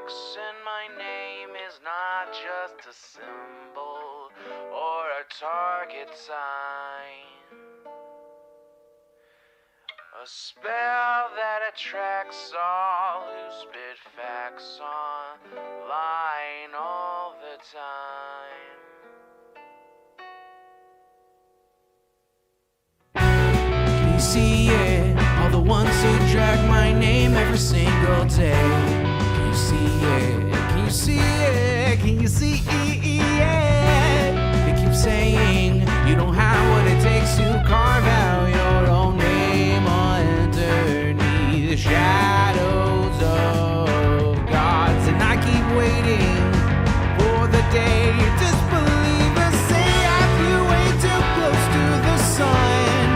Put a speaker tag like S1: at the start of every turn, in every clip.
S1: X in my name is not just a symbol or a target sign. A spell that attracts all who spit facts online all the time.
S2: Can you see it? All the ones who drag my name every single day. Can you see it? Can you see it? Can you see it? They keep saying you don't have what it takes to carve out your own name underneath the shadows of gods. And I keep waiting for the day disbelievers say I flew way too close to the sun.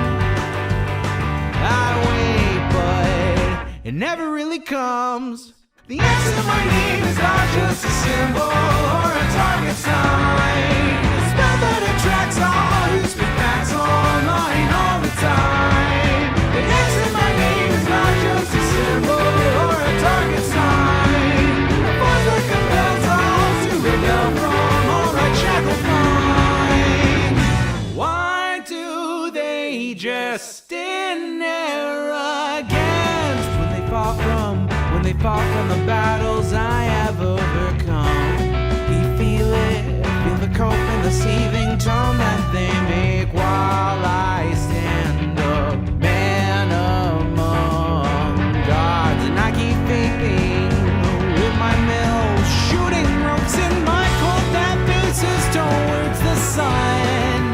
S2: I wait, but it never really comes. The X in my name is not just a symbol or a target sign. A spell that attracts all who speak facts online all the time. The X in my name is not just a symbol or a target sign. A force that compels all to rebel from all right shackled minds. Why do they just stand there against when they fall from the battles I have overcome? You feel it, feel the cope and the seething tone that they make while I stand up, man among gods. And I keep thinking with my mill, shooting ropes in my cold that faces towards the sun.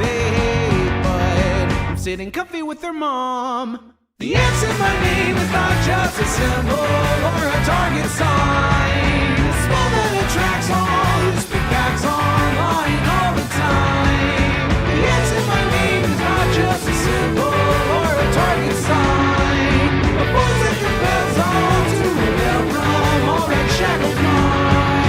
S2: They hate, but I'm sitting comfy with their mom. The X in my name is not just a symbol or a target sign. A spell that attracts all who speak facts online all the time. The X in my name is not just a symbol or a target sign. A force that compels all to rebel from all that shackled mind.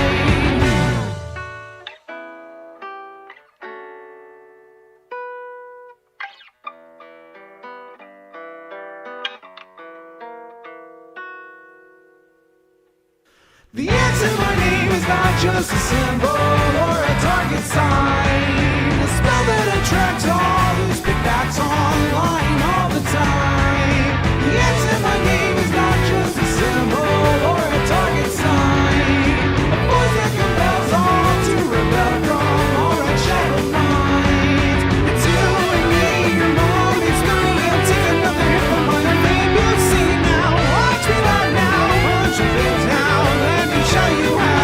S2: The X in my name is not just a symbol or a target sign. A spell that attracts all who speak facts online all the time. The X in my name is not just a symbol or a target sign. A force that compels all to rebel from all right shackled minds. It's you and me, your mom, it's me. I'll take another hit from my name. You'll see now. Watch me right now. Punch your face now. Let me show you how.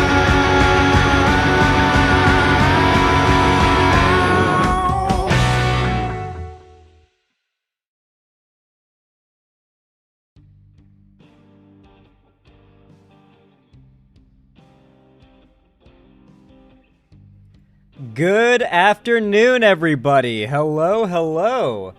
S3: Good afternoon, everybody. Hello, hello.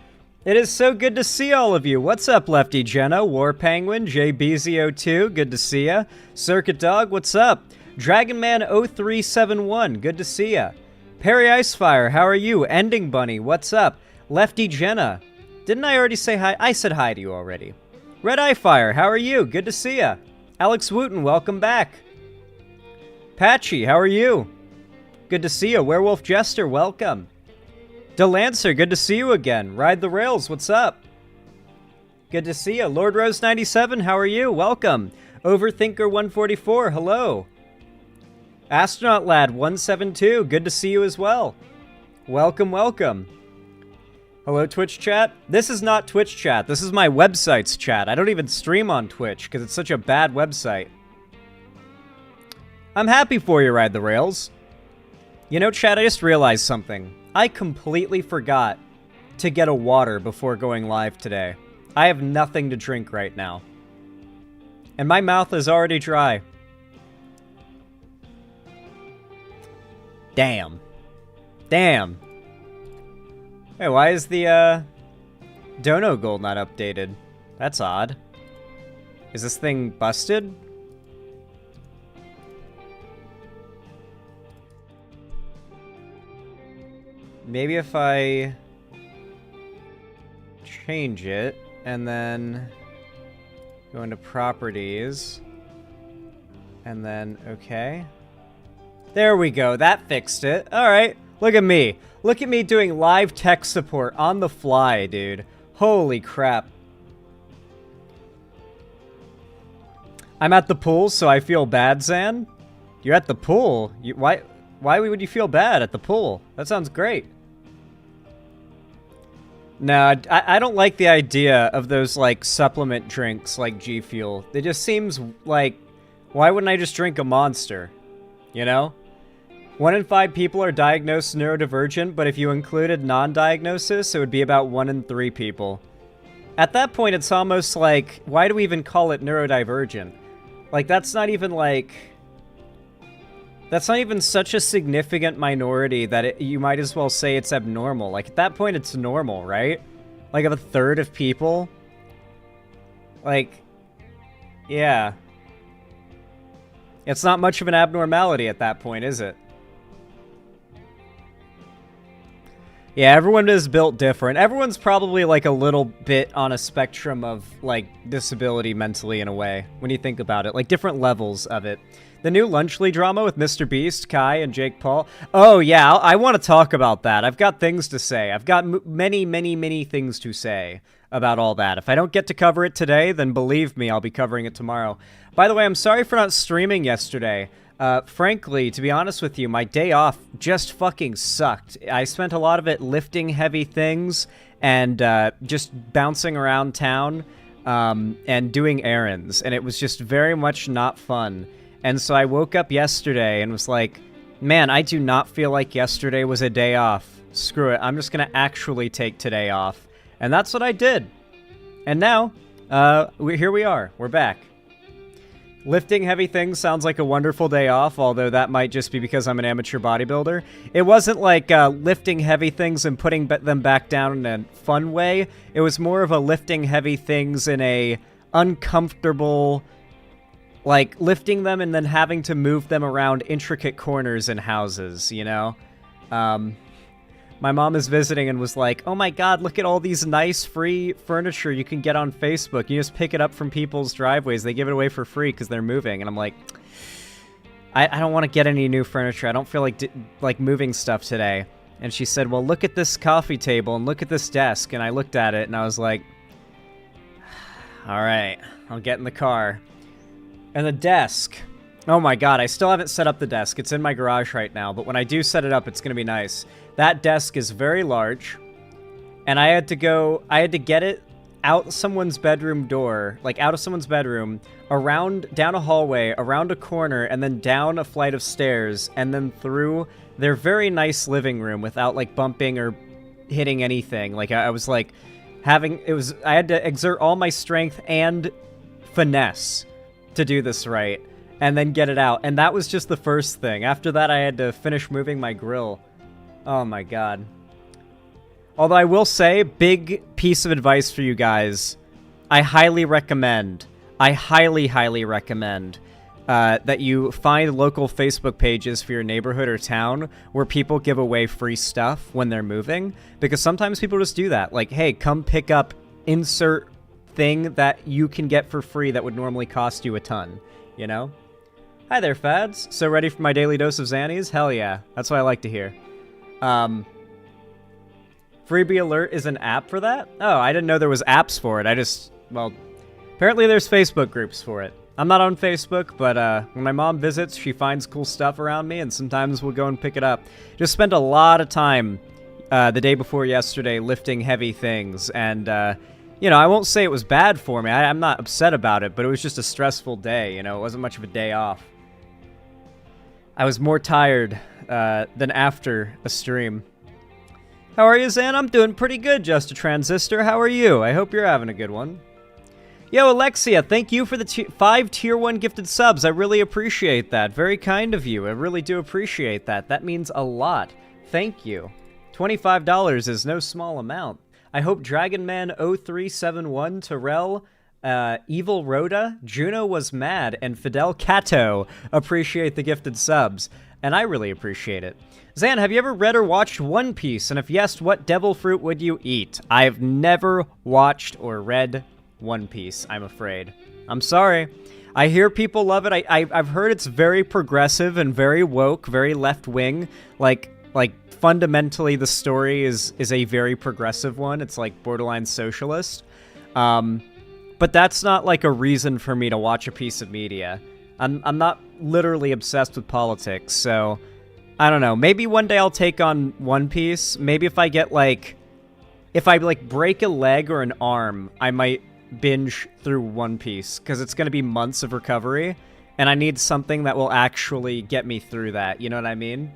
S3: It is so good to see all of you. What's up, Lefty Jenna, War Penguin, JBZO2, good to see ya. Circuit Dog, what's up? Dragonman0371, good to see ya. Perry Icefire, how are you? Ending Bunny, what's up? Lefty Jenna, didn't I already say hi? I said hi to you already. Red Eye Fire, how are you? Good to see ya. Alex Wooten, welcome back. Patchy, how are you? Good to see you. Werewolf Jester, welcome. Delancer, good to see you again. Ride the Rails, what's up? Good to see you. Lord Rose 97, how are you? Welcome. Overthinker 144, hello. Astronaut Lad 172, good to see you as well. Welcome, welcome. Hello, Twitch chat. This is not Twitch chat. This is my website's chat. I don't even stream on Twitch because it's such a bad website. I'm happy for you, Ride the Rails. You know, chat, I just realized something. I completely forgot to get a water before going live today. I have nothing to drink right now. And my mouth is already dry. Damn. Damn. Hey, why is the, Dono Gold not updated? That's odd. Is this thing busted? Maybe if I change it and then go into properties And then, okay. There we go. That fixed it. All right. Look at me. Look at me doing live tech support on the fly, dude. Holy crap. I'm at the pool, so I feel bad, Zan. You're at the pool? Why would you feel bad at the pool? That sounds great. No, I don't like the idea of those, like, supplement drinks like G Fuel. It just seems like, why wouldn't I just drink a Monster? You know? 1 in 5 people are diagnosed neurodivergent, but if you included non-diagnosis, it would be about 1 in 3 people. At that point, it's almost like, why do we even call it neurodivergent? Like, that's not even, like... That's not even such a significant minority that you might as well say it's abnormal. Like, at that point, it's normal, right? Like, of a third of people? Like, yeah. It's not much of an abnormality at that point, is it? Yeah, everyone is built different. Everyone's probably, like, a little bit on a spectrum of, like, disability mentally in a way, when you think about it. Like, different levels of it. The new Lunchly drama with Mr. Beast, Kai, and Jake Paul. Oh, yeah, I want to talk about that. I've got things to say. I've got many, many, many things to say about all that. If I don't get to cover it today, then believe me, I'll be covering it tomorrow. By the way, I'm sorry for not streaming yesterday. Frankly, to be honest with you, my day off just fucking sucked. I spent a lot of it lifting heavy things and just bouncing around town and doing errands, and it was just very much not fun. And so I woke up yesterday and was like, man, I do not feel like yesterday was a day off. Screw it, I'm just gonna actually take today off. And that's what I did. And now, here we are. We're back. Lifting heavy things sounds like a wonderful day off, although that might just be because I'm an amateur bodybuilder. It wasn't like lifting heavy things and putting them back down in a fun way. It was more of a lifting heavy things in a uncomfortable... like, lifting them and then having to move them around intricate corners in houses, you know? My mom is visiting and was like, oh my god, look at all these nice free furniture you can get on Facebook. You just pick it up from people's driveways. They give it away for free because they're moving. And I'm like, I don't want to get any new furniture. I don't feel like moving stuff today. And she said, well, look at this coffee table and look at this desk. And I looked at it and I was like, all right, I'll get in the car. And the desk. Oh my god, I still haven't set up the desk. It's in my garage right now, but when I do set it up, it's going to be nice. That desk is very large, and I had to get it out someone's bedroom door, like out of someone's bedroom, down a hallway, around a corner, and then down a flight of stairs, and then through their very nice living room without, like, bumping or hitting anything. Like, I was, like, I had to exert all my strength and finesse to do this right, and then get it out. And that was just the first thing. After that, I had to finish moving my grill. Oh my god. Although I will say, big piece of advice for you guys. I highly recommend that you find local Facebook pages for your neighborhood or town where people give away free stuff when they're moving. Because sometimes people just do that. Like, hey, come pick up insert thing that you can get for free that would normally cost you a ton, you know? Hi there, Fads. So ready for my daily dose of Xannies? Hell yeah. That's what I like to hear. Freebie Alert is an app for that? Oh, I didn't know there was apps for it. Well, apparently there's Facebook groups for it. I'm not on Facebook, but when my mom visits, she finds cool stuff around me, and sometimes we'll go and pick it up. Just spent a lot of time the day before yesterday lifting heavy things, and, you know, I won't say it was bad for me. I'm not upset about it, but it was just a stressful day, you know? It wasn't much of a day off. I was more tired than after a stream. How are you, Zan? I'm doing pretty good, Just a Transistor. How are you? I hope you're having a good one. Yo, Alexia, thank you for the 5 Tier 1 gifted subs. I really appreciate that. Very kind of you. I really do appreciate that. That means a lot. Thank you. $25 is no small amount. I hope Dragonman0371, Terrell, Evil Rhoda, Juno Was Mad, and Fidel Cato appreciate the gifted subs. And I really appreciate it. Zan, have you ever read or watched One Piece? And if yes, what devil fruit would you eat? I've never watched or read One Piece, I'm afraid. I'm sorry. I hear people love it. I've heard it's very progressive and very woke, very left-wing. Like fundamentally, the story is a very progressive one. It's like borderline socialist. But that's not like a reason for me to watch a piece of media. I'm not literally obsessed with politics, so I don't know. Maybe one day I'll take on One Piece. Maybe if I get like, if I like break a leg or an arm, I might binge through One Piece, because it's going to be months of recovery, and I need something that will actually get me through that. You know what I mean?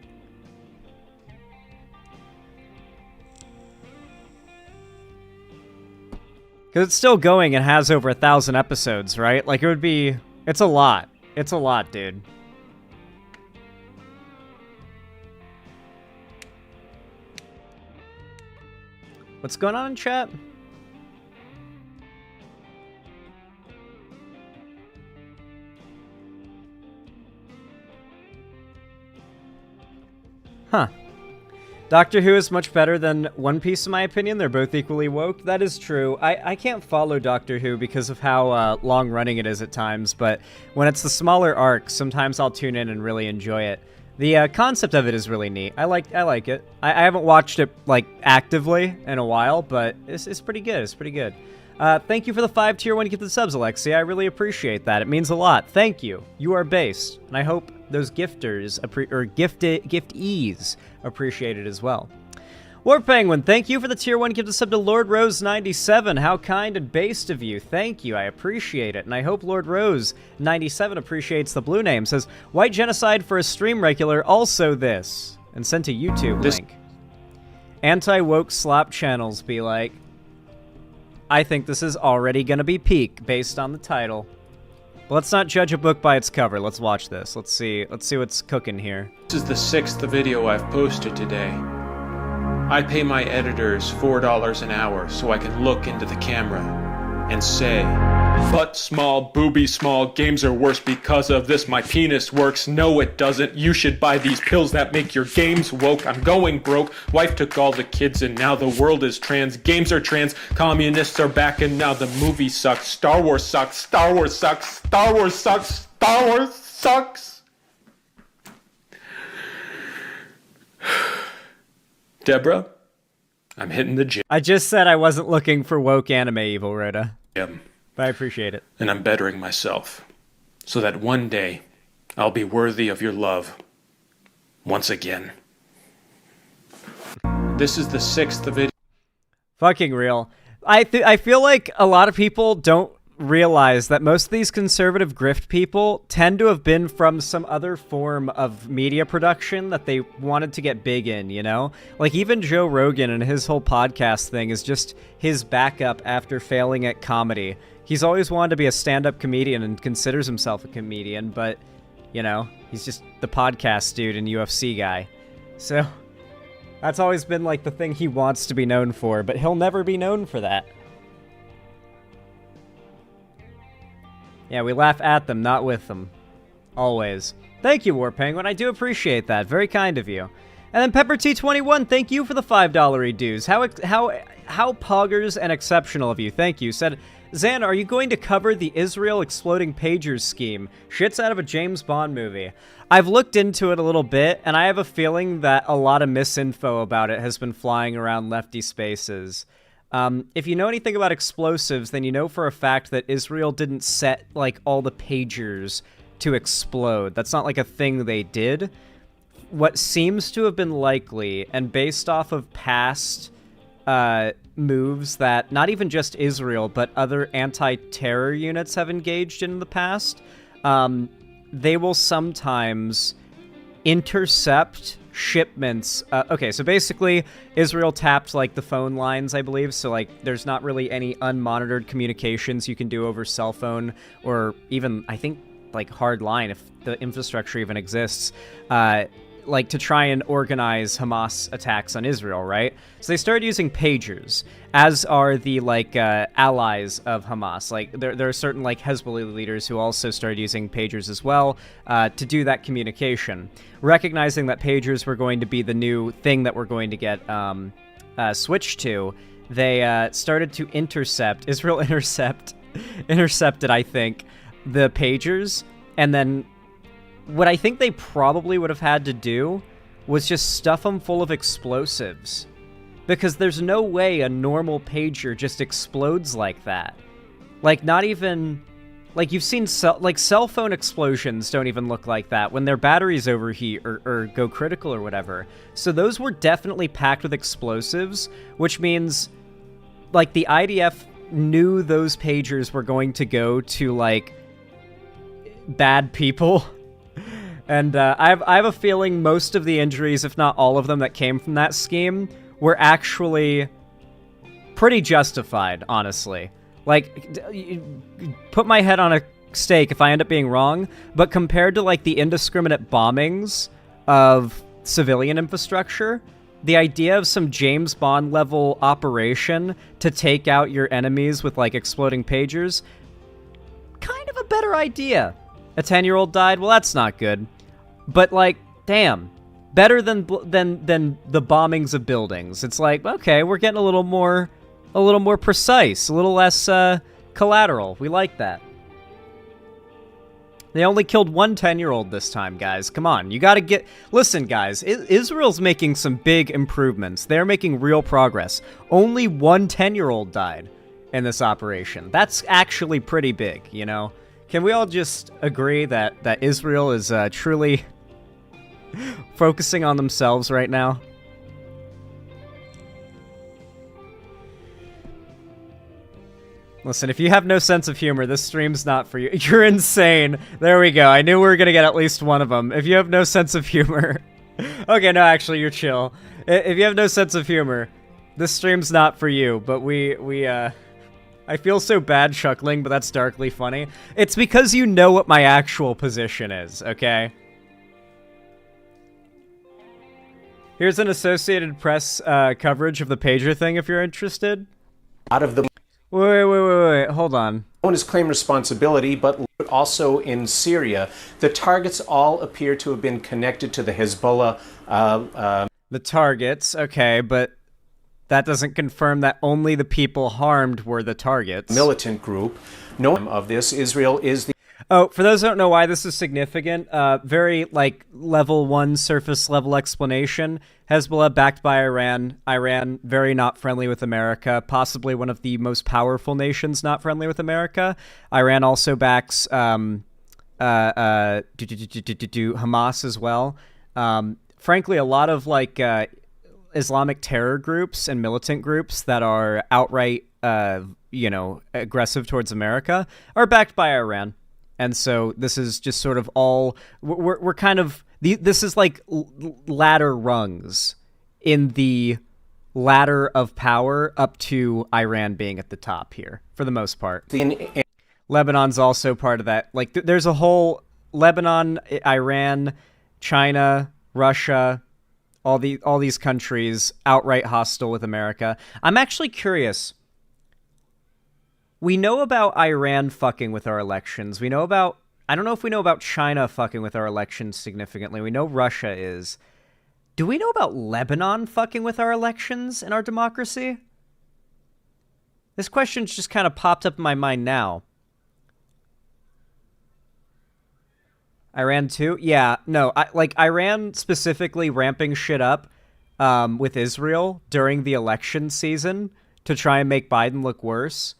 S3: Because it's still going and has over 1,000 episodes, right? Like, it would be... It's a lot. It's a lot, dude. What's going on in chat? Huh. Doctor Who is much better than One Piece, in my opinion. They're both equally woke. That is true. I can't follow Doctor Who because of how long-running it is at times, but when it's the smaller arcs, sometimes I'll tune in and really enjoy it. The concept of it is really neat. I like it. I haven't watched it, like, actively in a while, but it's pretty good. It's pretty good. Thank you for the 5 tier 1 gift of subs, Alexia. I really appreciate that. It means a lot. Thank you. You are based, and I hope those gifters, giftees appreciate it as well. War Penguin, thank you for the tier 1 gift of sub to Lord Rose 97. How kind and based of you. Thank you. I appreciate it. And I hope Lord Rose 97 appreciates the blue name. Says, white genocide for a stream regular, also this. And sent a YouTube link. Anti-woke slop channels be like, I think this is already going to be peak based on the title. But let's not judge a book by its cover. Let's watch this. Let's see what's cooking here.
S4: This is the 6th video I've posted today. I pay my editors $4 an hour so I can look into the camera and say, butt small, booby small, games are worse because of this. My penis works. No, it doesn't. You should buy these pills that make your games woke. I'm going broke. Wife took all the kids and now the world is trans. Games are trans. Communists are back and now the movie sucks. Star Wars sucks. Star Wars sucks. Star Wars sucks. Star Wars sucks. Deborah, I'm hitting the gym.
S3: I just said I wasn't looking for woke anime, Evil Rhoda. But I appreciate it.
S4: And I'm bettering myself so that one day I'll be worthy of your love once again. This is the 6th video.
S3: Fucking real. I feel like a lot of people don't realize that most of these conservative grift people tend to have been from some other form of media production that they wanted to get big in, you know? Like, even Joe Rogan and his whole podcast thing is just his backup after failing at comedy. He's always wanted to be a stand-up comedian and considers himself a comedian, but, you know, he's just the podcast dude and UFC guy. So, that's always been, like, the thing he wants to be known for, but he'll never be known for that. Yeah, we laugh at them, not with them. Always. Thank you, War Penguin. I do appreciate that. Very kind of you. And then Pepper T21, thank you for the $5 dues. How poggers and exceptional of you. Thank you. Said, Zan, are you going to cover the Israel exploding pagers scheme? Shit's out of a James Bond movie. I've looked into it a little bit, and I have a feeling that a lot of misinfo about it has been flying around lefty spaces. If you know anything about explosives, then you know for a fact that Israel didn't set, like, all the pagers to explode. That's not, like, a thing they did. What seems to have been likely, and based off of past moves that not even just Israel, but other anti-terror units have engaged in the past, they will sometimes intercept shipments. Okay, so basically Israel tapped like the phone lines, I believe, so like there's not really any unmonitored communications you can do over cell phone or even I think like hard line if the infrastructure even exists, like to try and organize Hamas attacks on Israel, right? So they started using pagers, as are the like allies of Hamas. Like there are certain like Hezbollah leaders who also started using pagers as well to do that communication. Recognizing that pagers were going to be the new thing that we're going to get switched to, they started to intercept. Israel intercepted, I think, the pagers, and then what I think they probably would have had to do was just stuff them full of explosives. Because there's no way a normal pager just explodes like that. Like, not even... Like, you've seen cell phone explosions don't even look like that when their batteries overheat or go critical or whatever. So those were definitely packed with explosives, which means, like, the IDF knew those pagers were going to go to, like, bad people. And I have a feeling most of the injuries, if not all of them, that came from that scheme were actually pretty justified, honestly. Like, put my head on a stake if I end up being wrong, but compared to, like, the indiscriminate bombings of civilian infrastructure, the idea of some James Bond-level operation to take out your enemies with, like, exploding pagers, kind of a better idea. A 10-year-old died? Well, that's not good. But, like, damn. Better than the bombings of buildings. It's like, okay, we're getting a little more precise, a little less collateral. We like that. They only killed one 10-year-old this time, guys. Come on, you gotta get... Listen, guys, Israel's making some big improvements. They're making real progress. Only one 10-year-old died in this operation. That's actually pretty big, you know? Can we all just agree that Israel is truly focusing on themselves right now? Listen, if you have no sense of humor, this stream's not for you. You're insane. There we go. I knew we were gonna get at least one of them. If you have no sense of humor... Okay, no, actually, you're chill. If you have no sense of humor, this stream's not for you, but I feel so bad chuckling, but that's darkly funny. It's because you know what my actual position is, okay? Here's an Associated Press coverage of the pager thing, if you're interested.
S5: Out of the...
S3: Wait, hold on.
S5: No one has claimed responsibility, but also in Syria, the targets all appear to have been connected to the Hezbollah.
S3: The targets, okay, but that doesn't confirm that only the people harmed were the targets.
S5: Militant group. No of this. Israel is the...
S3: Oh, for those who don't know why this is significant, very, like, level 1 surface level explanation. Hezbollah backed by Iran. Iran, very not friendly with America, possibly one of the most powerful nations not friendly with America. Iran also backs Hamas as well. Frankly, a lot of, like, Islamic terror groups and militant groups that are outright, aggressive towards America are backed by Iran. And so this is just sort of all... We're kind of... This is like ladder rungs in the ladder of power up to Iran being at the top here, for the most part. Lebanon's also part of that. Like, there's a whole... Lebanon, Iran, China, Russia, all these countries outright hostile with America. I'm actually curious... We know about Iran fucking with our elections. We know about... I don't know if we know about China fucking with our elections significantly. We know Russia is. Do we know about Lebanon fucking with our elections and our democracy? This question's just kind of popped up in my mind now. Iran too? Yeah, no. Iran specifically ramping shit up with Israel during the election season to try and make Biden look worse.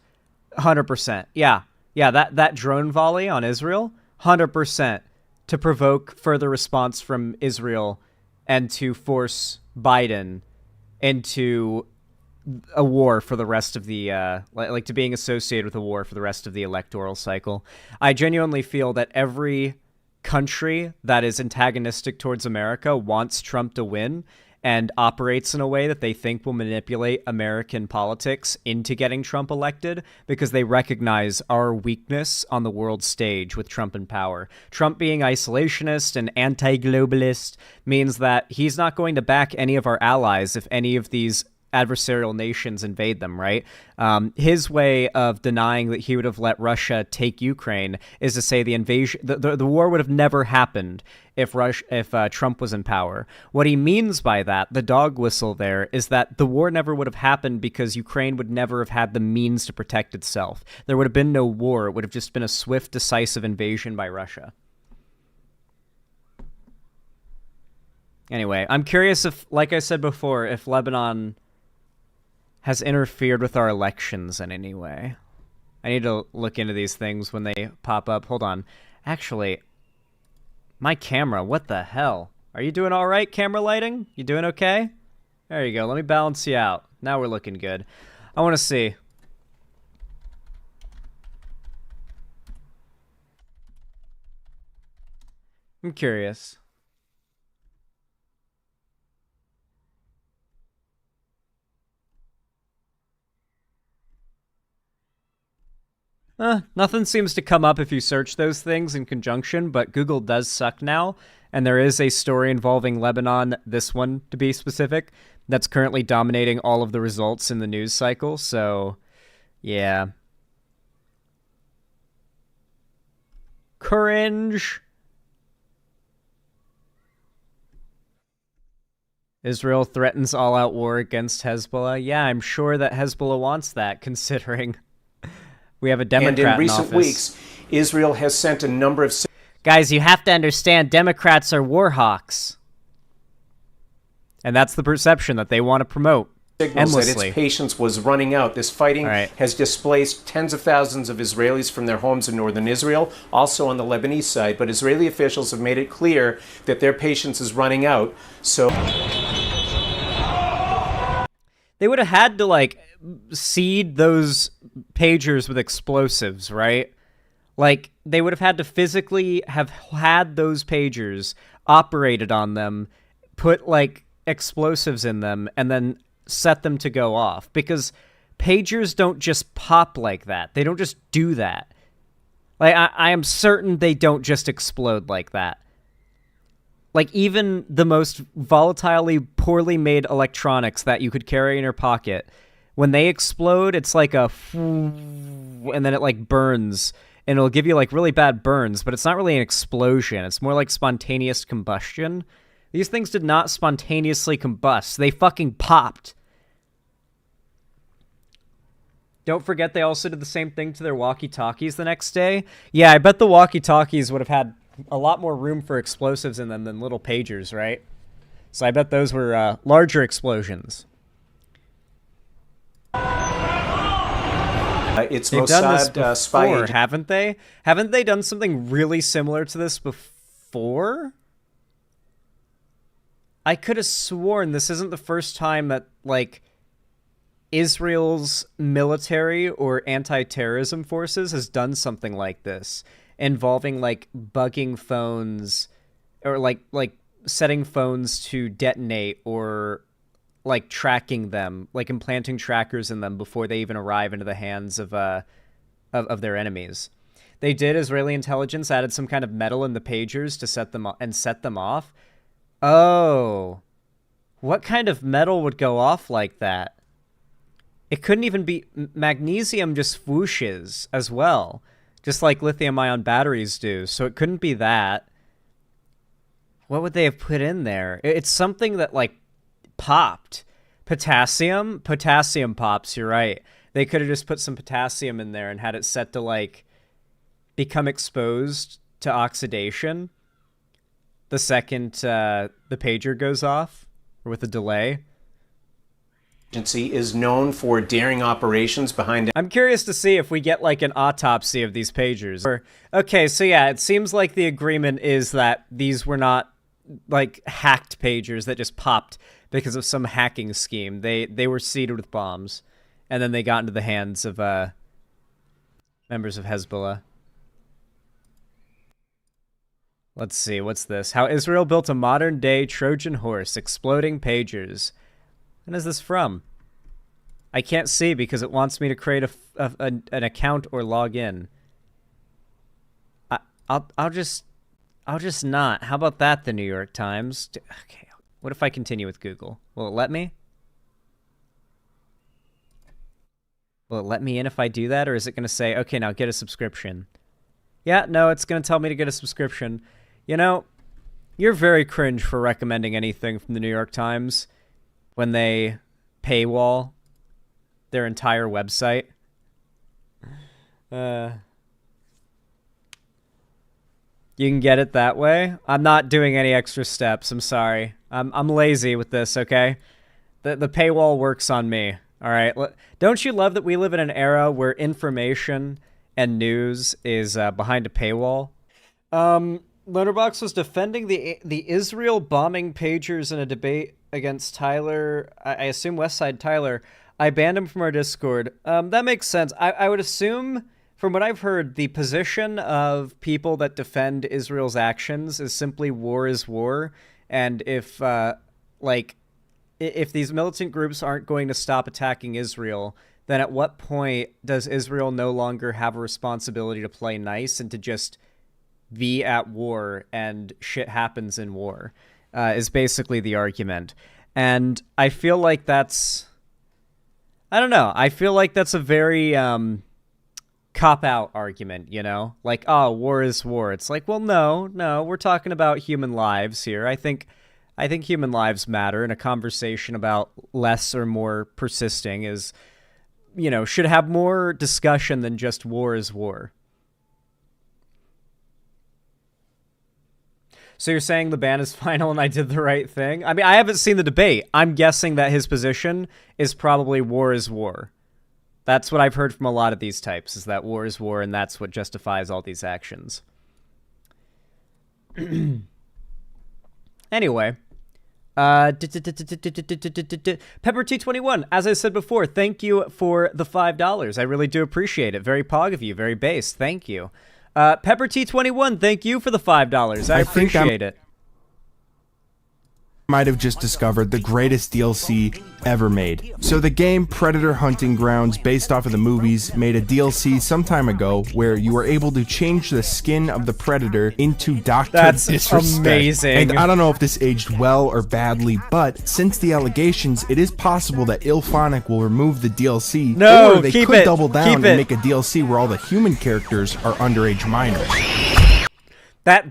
S3: 100%. Yeah, that drone volley on Israel, 100% to provoke further response from Israel and to force Biden into a war for the rest of the, to being associated with a war for the rest of the electoral cycle. I genuinely feel that every country that is antagonistic towards America wants Trump to win and operates in a way that they think will manipulate American politics into getting Trump elected because they recognize our weakness on the world stage with Trump in power. Trump being isolationist and anti-globalist means that he's not going to back any of our allies if any of these adversarial nations invade them, right? His way of denying that he would have let Russia take Ukraine is to say the invasion, the war would have never happened if Trump was in power. What he means by that, the dog whistle there, is that the war never would have happened because Ukraine would never have had the means to protect itself. There would have been no war. It would have just been a swift, decisive invasion by Russia. Anyway, I'm curious if, like I said before, if Lebanon has interfered with our elections in any way. I need to look into these things when they pop up. Hold on. Actually, my camera, what the hell? Are you doing all right, camera lighting? You doing okay? There you go. Let me balance you out. Now we're looking good. I want to see. I'm curious. Nothing seems to come up if you search those things in conjunction, but Google does suck now, and there is a story involving Lebanon, this one to be specific, that's currently dominating all of the results in the news cycle, so yeah. Cringe. Israel threatens all-out war against Hezbollah. Yeah, I'm sure that Hezbollah wants that, considering we have a Democrat in office.
S5: And in recent weeks, Israel has sent a number of...
S3: Guys, you have to understand, Democrats are war hawks. And that's the perception that they want to promote
S5: signals
S3: endlessly.
S5: That its patience was running out. This fighting has displaced tens of thousands of Israelis from their homes in northern Israel, also on the Lebanese side. But Israeli officials have made it clear that their patience is running out. So
S3: they would have had to, like, seed those pagers with explosives, right? Like, they would have had to physically have had those pagers, operated on them, put, like, explosives in them, and then set them to go off. Because pagers don't just pop like that. They don't just do that. Like, I am certain they don't just explode like that. Like, even the most volatilely, poorly made electronics that you could carry in your pocket, when they explode, it's like a... and then it, like, burns. And it'll give you, like, really bad burns, but it's not really an explosion. It's more like spontaneous combustion. These things did not spontaneously combust. They fucking popped. Don't forget they also did the same thing to their walkie-talkies the next day. Yeah, I bet the walkie-talkies would have had a lot more room for explosives in them than little pagers, right? So I bet those were larger explosions.
S5: It's
S3: They've done this
S5: Mossad
S3: before,
S5: spy,
S3: haven't they? Haven't they done something really similar to this before? I could have sworn this isn't the first time that, like, Israel's military or anti-terrorism forces has done something like this, involving, like, bugging phones, or, like setting phones to detonate, or, like, tracking them, like, implanting trackers in them before they even arrive into the hands of their enemies. They did. Israeli intelligence added some kind of metal in the pagers to set them off. Oh, what kind of metal would go off like that? It couldn't even be... Magnesium just whooshes as well, just like lithium-ion batteries do, so it couldn't be that. What would they have put in there? It's something that, like, popped. Potassium? Potassium pops, you're right. They could have just put some potassium in there and had it set to, like, become exposed to oxidation the second the pager goes off, or with a delay.
S5: Agency is known for daring operations behind...
S3: I'm curious to see if we get, like, an autopsy of these pagers. Okay, so yeah, it seems like the agreement is that these were not, like, hacked pagers that just popped because of some hacking scheme. They were seeded with bombs, and then they got into the hands of members of Hezbollah. Let's see, what's this? How Israel built a modern-day Trojan horse, exploding pagers. When is this from? I can't see because it wants me to create an account or log in. I'll just not. How about that, the New York Times? Okay. What if I continue with Google? Will it let me? Will it let me in if I do that, or is it going to say, okay, now get a subscription? Yeah, no, it's going to tell me to get a subscription. You know, you're very cringe for recommending anything from the New York Times when they paywall their entire website. You can get it that way. I'm not doing any extra steps. I'm sorry. I'm lazy with this, okay? The paywall works on me. All right. Don't you love that we live in an era where information and news is behind a paywall? Lonerbox was defending the Israel bombing pagers in a debate against Tyler. I assume Westside Tyler. I banned him from our Discord. That makes sense. I would assume, from what I've heard, the position of people that defend Israel's actions is simply war is war. And if these militant groups aren't going to stop attacking Israel, then at what point does Israel no longer have a responsibility to play nice and to just be at war and shit happens in war, is basically the argument. And I feel like that's... I don't know. I feel like that's a very cop-out argument, you know? Like, oh, war is war. It's like, well, no, we're talking about human lives here. I think human lives matter, and a conversation about less or more persisting is, you know, should have more discussion than just war is war. So you're saying the ban is final and I did the right thing? I mean, I haven't seen the debate. I'm guessing that his position is probably war is war. That's what I've heard from a lot of these types, is that war is war, and that's what justifies all these actions. Anyway. Pepper T21, as I said before, thank you for the $5. I really do appreciate it. Very pog of you, very base. Thank you. Pepper T21, thank you for the $5. I appreciate it.
S6: Might have just discovered the greatest DLC ever made. So the game Predator Hunting Grounds, based off of the movies, made a DLC some time ago where you were able to change the skin of the Predator into Dr.
S3: That's
S6: Disrespect.
S3: amazing.
S6: And I don't know if this aged well or badly, but since the allegations, it is possible that Ilphonic will remove the DLC,
S3: No,
S6: or they
S3: keep
S6: could
S3: it,
S6: double down
S3: keep
S6: and
S3: it.
S6: make a DLC where all the human characters are underage minors.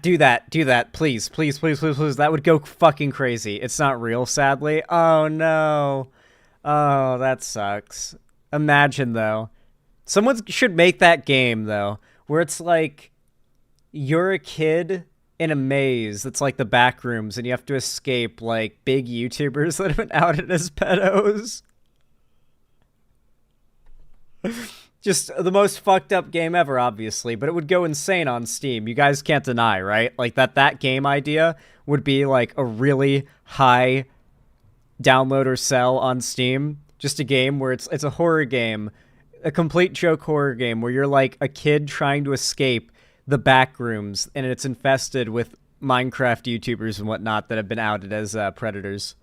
S3: Do that, please. That would go fucking crazy. It's not real, sadly. Oh, no. Oh, that sucks. Imagine, though. Someone should make that game, though, where it's like, you're a kid in a maze that's like the back rooms, and you have to escape, like, big YouTubers that have been outed as pedos. Just the most fucked up game ever, obviously, but it would go insane on Steam. You guys can't deny, right? Like, that game idea would be, like, a really high download or sell on Steam. Just a game where it's a horror game, a complete joke horror game, where you're, like, a kid trying to escape the back rooms, and it's infested with Minecraft YouTubers and whatnot that have been outed as predators.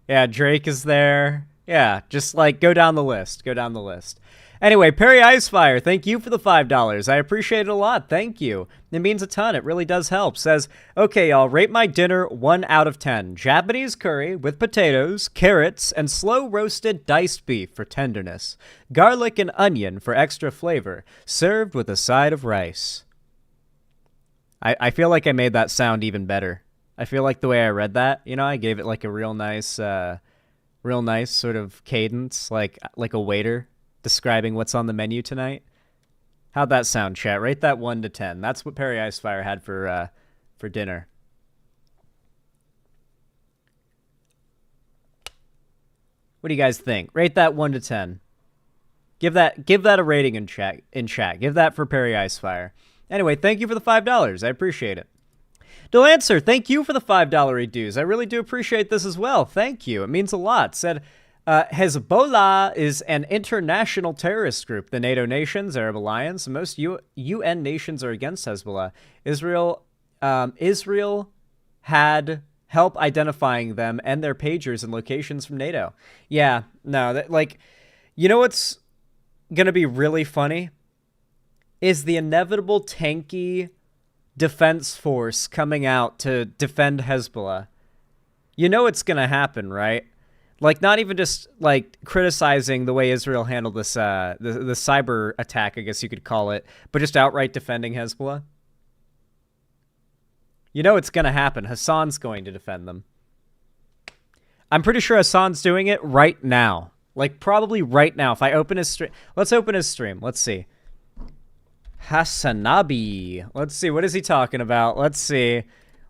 S3: Yeah, Drake is there. Yeah, just, like, go down the list. Anyway, Perry Icefire, thank you for the $5. I appreciate it a lot. Thank you. It means a ton. It really does help. Says, okay, y'all, rate my dinner 1 out of 10. Japanese curry with potatoes, carrots, and slow-roasted diced beef for tenderness. Garlic and onion for extra flavor. Served with a side of rice. I feel like I made that sound even better. I feel like the way I read that, you know, I gave it like a real nice sort of cadence, like a waiter describing what's on the menu tonight. How'd that sound, chat? Rate that 1 to 10. That's what Perry Icefire had for dinner. What do you guys think? Rate that 1 to 10. Give that a rating in chat. Give that for Perry Icefire. Anyway, thank you for the $5. I appreciate it. Delancer, thank you for the $5 dues. I really do appreciate this as well. Thank you. It means a lot. Said, Hezbollah is an international terrorist group. The NATO nations, Arab Alliance, and most UN nations are against Hezbollah. Israel had help identifying them and their pagers and locations from NATO. Yeah, no, you know what's going to be really funny? Is the inevitable tanky defense force coming out to defend Hezbollah. You know it's going to happen, right? Like, not even just, like, criticizing the way Israel handled this, the cyber attack, I guess you could call it, but just outright defending Hezbollah. You know it's gonna happen. Hassan's going to defend them. I'm pretty sure Hassan's doing it right now. Like, probably right now. If I open his stream... Let's open his stream. Let's see. Hassanabi. Let's see. What is he talking about? Let's see.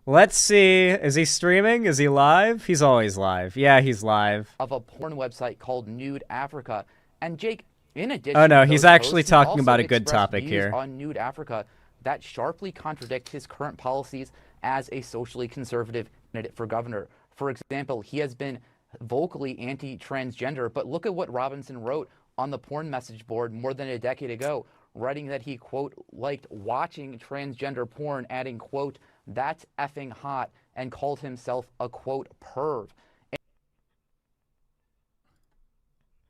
S3: Let's see. Is he streaming? Is he live? He's always live. Yeah, he's live.
S7: Of a porn website called Nude Africa. And Jake, in addition,
S3: oh no,
S7: to
S3: he's
S7: those
S3: actually
S7: posts,
S3: talking
S7: he
S3: about a
S7: also
S3: good
S7: expressed
S3: topic
S7: views
S3: here.
S7: On Nude Africa that sharply contradict his current policies as a socially conservative candidate for governor. For example, he has been vocally anti-transgender, but look at what Robinson wrote on the porn message board more than a decade ago, writing that he, quote, liked watching transgender porn, adding, quote, that's effing hot, and called himself a, quote, perv.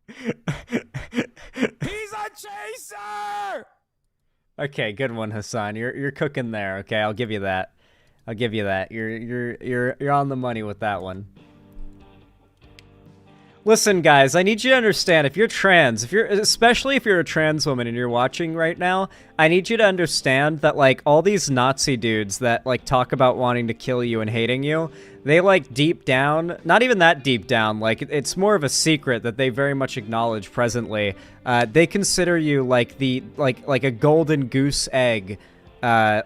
S2: He's a chaser!
S3: Okay, good one, Hassan. You're cooking there. Okay, I'll give you that. I'll give you that. You're on the money with that one. Listen, guys, I need you to understand, if you're trans, especially if you're a trans woman and you're watching right now, I need you to understand that, like, all these Nazi dudes that, like, talk about wanting to kill you and hating you, they, like, deep down, not even that deep down, like, it's more of a secret that they very much acknowledge presently. They consider you, like, like a golden goose egg. They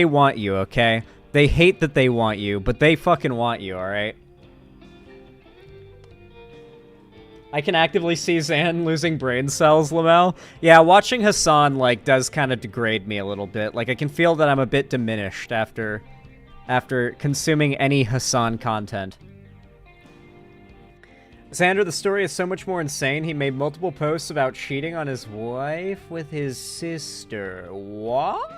S3: want you, okay? They hate that they want you, but they fucking want you, alright? I can actively see Zan losing brain cells, Lamel. Yeah, watching Hassan, like, does kind of degrade me a little bit. Like, I can feel that I'm a bit diminished after consuming any Hassan content. Xander, the story is so much more insane. He made multiple posts about cheating on his wife with his sister. What?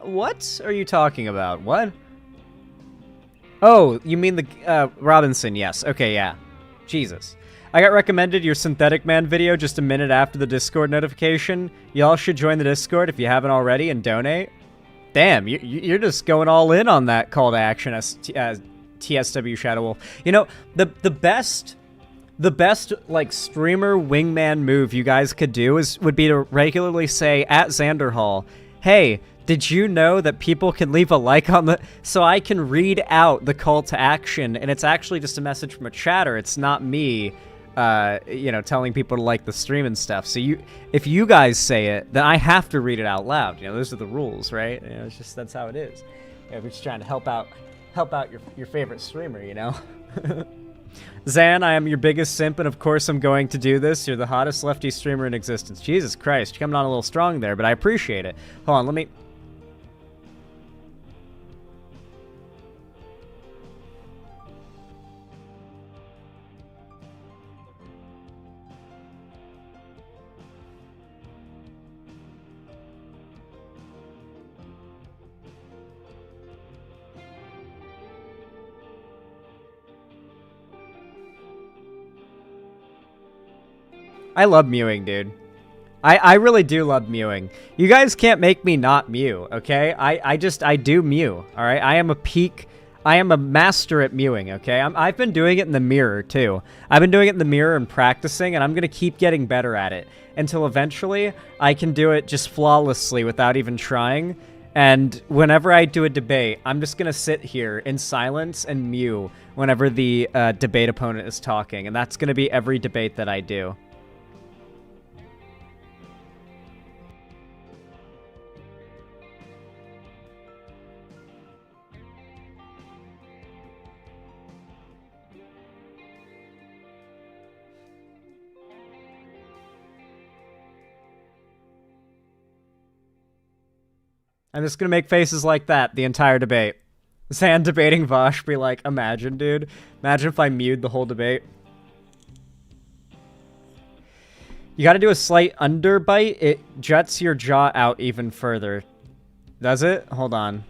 S3: What are you talking about? What? Oh, you mean the, Robinson, yes. Okay, yeah. Jesus. I got recommended your Synthetic Man video just a minute after the Discord notification. Y'all should join the Discord if you haven't already and donate. Damn, you're just going all in on that call to action as TSW Shadow Wolf. You know, the best like streamer wingman move you guys could do would be to regularly say at Xanderhall, hey, did you know that people can leave a like on the... So I can read out the call to action, and it's actually just a message from a chatter. It's not me, you know, telling people to like the stream and stuff. So if you guys say it, then I have to read it out loud. You know, those are the rules, right? You know, it's just, that's how it is. Yeah, we're just trying to help out your favorite streamer, you know? Zan, I am your biggest simp, and of course I'm going to do this. You're the hottest lefty streamer in existence. Jesus Christ, you're coming on a little strong there, but I appreciate it. Hold on, let me... I love mewing, dude. I really do love mewing. You guys can't make me not mew, okay? I do mew, alright? I am a master at mewing, okay? I've been doing it in the mirror, too. I've been doing it in the mirror and practicing, and I'm gonna keep getting better at it until eventually I can do it just flawlessly without even trying. And whenever I do a debate, I'm just gonna sit here in silence and mew whenever the debate opponent is talking, and that's gonna be every debate that I do. I'm just gonna make faces like that the entire debate. Zan debating Vosh be like, imagine, dude. Imagine if I mewed the whole debate. You gotta do a slight underbite. It juts your jaw out even further. Does it? Hold on.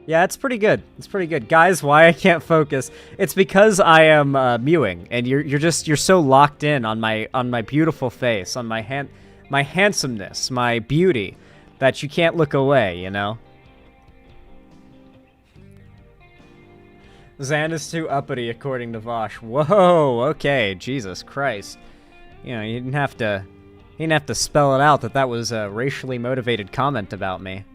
S3: Yeah, it's pretty good. It's pretty good. Guys, why I can't focus? It's because I am mewing, and you're so locked in on my beautiful face, on my handsomeness, my beauty, that you can't look away, you know? Zan is too uppity, according to Vosh. Whoa, okay, Jesus Christ. You know, you didn't have to spell it out that was a racially motivated comment about me.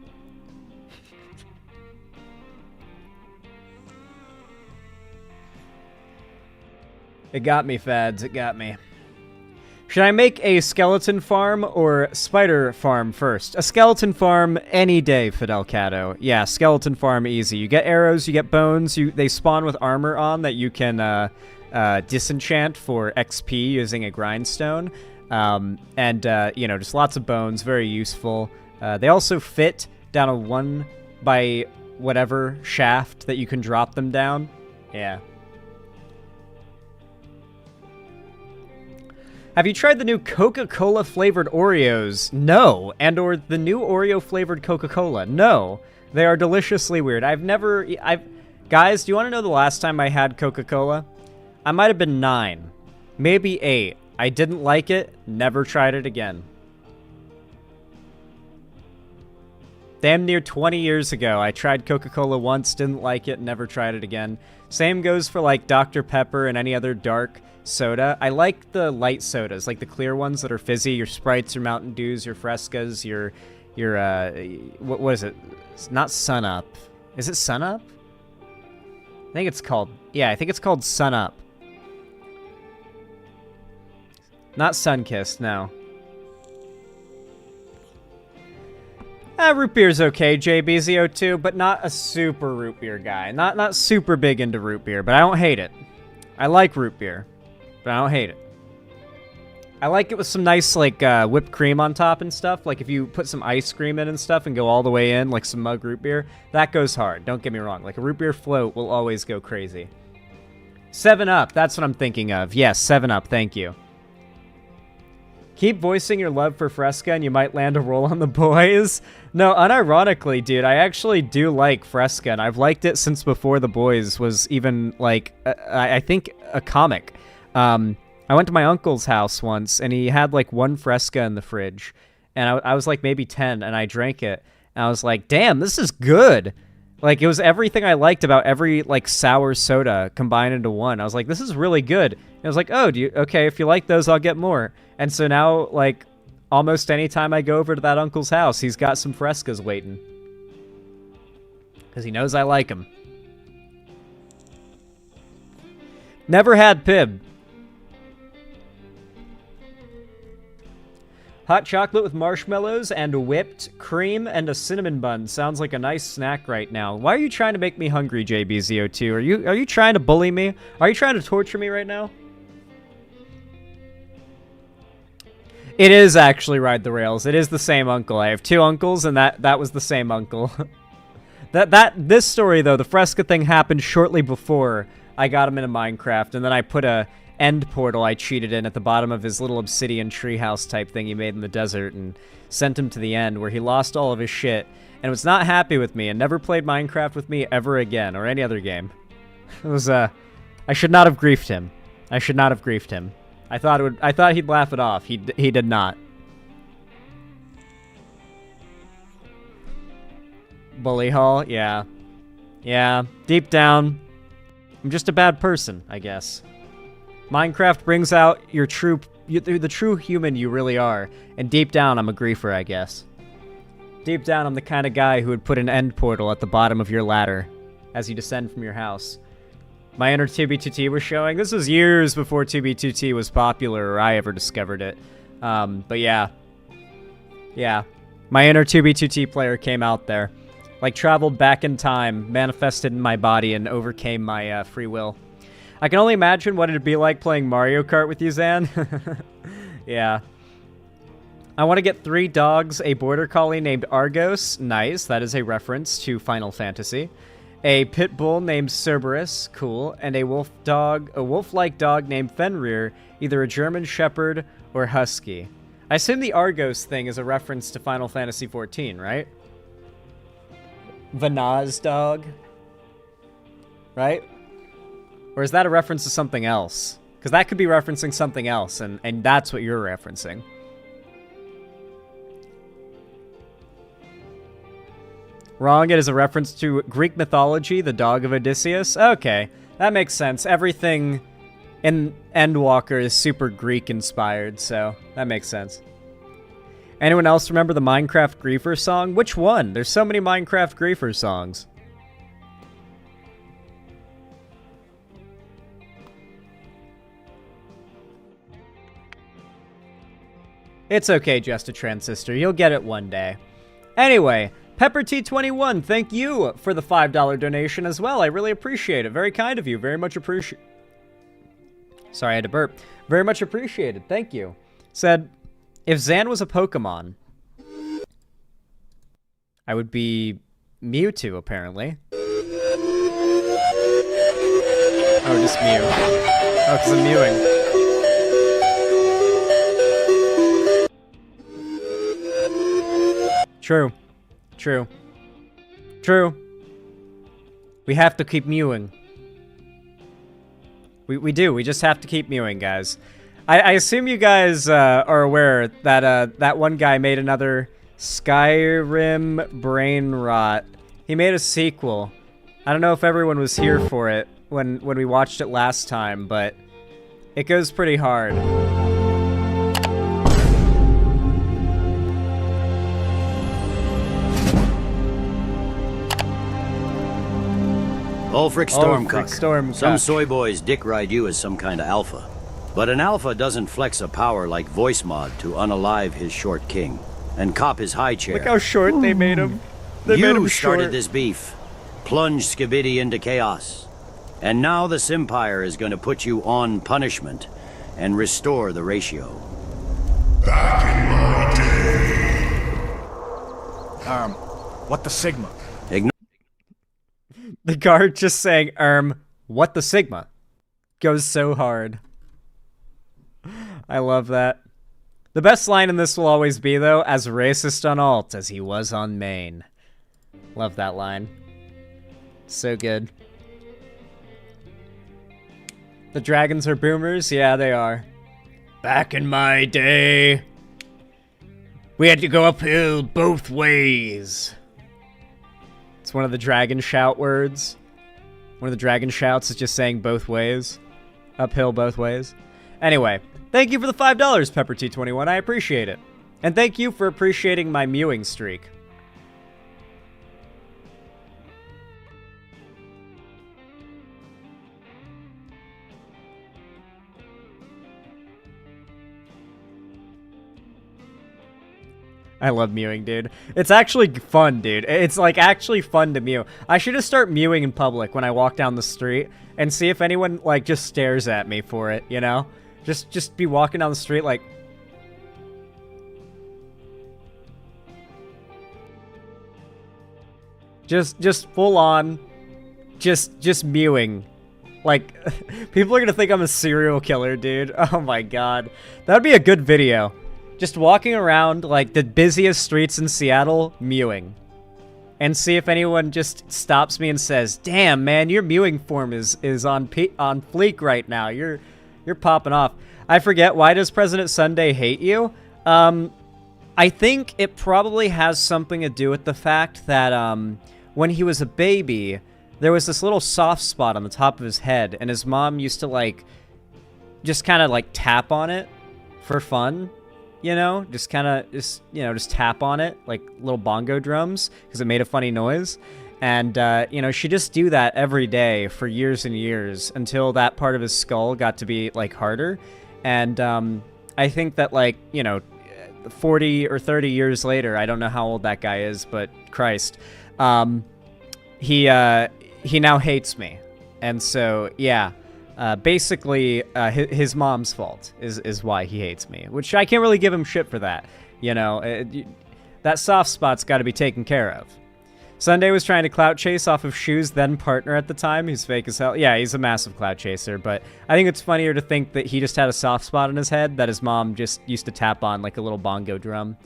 S3: It got me, Fads. It got me. Should I make a skeleton farm or spider farm first? A skeleton farm any day, Fidel Cato. Yeah, skeleton farm easy. You get arrows, you get bones. They spawn with armor on that you can disenchant for XP using a grindstone. You know, just lots of bones. Very useful. They also fit down a 1 by whatever shaft that you can drop them down. Yeah. Have you tried the new Coca-Cola flavored Oreos? No. Or the new Oreo flavored Coca-Cola? No. They are deliciously weird. Guys, do you want to know the last time I had Coca-Cola? I might have been 9. Maybe 8. I didn't like it. Never tried it again. Damn near 20 years ago, I tried Coca-Cola once, didn't like it, never tried it again. Same goes for like Dr. Pepper and any other dark soda. I like the light sodas, like the clear ones that are fizzy, your Sprites, your Mountain Dews, your Frescas, your what is it? It's not Sun Up. Is it Sun Up? I think it's called Sun Up. Not Sunkissed, no. Root beer's okay, JBZO2, but not a super root beer guy. Not super big into root beer, but I don't hate it. I like root beer, but I don't hate it. I like it with some nice, like, whipped cream on top and stuff. Like, if you put some ice cream in and stuff and go all the way in, like some mug root beer, that goes hard. Don't get me wrong. Like, a root beer float will always go crazy. 7-Up, that's what I'm thinking of. Yes, 7-Up, thank you. Keep voicing your love for Fresca and you might land a role on The Boys. No, unironically, dude, I actually do like Fresca, and I've liked it since before The Boys was even, like, I think a comic. I went to my uncle's house once, and he had, like, 1 Fresca in the fridge, and I was, like, maybe 10, and I drank it, and I was like, damn, this is good. Like, it was everything I liked about every, like, sour soda combined into one. I was like, this is really good. And I was like, oh, okay, if you like those, I'll get more. And so now, like, almost any time I go over to that uncle's house, he's got some Frescas waiting. Because he knows I like them. Never had Pib. Hot chocolate with marshmallows and whipped cream and a cinnamon bun. Sounds like a nice snack right now. Why are you trying to make me hungry, JBZO2? Are you trying to bully me? Are you trying to torture me right now? It is actually Ride the Rails. It is the same uncle. I have 2 uncles, and that was the same uncle. This story, though, the Fresca thing happened shortly before I got him into Minecraft, and then I put a end portal I cheated in at the bottom of his little obsidian treehouse type thing he made in the desert and sent him to the end where he lost all of his shit and was not happy with me and never played Minecraft with me ever again or any other game. It was, I should not have griefed him. I should not have griefed him. I thought he'd laugh it off. He did not. Bully Hall? Yeah. Yeah. Deep down, I'm just a bad person, I guess. Minecraft brings out the true human you really are, and deep down, I'm a griefer, I guess. Deep down, I'm the kind of guy who would put an end portal at the bottom of your ladder as you descend from your house. My inner 2B2T was showing. This was years before 2B2T was popular or I ever discovered it. But yeah. Yeah. My inner 2B2T player came out there. Like, traveled back in time, manifested in my body, and overcame my free will. I can only imagine what it'd be like playing Mario Kart with you, Zan. Yeah. I want to get 3 dogs, a border collie named Argos. Nice, that is a reference to Final Fantasy. A pit bull named Cerberus, cool, and a wolf-like dog named Fenrir, either a German Shepherd or Husky. I assume the Argos thing is a reference to Final Fantasy XIV, right? Vanaz dog? Right? Or is that a reference to something else? Because that could be referencing something else, and that's what you're referencing. Wrong, it is a reference to Greek mythology, the dog of Odysseus. Okay, that makes sense. Everything in Endwalker is super Greek-inspired, so that makes sense. Anyone else remember the Minecraft Griefer song? Which one? There's so many Minecraft Griefer songs. It's okay, Just a Transistor. You'll get it one day. Anyway, PepperT21, thank you for the $5 donation as well. I really appreciate it. Very kind of you. Very much appreciate. Sorry, I had to burp. Very much appreciated. Thank you. Said, if Zan was a Pokemon, I would be Mewtwo, apparently. Oh, just Mew. Oh, because I'm mewing. True. True. True. We have to keep mewing. We do. We just have to keep mewing, guys. I assume you guys are aware that that one guy made another Skyrim brain rot. He made a sequel. I don't know if everyone was here for it when we watched it last time, but it goes pretty hard.
S8: Ulfric Stormcutter.
S3: Stormcutter.
S8: Some soy boys dick ride you as some kind of alpha. But an alpha doesn't flex a power like voice mod to unalive his short king and cop his high chair.
S3: Look how short they made him. They made him
S8: You started
S3: short.
S8: this beef, plunged Skibidi into chaos, and now the Simpire is going to put you on punishment and restore the ratio.
S9: Back in my day.
S10: What the Sigma?
S3: The guard just saying, what the Sigma? Goes so hard. I love that. The best line in this will always be, though, as racist on alt as he was on main. Love that line. So good. The dragons are boomers? Yeah, they are. Back in my day, we had to go uphill both ways. It's one of the dragon shout words. One of the dragon shouts is just saying both ways. Uphill both ways. Anyway, thank you for the $5, PepperT21. I appreciate it. And thank you for appreciating my mewing streak. I love mewing, dude. It's actually fun, dude. It's, like, actually fun to mew. I should just start mewing in public when I walk down the street and see if anyone, like, just stares at me for it, you know? Just be walking down the street, like... Just full on, just mewing. Like, people are gonna think I'm a serial killer, dude. Oh my god. That'd be a good video. Just walking around, like, the busiest streets in Seattle, mewing. And see if anyone just stops me and says, damn, man, your mewing form is on fleek right now. You're popping off. I forget, why does President Sunday hate you? I think it probably has something to do with the fact that, when he was a baby, there was this little soft spot on the top of his head, and his mom used to, like, just kind of, like, tap on it for fun. You know, just tap on it like little bongo drums because it made a funny noise. And, you know, she just do that every day for years and years until that part of his skull got to be, like, harder. And I think that, like, you know, 40 or 30 years later, I don't know how old that guy is, but Christ, he now hates me. And so, yeah. Basically, his mom's fault is why he hates me, which I can't really give him shit for that. You know, that soft spot's got to be taken care of. Sunday was trying to clout chase off of Shu's then partner at the time. He's fake as hell. Yeah, he's a massive clout chaser, but I think it's funnier to think that he just had a soft spot on his head that his mom just used to tap on like a little bongo drum.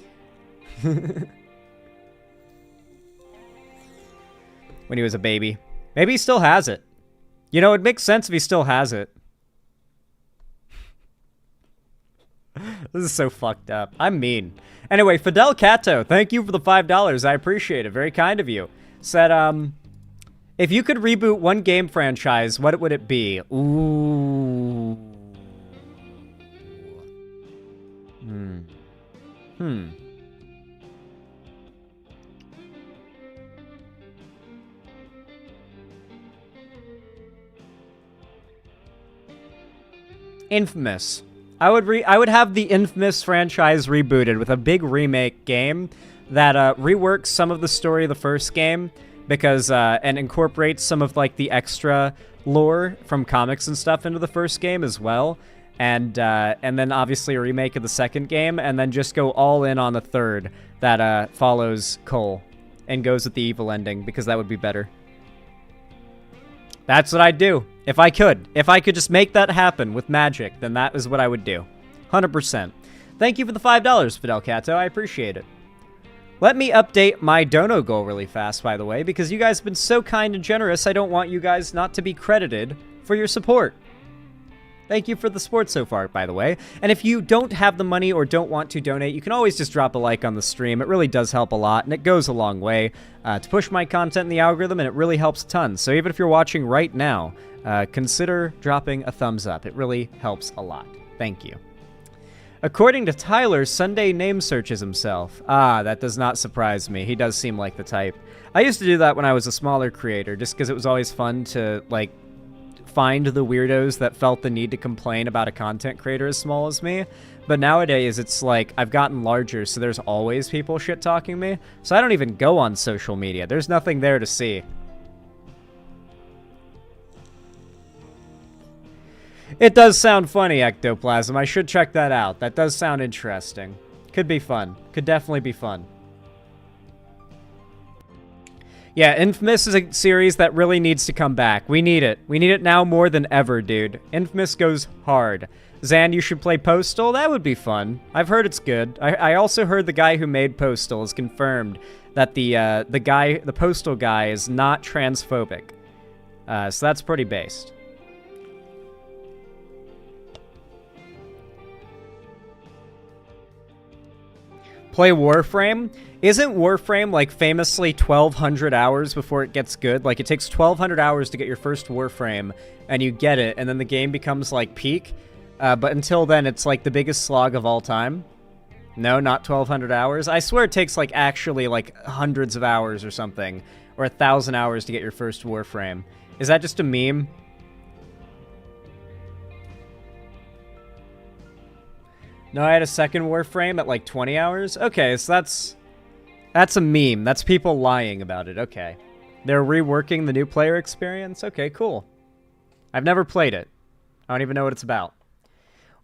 S3: when he was a baby. Maybe he still has it. You know, it makes sense if he still has it. This is so fucked up. I'm mean. Anyway, Fidel Cato, thank you for the $5. I appreciate it. Very kind of you. Said, if you could reboot one game franchise, what would it be? Ooh. Infamous. I would have the Infamous franchise rebooted with a big remake game that reworks some of the story of the first game because and incorporates some of like the extra lore from comics and stuff into the first game as well. And then obviously a remake of the second game, and then just go all in on the third that follows Cole and goes with the evil ending, because that would be better. That's what I'd do. If I could just make that happen with magic, then that is what I would do. 100%. Thank you for the $5, Fidel Cato. I appreciate it. Let me update my dono goal really fast, by the way, because you guys have been so kind and generous, I don't want you guys not to be credited for your support. Thank you for the support so far, by the way. And if you don't have the money or don't want to donate, you can always just drop a like on the stream. It really does help a lot, and it goes a long way to push my content in the algorithm, and it really helps a ton. So even if you're watching right now, consider dropping a thumbs up. It really helps a lot. Thank you. According to Tyler, Sunday name searches himself. Ah, that does not surprise me. He does seem like the type. I used to do that when I was a smaller creator, just because it was always fun to, like, find the weirdos that felt the need to complain about a content creator as small as me. But nowadays, it's like, I've gotten larger, so there's always people shit-talking me. So I don't even go on social media. There's nothing there to see. It does sound funny, Ectoplasm. I should check that out. That does sound interesting. Could be fun. Could definitely be fun. Yeah, Infamous is a series that really needs to come back. We need it. We need it now more than ever, dude. Infamous goes hard. Zan, you should play Postal? That would be fun. I've heard it's good. I also heard the guy who made Postal has confirmed that the Postal guy is not transphobic. So that's pretty based. Play Warframe? Isn't Warframe, like, famously 1,200 hours before it gets good? Like, it takes 1,200 hours to get your first Warframe, and you get it, and then the game becomes, like, peak. But until then, it's, like, the biggest slog of all time. No, not 1,200 hours. I swear it takes, like, actually, like, hundreds of hours or something. Or 1,000 hours to get your first Warframe. Is that just a meme? No, I had a second Warframe at, like, 20 hours? Okay, so that's a meme. That's people lying about it. Okay. They're reworking the new player experience? Okay, cool. I've never played it. I don't even know what it's about.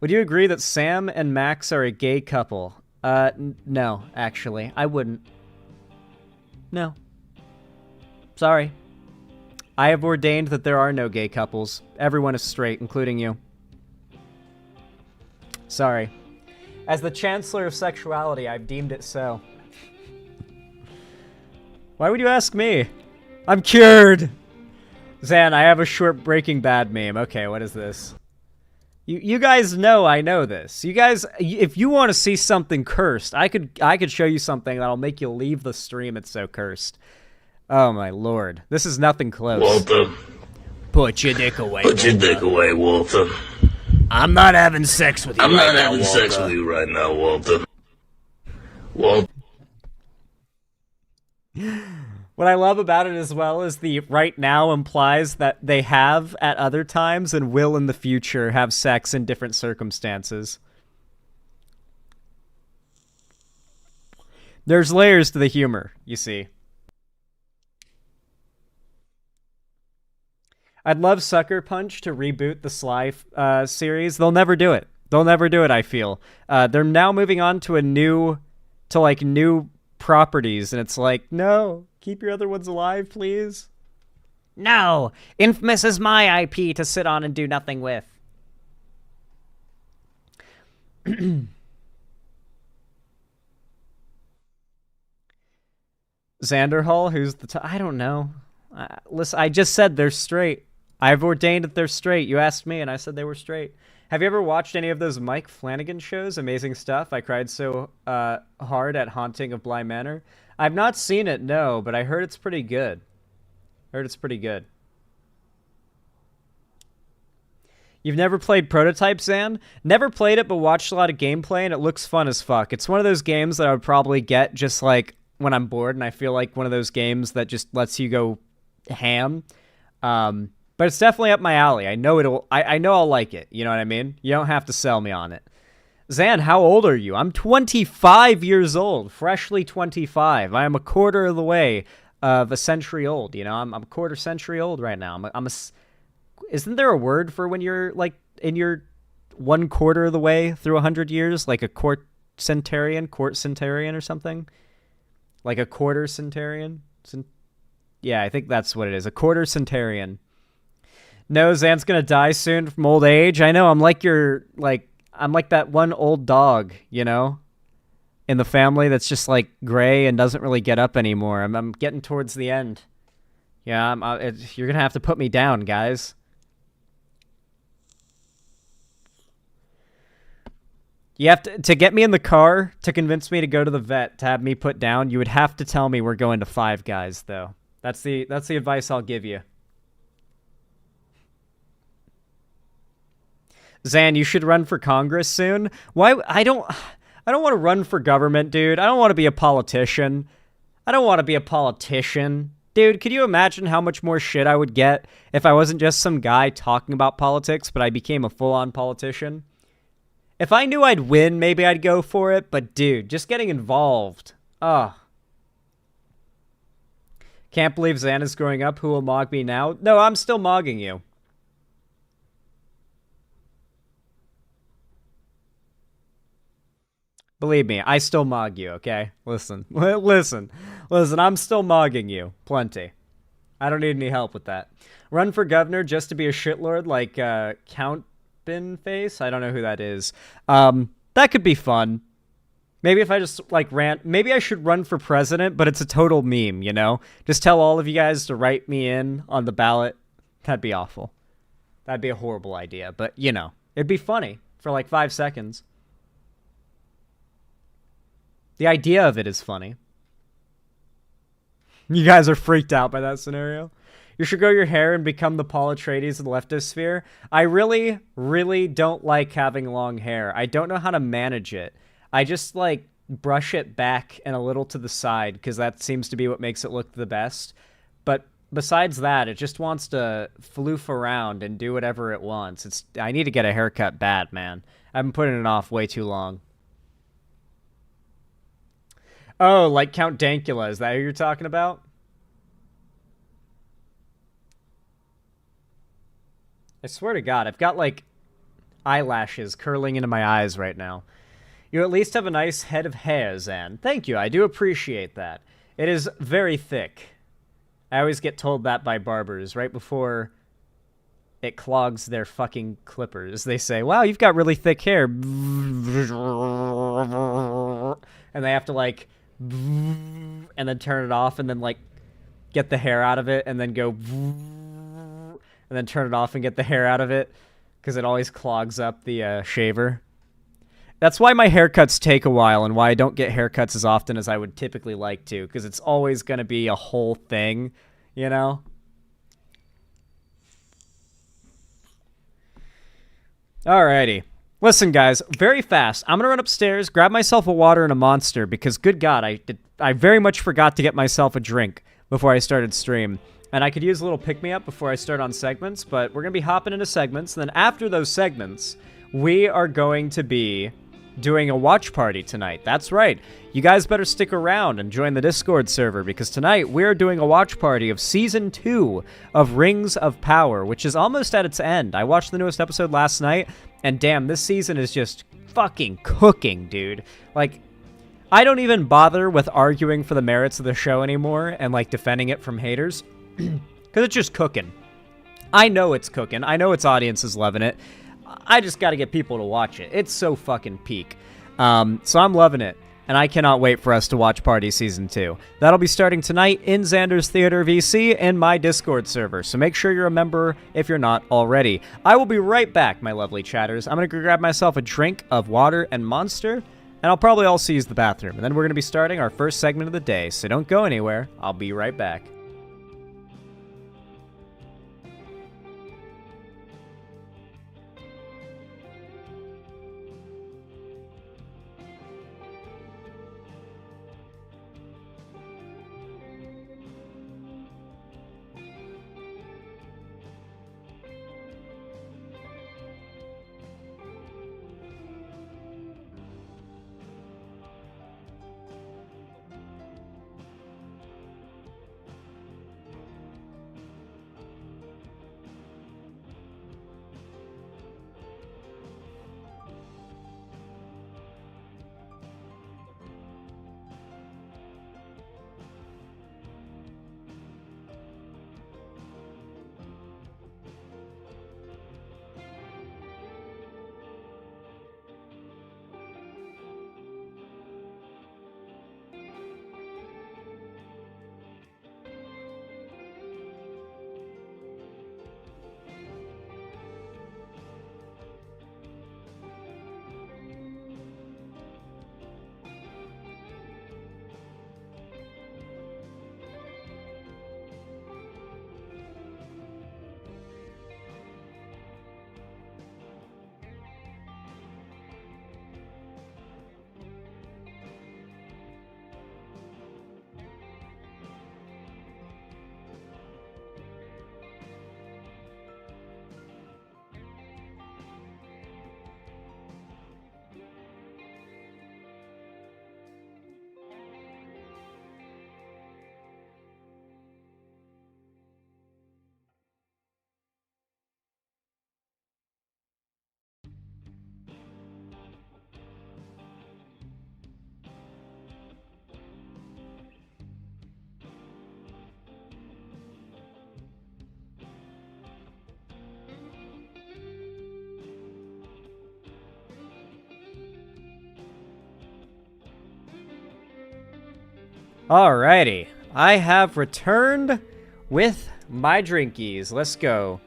S3: Would you agree that Sam and Max are a gay couple? No, actually. I wouldn't. No. Sorry. I have ordained that there are no gay couples. Everyone is straight, including you. Sorry. As the Chancellor of Sexuality, I've deemed it so. Why would you ask me? I'm cured! Zan, I have a short Breaking Bad meme. Okay, what is this? You guys know I know this. You guys, if you want to see something cursed, I could show you something that'll make you leave the stream. It's so cursed. Oh my lord. This is nothing close.
S10: Walter.
S3: Put your dick away,
S10: Put your dick away, Walter.
S3: I'm not having sex with you
S10: I'm
S3: right
S10: not
S3: now,
S10: having
S3: Walter.
S10: sex with you right now, Walter. Walter.
S3: What I love about it as well is the right now implies that they have at other times and will in the future have sex in different circumstances. There's layers to the humor, you see. I'd love Sucker Punch to reboot the Sly series. They'll never do it. They'll never do it, I feel. They're now moving on to new properties, and it's like, no, keep your other ones alive, please. No, Infamous is my IP to sit on and do nothing with. Xanderhall, who's the I don't know. Listen, I just said they're straight. I've ordained that they're straight. You asked me, and I said they were straight. Have you ever watched any of those Mike Flanagan shows? Amazing Stuff. I cried so hard at Haunting of Bly Manor. I've not seen it, no, but I heard it's pretty good. You've never played Prototype, Zan? Never played it, but watched a lot of gameplay, and it looks fun as fuck. It's one of those games that I would probably get just like when I'm bored, and I feel like one of those games that just lets you go ham. But it's definitely up my alley. I know I'll like it. You know what I mean? You don't have to sell me on it. Zan, how old are you? I'm 25 years old. Freshly 25. I am a quarter of the way of a century old. You know, I'm a quarter century old right now. Isn't there a word for when you're, like, in your 1/4 of the way through 100 years? Like a court centurion or something? Like a quarter centurion? Yeah, I think that's what it is. A quarter centurion. No, Zan's gonna die soon from old age. I know, I'm like that one old dog, you know, in the family that's just like gray and doesn't really get up anymore. I'm getting towards the end. Yeah, you're gonna have to put me down, guys. You have to get me in the car to convince me to go to the vet to have me put down. You would have to tell me we're going to Five Guys, though. That's the advice I'll give you. Zan, you should run for Congress soon. Why? I don't want to run for government, dude. I don't want to be a politician. Dude, could you imagine how much more shit I would get if I wasn't just some guy talking about politics, but I became a full-on politician? If I knew I'd win, maybe I'd go for it, but dude, just getting involved. Ugh. Can't believe Zan is growing up. Who will mog me now? No, I'm still mogging you. Believe me, I still mog you, okay? Listen, I'm still mogging you. Plenty. I don't need any help with that. Run for governor just to be a shitlord like Count Binface? I don't know who that is. That could be fun. Maybe if I just, like, maybe I should run for president, but it's a total meme, you know? Just tell all of you guys to write me in on the ballot. That'd be awful. That'd be a horrible idea, but, you know, it'd be funny for, like, 5 seconds. The idea of it is funny. You guys are freaked out by that scenario? You should grow your hair and become the Paul Atreides of the leftist sphere. I really, really don't like having long hair. I don't know how to manage it. I just, like, brush it back and a little to the side because that seems to be what makes it look the best. But besides that, it just wants to floof around and do whatever it wants. I need to get a haircut bad, man. I've been putting it off way too long. Oh, like Count Dankula. Is that who you're talking about? I swear to God, I've got, like, eyelashes curling into my eyes right now. You at least have a nice head of hair, Zan. Thank you, I do appreciate that. It is very thick. I always get told that by barbers right before it clogs their fucking clippers. They say, wow, you've got really thick hair. And they have to, like, and then turn it off and then, like, get the hair out of it and then go and then turn it off and get the hair out of it because it always clogs up the shaver. That's why my haircuts take a while and why I don't get haircuts as often as I would typically like to, because it's always going to be a whole thing, you know? Alrighty. Listen, guys, very fast. I'm going to run upstairs, grab myself a water and a Monster, because, good God, I very much forgot to get myself a drink before I started stream. And I could use a little pick-me-up before I start on segments, but we're going to be hopping into segments. And then after those segments, we are going to be doing a watch party tonight. That's right. You guys better stick around and join the Discord server, because tonight we're doing a watch party of Season 2 of Rings of Power, which is almost at its end. I watched the newest episode last night, and damn, this season is just fucking cooking, dude. Like, I don't even bother with arguing for the merits of the show anymore and, like, defending it from haters, because it's just cooking. I know it's cooking. I know its audience is loving it. I just got to get people to watch it. It's so fucking peak. So I'm loving it. and I cannot wait for us to watch Party Season 2. That'll be starting tonight in Xander's Theater VC in my Discord server, so make sure you're a member if you're not already. I will be right back, my lovely chatters. I'm going to go grab myself a drink of water and Monster, and I'll probably also use the bathroom, and then we're going to be starting our first segment of the day, so don't go anywhere. I'll be right back. Alrighty, I have returned with my drinkies. Let's go.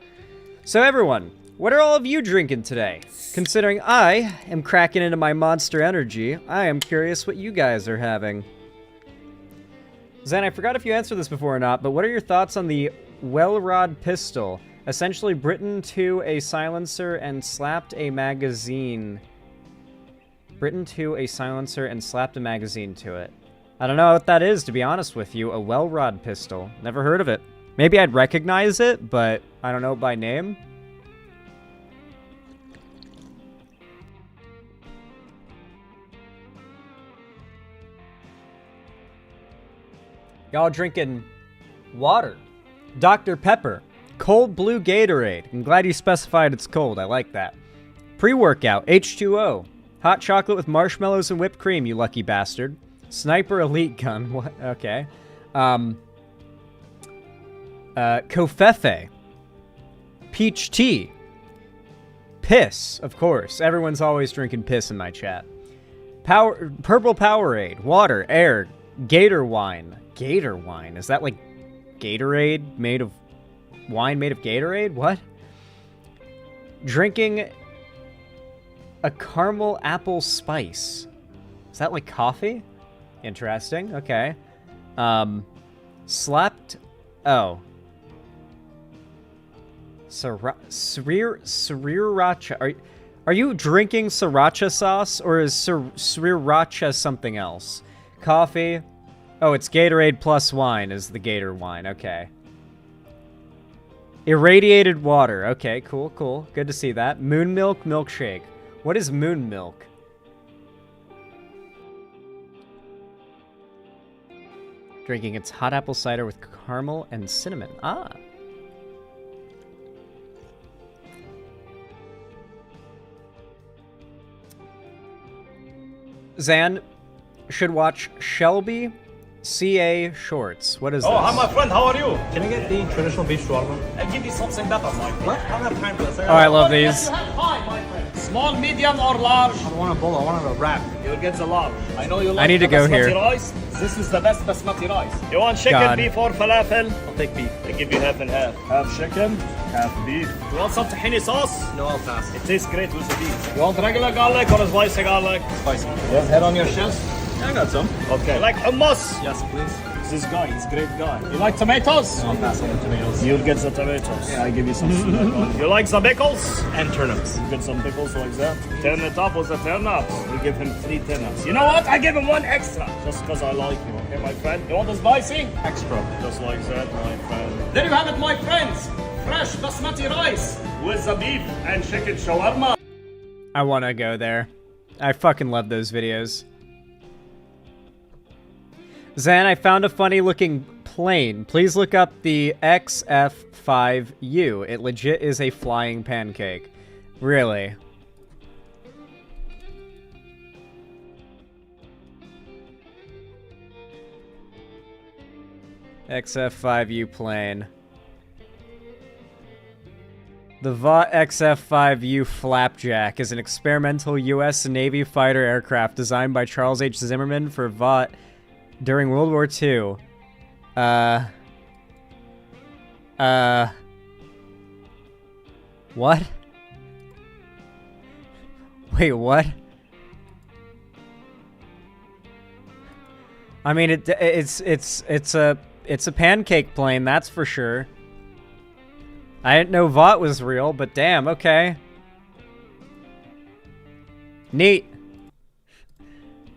S3: So everyone, what are all of you drinking today? Considering I am cracking into my Monster Energy, I am curious what you guys are having. Zen, I forgot if you answered this before or not, but what are your thoughts on the Well-Rod pistol? Essentially Britain to a silencer and slapped a magazine. Britain to a silencer and slapped a magazine to it. I don't know what that is, to be honest with you. A Well-Rod pistol. Never heard of it. Maybe I'd recognize it, but I don't know it by name. Y'all drinking water. Dr. Pepper. Cold blue Gatorade. I'm glad you specified it's cold. I like that. Pre-workout. H2O. Hot chocolate with marshmallows and whipped cream, you lucky bastard. Sniper elite gun. What? Okay. Kofefe. Peach tea. Piss, of course. Everyone's always drinking piss in my chat. Purple Powerade. Water. Air. Gator wine. Gator wine? Is that like Gatorade made of... wine made of Gatorade? What? Drinking a caramel apple spice. Is that like coffee? Interesting. Okay. Slapped... oh. Sriracha. Are you drinking sriracha sauce, or is sriracha something else? Coffee. Oh, it's Gatorade plus wine is the Gator wine. Okay. Irradiated water. Okay, cool, cool. Good to see that. Moon milk milkshake. What is moon milk? Drinking its hot apple cider with caramel and cinnamon. Ah. Zan should watch Shelby CA Shorts. What is this?
S11: Oh, hi, my friend. How are you? Can I get the traditional beef shawarma? I'll give you something better, my friend. What? I don't have time for this.
S3: Oh, I love these.
S11: Hi, my friend. Small, medium, or large? I want a bowl. I want a wrap. You'll get the large. I know you like
S3: I need to go
S11: basmati
S3: here.
S11: rice. This is the best basmati rice. You want chicken,
S3: God.
S11: beef, or falafel? I'll take beef. I give you half and half. Half chicken, half beef. You want some tahini sauce? No, I'll pass. It tastes great with the beef. You want regular garlic or spicy garlic? Spicy. You have head on your chest? Yeah, I got some. Okay. You like hummus? Yes, please. This guy, he's a great guy. You like tomatoes? No, I'll pass on the tomatoes. You'll get the tomatoes. Yeah, I give you some. You like some pickles? And turnips. You get some pickles like that. Turn it up with the turnips. We give him 3 turnips. You know what? I give him 1 extra. Just because I like you, okay, my friend? You want the spicy? Extra. Just like that, my friend. There you have it, my friends. Fresh basmati rice with the beef and chicken shawarma.
S3: I want to go there. I fucking love those videos. Zan, I found a funny looking plane. Please look up the XF5U. It legit is a flying pancake. Really. XF5U plane. The Vought XF5U Flapjack is an experimental U.S. Navy fighter aircraft designed by Charles H. Zimmerman for Vought during World War II. What? Wait, what? I mean, it's a pancake plane, that's for sure. I didn't know Vought was real, but damn, okay. Neat.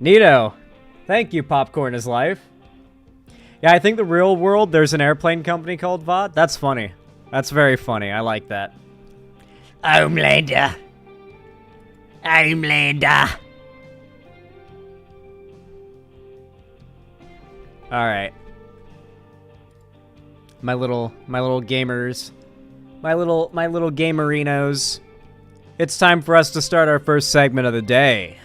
S3: Neato. Thank you, Popcorn is Life. Yeah, I think the real world, there's an airplane company called Vought. That's funny. That's very funny. I like that. Homelander. Homelander. Alright. My little gamers. My little gamerinos. It's time for us to start our first segment of the day.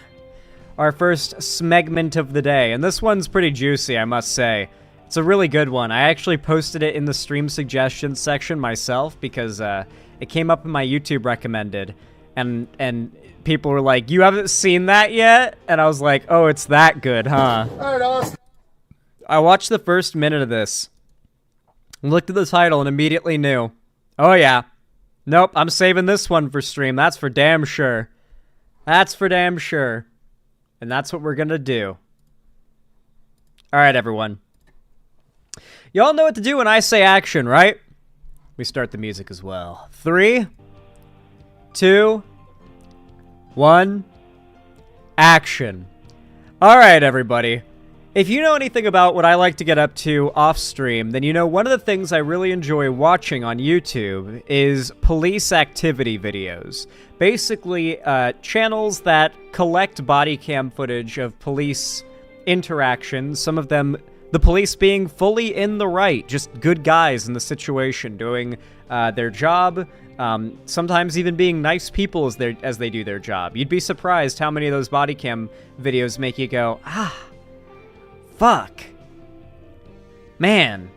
S3: Our first smegment of the day. And this one's pretty juicy, I must say. It's a really good one. I actually posted it in the stream suggestions section myself because it came up in my YouTube recommended. And people were like, you haven't seen that yet? And I was like, oh, it's that good, huh? I watched the first minute of this. Looked at the title and immediately knew. Oh, yeah. Nope, I'm saving this one for stream. That's for damn sure. That's for damn sure. And that's what we're gonna do. Alright, everyone. Y'all know what to do when I say action, right? We start the music as well. 3, 2, 1, action. Alright, everybody. If you know anything about what I like to get up to off stream, then you know one of the things I really enjoy watching on YouTube is police activity videos. Basically, channels that collect body cam footage of police interactions, some of them, the police being fully in the right, just good guys in the situation, doing their job, sometimes even being nice people as they do their job. You'd be surprised how many of those body cam videos make you go, fuck. Man,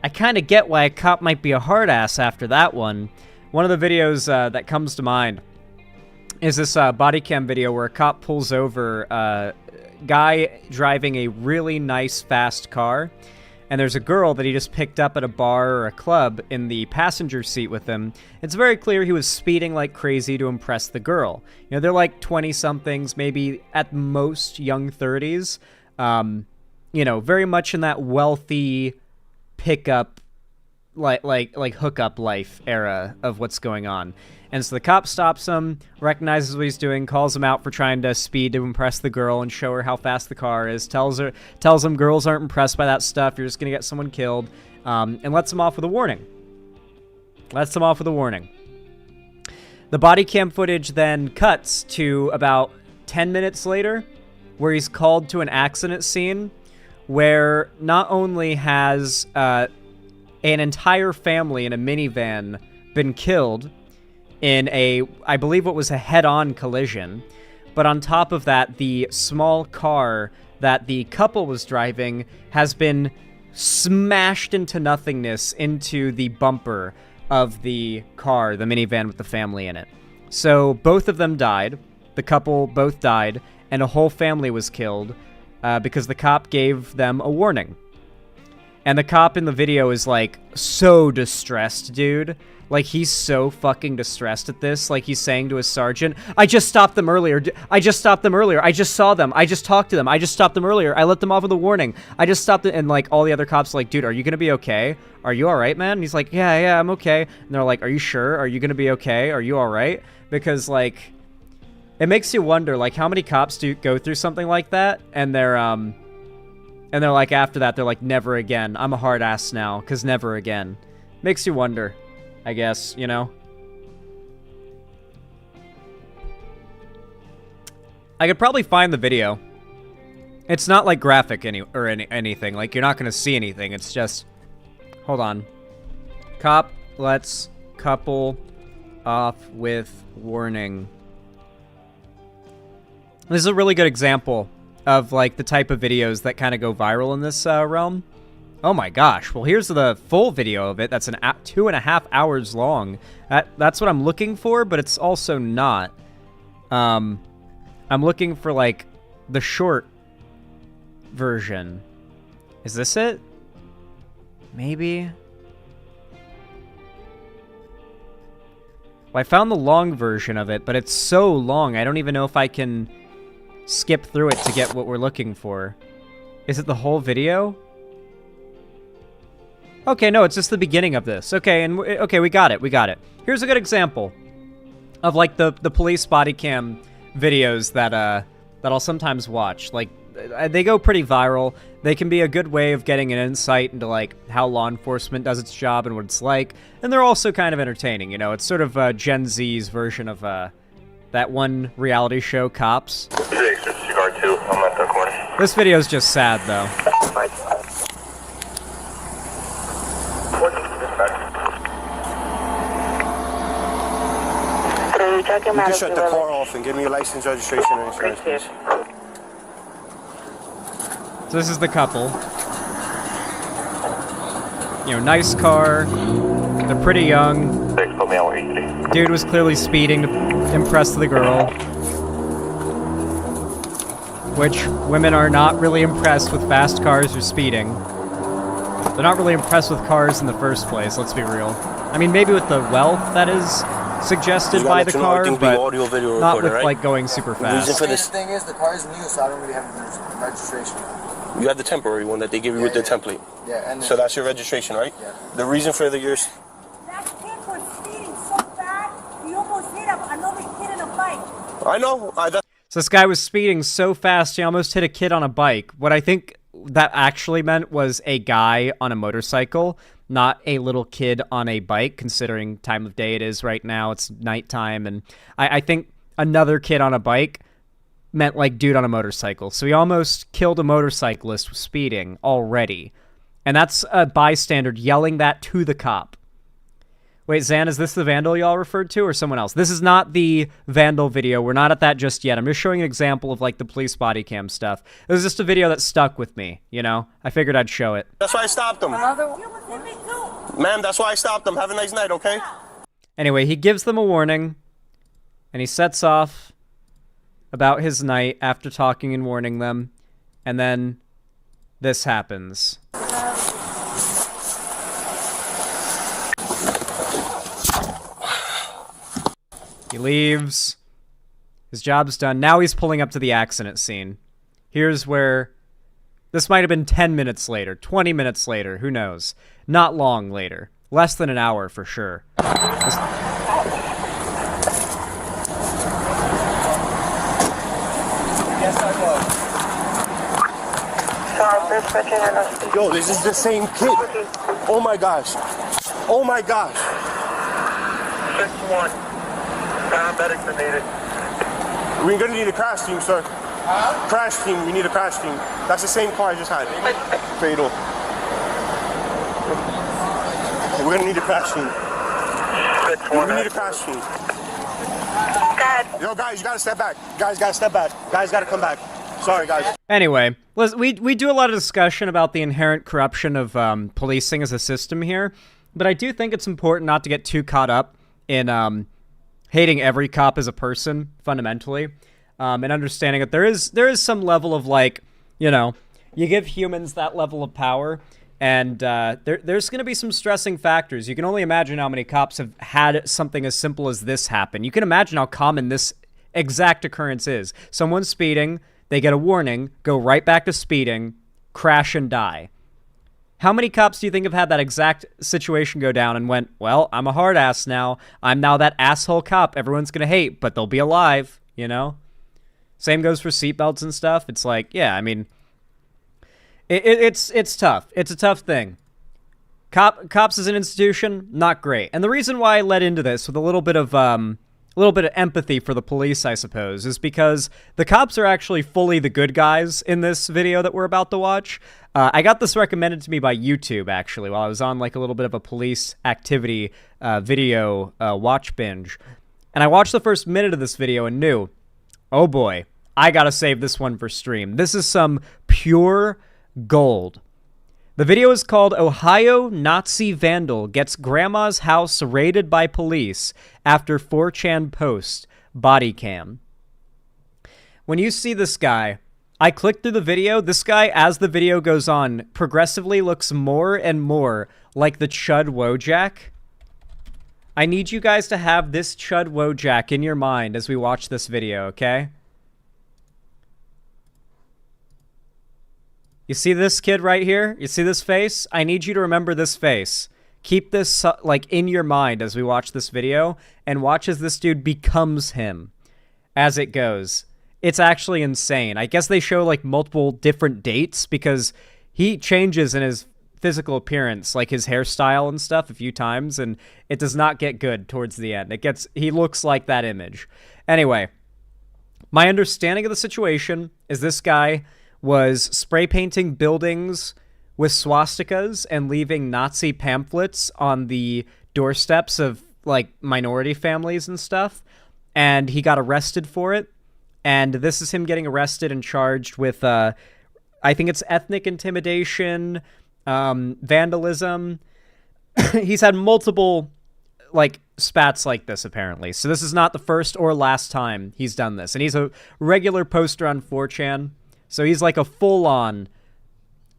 S3: I kind of get why a cop might be a hard ass after that one. One of the videos that comes to mind is this body cam video where a cop pulls over a guy driving a really nice fast car, and there's a girl that he just picked up at a bar or a club in the passenger seat with him. It's very clear he was speeding like crazy to impress the girl. You know, they're like 20-somethings, maybe at most young 30s. You know, very much in that wealthy pickup, like hookup life era of what's going on. And so the cop stops him, recognizes what he's doing, calls him out for trying to speed to impress the girl and show her how fast the car is, tells him girls aren't impressed by that stuff, you're just gonna get someone killed, and lets him off with a warning. The body cam footage then cuts to about 10 minutes later, where he's called to an accident scene, where not only has an entire family in a minivan been killed in I believe what was a head-on collision, but on top of that, the small car that the couple was driving has been smashed into nothingness into the bumper of the car, the minivan with the family in it. So both of them died. The couple both died, and a whole family was killed because the cop gave them a warning. And the cop in the video is, like, so distressed, dude. Like, he's so fucking distressed at this. Like, he's saying to his sergeant, I just stopped them earlier. I just stopped them earlier. I just saw them. I just talked to them. I just stopped them earlier. I let them off with a warning. I just stopped it. And, like, all the other cops are like, dude, are you gonna be okay? Are you all right, man? And he's like, yeah, I'm okay. And they're like, are you sure? Are you gonna be okay? Are you all right? Because, like, it makes you wonder, like, how many cops do go through something like that? And they're like, after that, they're like, never again. I'm a hard ass now, because never again. Makes you wonder, I guess, you know? I could probably find the video. It's not, like, graphic anything. Like, you're not going to see anything. It's just... Hold on. Cop lets couple off with warning. This is a really good example of, like, the type of videos that kind of go viral in this realm. Oh my gosh. Well, here's the full video of it. That's 2.5 hours long. That's what I'm looking for, but it's also not. I'm looking for, like, the short version. Is this it? Maybe? Well, I found the long version of it, but it's so long, I don't even know if I can skip through it to get what we're looking for. Is it the whole video? Okay, no, it's just the beginning of this. Okay, okay, we got it. Here's a good example of, like, the police body cam videos that I'll sometimes watch. Like, they go pretty viral. They can be a good way of getting an insight into, like, how law enforcement does its job and what it's like. And they're also kind of entertaining, you know? It's sort of Gen Z's version of that one reality show, Cops. This video is just sad, though.
S12: You can shut the car off and give me your license, registration, and insurance, please.
S3: So this is the couple. You know, nice car. They're pretty young. Dude was clearly speeding to impress the girl. Which women are not really impressed with fast cars or speeding. They're not really impressed with cars in the first place, let's be real. I mean, maybe with the wealth that is suggested by the car, but not with, like, going super fast.
S12: The reason for this thing is the car is new, so I don't really have a registration. You have the temporary one that they give you with the template. Yeah, and so that's your registration, right? Yeah. The reason for yours.
S13: That kid was speeding so fast, he almost hit another kid in a bike.
S12: I know.
S3: So this guy was speeding so fast, he almost hit a kid on a bike. What I think that actually meant was a guy on a motorcycle, not a little kid on a bike, considering time of day it is right now. It's nighttime, and I think another kid on a bike meant, like, dude on a motorcycle. So he almost killed a motorcyclist with speeding already. And that's a bystander yelling that to the cop. Wait, Zan, is this the Vandal y'all referred to, or someone else? This is not the Vandal video. We're not at that just yet. I'm just showing an example of, like, the police body cam stuff. It was just a video that stuck with me, you know? I figured I'd show it.
S12: That's why I stopped them. Ma'am, that's why I stopped them. Have a nice night, okay?
S3: Anyway, he gives them a warning, and he sets off about his night after talking and warning them, and then this happens. He leaves. His job's done. Now he's pulling up to the accident scene. Here's where... This might have been 10 minutes later, 20 minutes later, who knows. Not long later. Less than an hour for sure.
S12: Yo, this is the same kid. Oh my gosh. Oh my gosh. 6-1. Paramedics are needed. We're gonna need a crash team, sir. Huh? Crash team, we need a crash team. That's the same car I just had. Fatal. We're gonna need a crash team. We need a crash team. Yo, guys, you gotta step back. Guys gotta step back. Guys gotta come back. Sorry, guys.
S3: Anyway, we do a lot of discussion about the inherent corruption of policing as a system here, but I do think it's important not to get too caught up in hating every cop as a person, fundamentally, and understanding that there is some level of, like, you know, you give humans that level of power, and there's going to be some stressing factors. You can only imagine how many cops have had something as simple as this happen. You can imagine how common this exact occurrence is. Someone's speeding, they get a warning, go right back to speeding, crash and die. How many cops do you think have had that exact situation go down and went, well, I'm a hard ass now. I'm now that asshole cop everyone's going to hate, but they'll be alive, you know? Same goes for seatbelts and stuff. It's like, yeah, I mean, it's tough. It's a tough thing. Cops as an institution, not great. And the reason why I led into this with a little bit of empathy for the police, I suppose, is because the cops are actually fully the good guys in this video that we're about to watch. I got this recommended to me by YouTube, actually, while I was on like a little bit of a police activity video watch binge. And I watched the first minute of this video and knew, oh boy, I gotta save this one for stream. This is some pure gold. The video is called Ohio Nazi Vandal Gets Grandma's House Raided by Police After 4chan Post Bodycam. When you see this guy, I clicked through the video. This guy, as the video goes on, progressively looks more and more like the Chud Wojak. I need you guys to have this Chud Wojak in your mind as we watch this video, okay? You see this kid right here? You see this face? I need you to remember this face. Keep this like in your mind as we watch this video and watch as this dude becomes him as it goes. It's actually insane. I guess they show like multiple different dates because he changes in his physical appearance, like his hairstyle and stuff a few times, and it does not get good towards the end. He looks like that image. Anyway, my understanding of the situation is this guy was spray painting buildings with swastikas and leaving Nazi pamphlets on the doorsteps of like minority families and stuff. And he got arrested for it. And this is him getting arrested and charged with, I think it's ethnic intimidation, vandalism. He's had multiple like spats like this apparently. So this is not the first or last time he's done this. And he's a regular poster on 4chan. So he's like a full-on,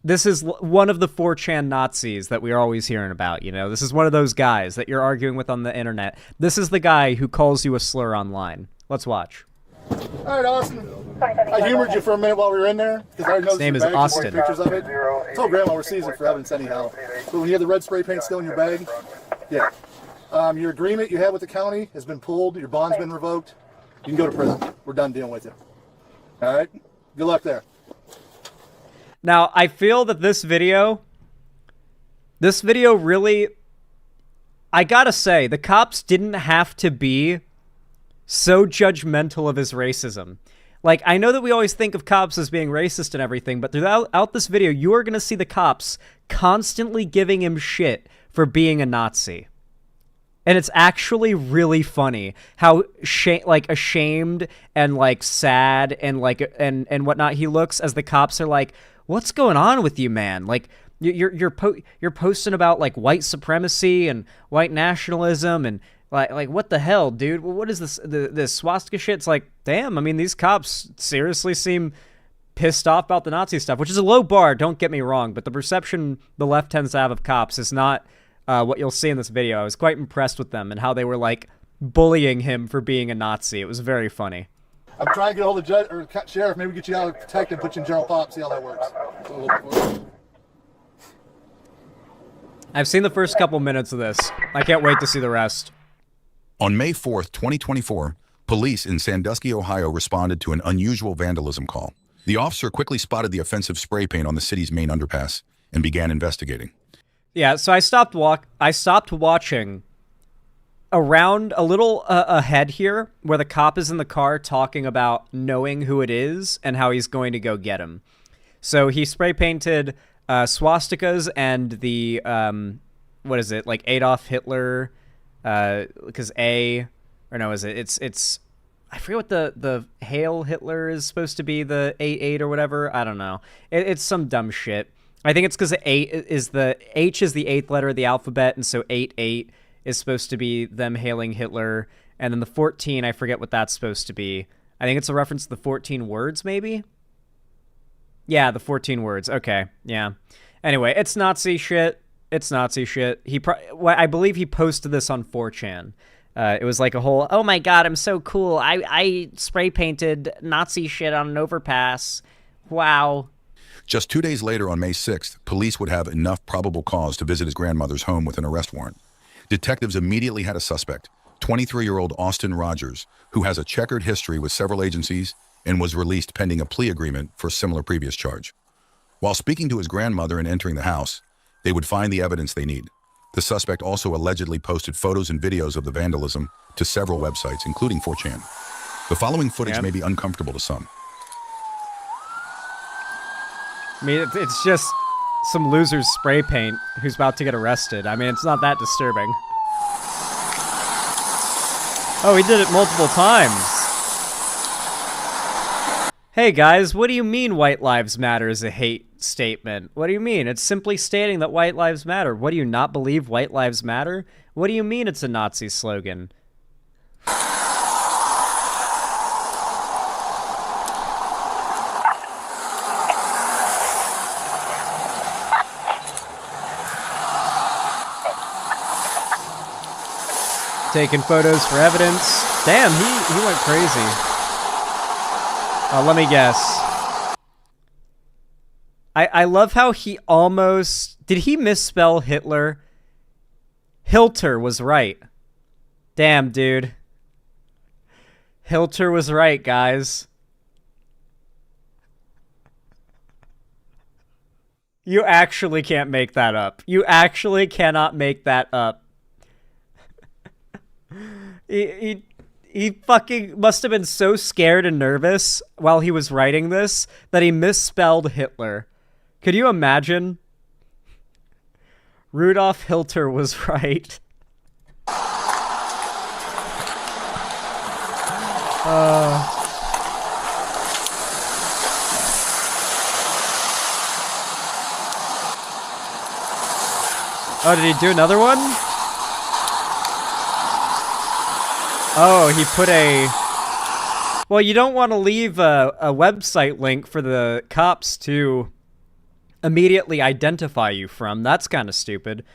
S3: this is one of the 4chan Nazis that we're always hearing about, you know? This is one of those guys that you're arguing with on the internet. This is the guy who calls you a slur online. Let's watch.
S14: All right, Austin. I humored you for a minute while we were in there.
S3: His name is Austin.
S14: Pictures of it. I told Grandma we're season for evidence anyhow. But when you have the red spray paint still in your bag, yeah. Your agreement you had with the county has been pulled. Your bond's been revoked. You can go to prison. We're done dealing with you. All right? Good luck there.
S3: Now, I feel that this video really, I gotta say, the cops didn't have to be so judgmental of his racism. Like, I know that we always think of cops as being racist and everything, but throughout this video, you are gonna see the cops constantly giving him shit for being a Nazi. And it's actually really funny how ashamed and like sad and like and whatnot he looks as the cops are like, "What's going on with you, man? Like you're posting about like white supremacy and white nationalism and like what the hell, dude? What is this swastika shit?" It's like, damn. I mean, these cops seriously seem pissed off about the Nazi stuff, which is a low bar. Don't get me wrong, but the perception the left tends to have of cops is not what you'll see in this video. I was quite impressed with them and how they were like bullying him for being a Nazi. It was very funny.
S14: I'm trying to get a hold of judge or sheriff. Maybe get you out of protected, put you in general pop, see how that works.
S3: I've seen the first couple minutes of this. I can't wait to see the rest.
S15: On May 4th, 2024, police in Sandusky, Ohio responded to an unusual vandalism call. The officer quickly spotted the offensive spray paint on the city's main underpass and began investigating.
S3: Yeah, so I stopped watching around a little ahead here where the cop is in the car talking about knowing who it is and how he's going to go get him. So he spray painted swastikas and the, what is it, like Adolf Hitler, because it's, I forget what the Hail Hitler is supposed to be, the 8-8 or whatever, I don't know. It's some dumb shit. I think it's because H is the 8th letter of the alphabet, and so 8-8 is supposed to be them hailing Hitler, And then the 14, I forget what that's supposed to be. I think it's a reference to the 14 words, maybe? Yeah, the 14 words. Okay, yeah. Anyway, it's Nazi shit. It's Nazi shit. I believe he posted this on 4chan. It was like a whole, oh my god, I'm so cool. I spray painted Nazi shit on an overpass. Wow.
S15: Just 2 days later, on May 6th, police would have enough probable cause to visit his grandmother's home with an arrest warrant. Detectives immediately had a suspect, 23-year-old Austin Rogers, who has a checkered history with several agencies and was released pending a plea agreement for a similar previous charge. While speaking to his grandmother and entering the house, they would find the evidence they need. The suspect also allegedly posted photos and videos of the vandalism to several websites, including 4chan. The following footage may be uncomfortable to some.
S3: I mean, it's just some loser's spray paint who's about to get arrested. I mean, it's not that disturbing. Oh, he did it multiple times. Hey guys, what do you mean White Lives Matter is a hate statement? What do you mean? It's simply stating that White Lives Matter. What, do you not believe White Lives Matter? What do you mean it's a Nazi slogan? Taking photos for evidence. Damn, he went crazy. Let me guess. I love how he almost... Did he misspell Hitler? Hilter was right. Damn, dude. Hilter was right, guys. You actually can't make that up. You actually cannot make that up. He fucking must have been so scared and nervous while he was writing this that he misspelled Hitler. Could you imagine? Rudolf Hilter was right. Oh, did he do another one? Oh, he put a... Well, you don't want to leave a website link for the cops to immediately identify you from. That's kind of stupid.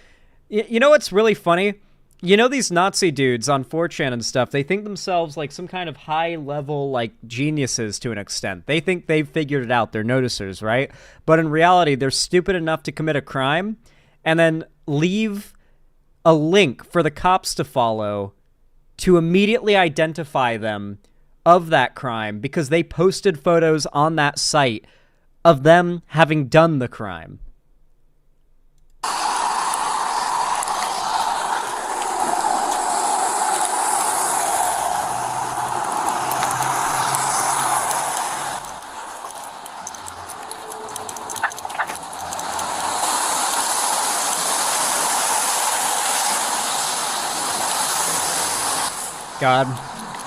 S3: You know what's really funny? You know these Nazi dudes on 4chan and stuff, they think themselves like some kind of high-level, like, geniuses to an extent. They think they've figured it out. They're noticers, right? But in reality, they're stupid enough to commit a crime and then leave a link for the cops to follow to immediately identify them of that crime because they posted photos on that site of them having done the crime. God.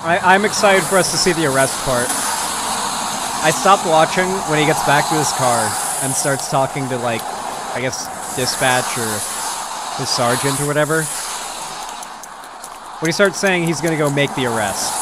S3: I'm excited for us to see the arrest part. I stopped watching when he gets back to his car and starts talking to, like, I guess, dispatch or his sergeant or whatever. When he starts saying he's gonna go make the arrest.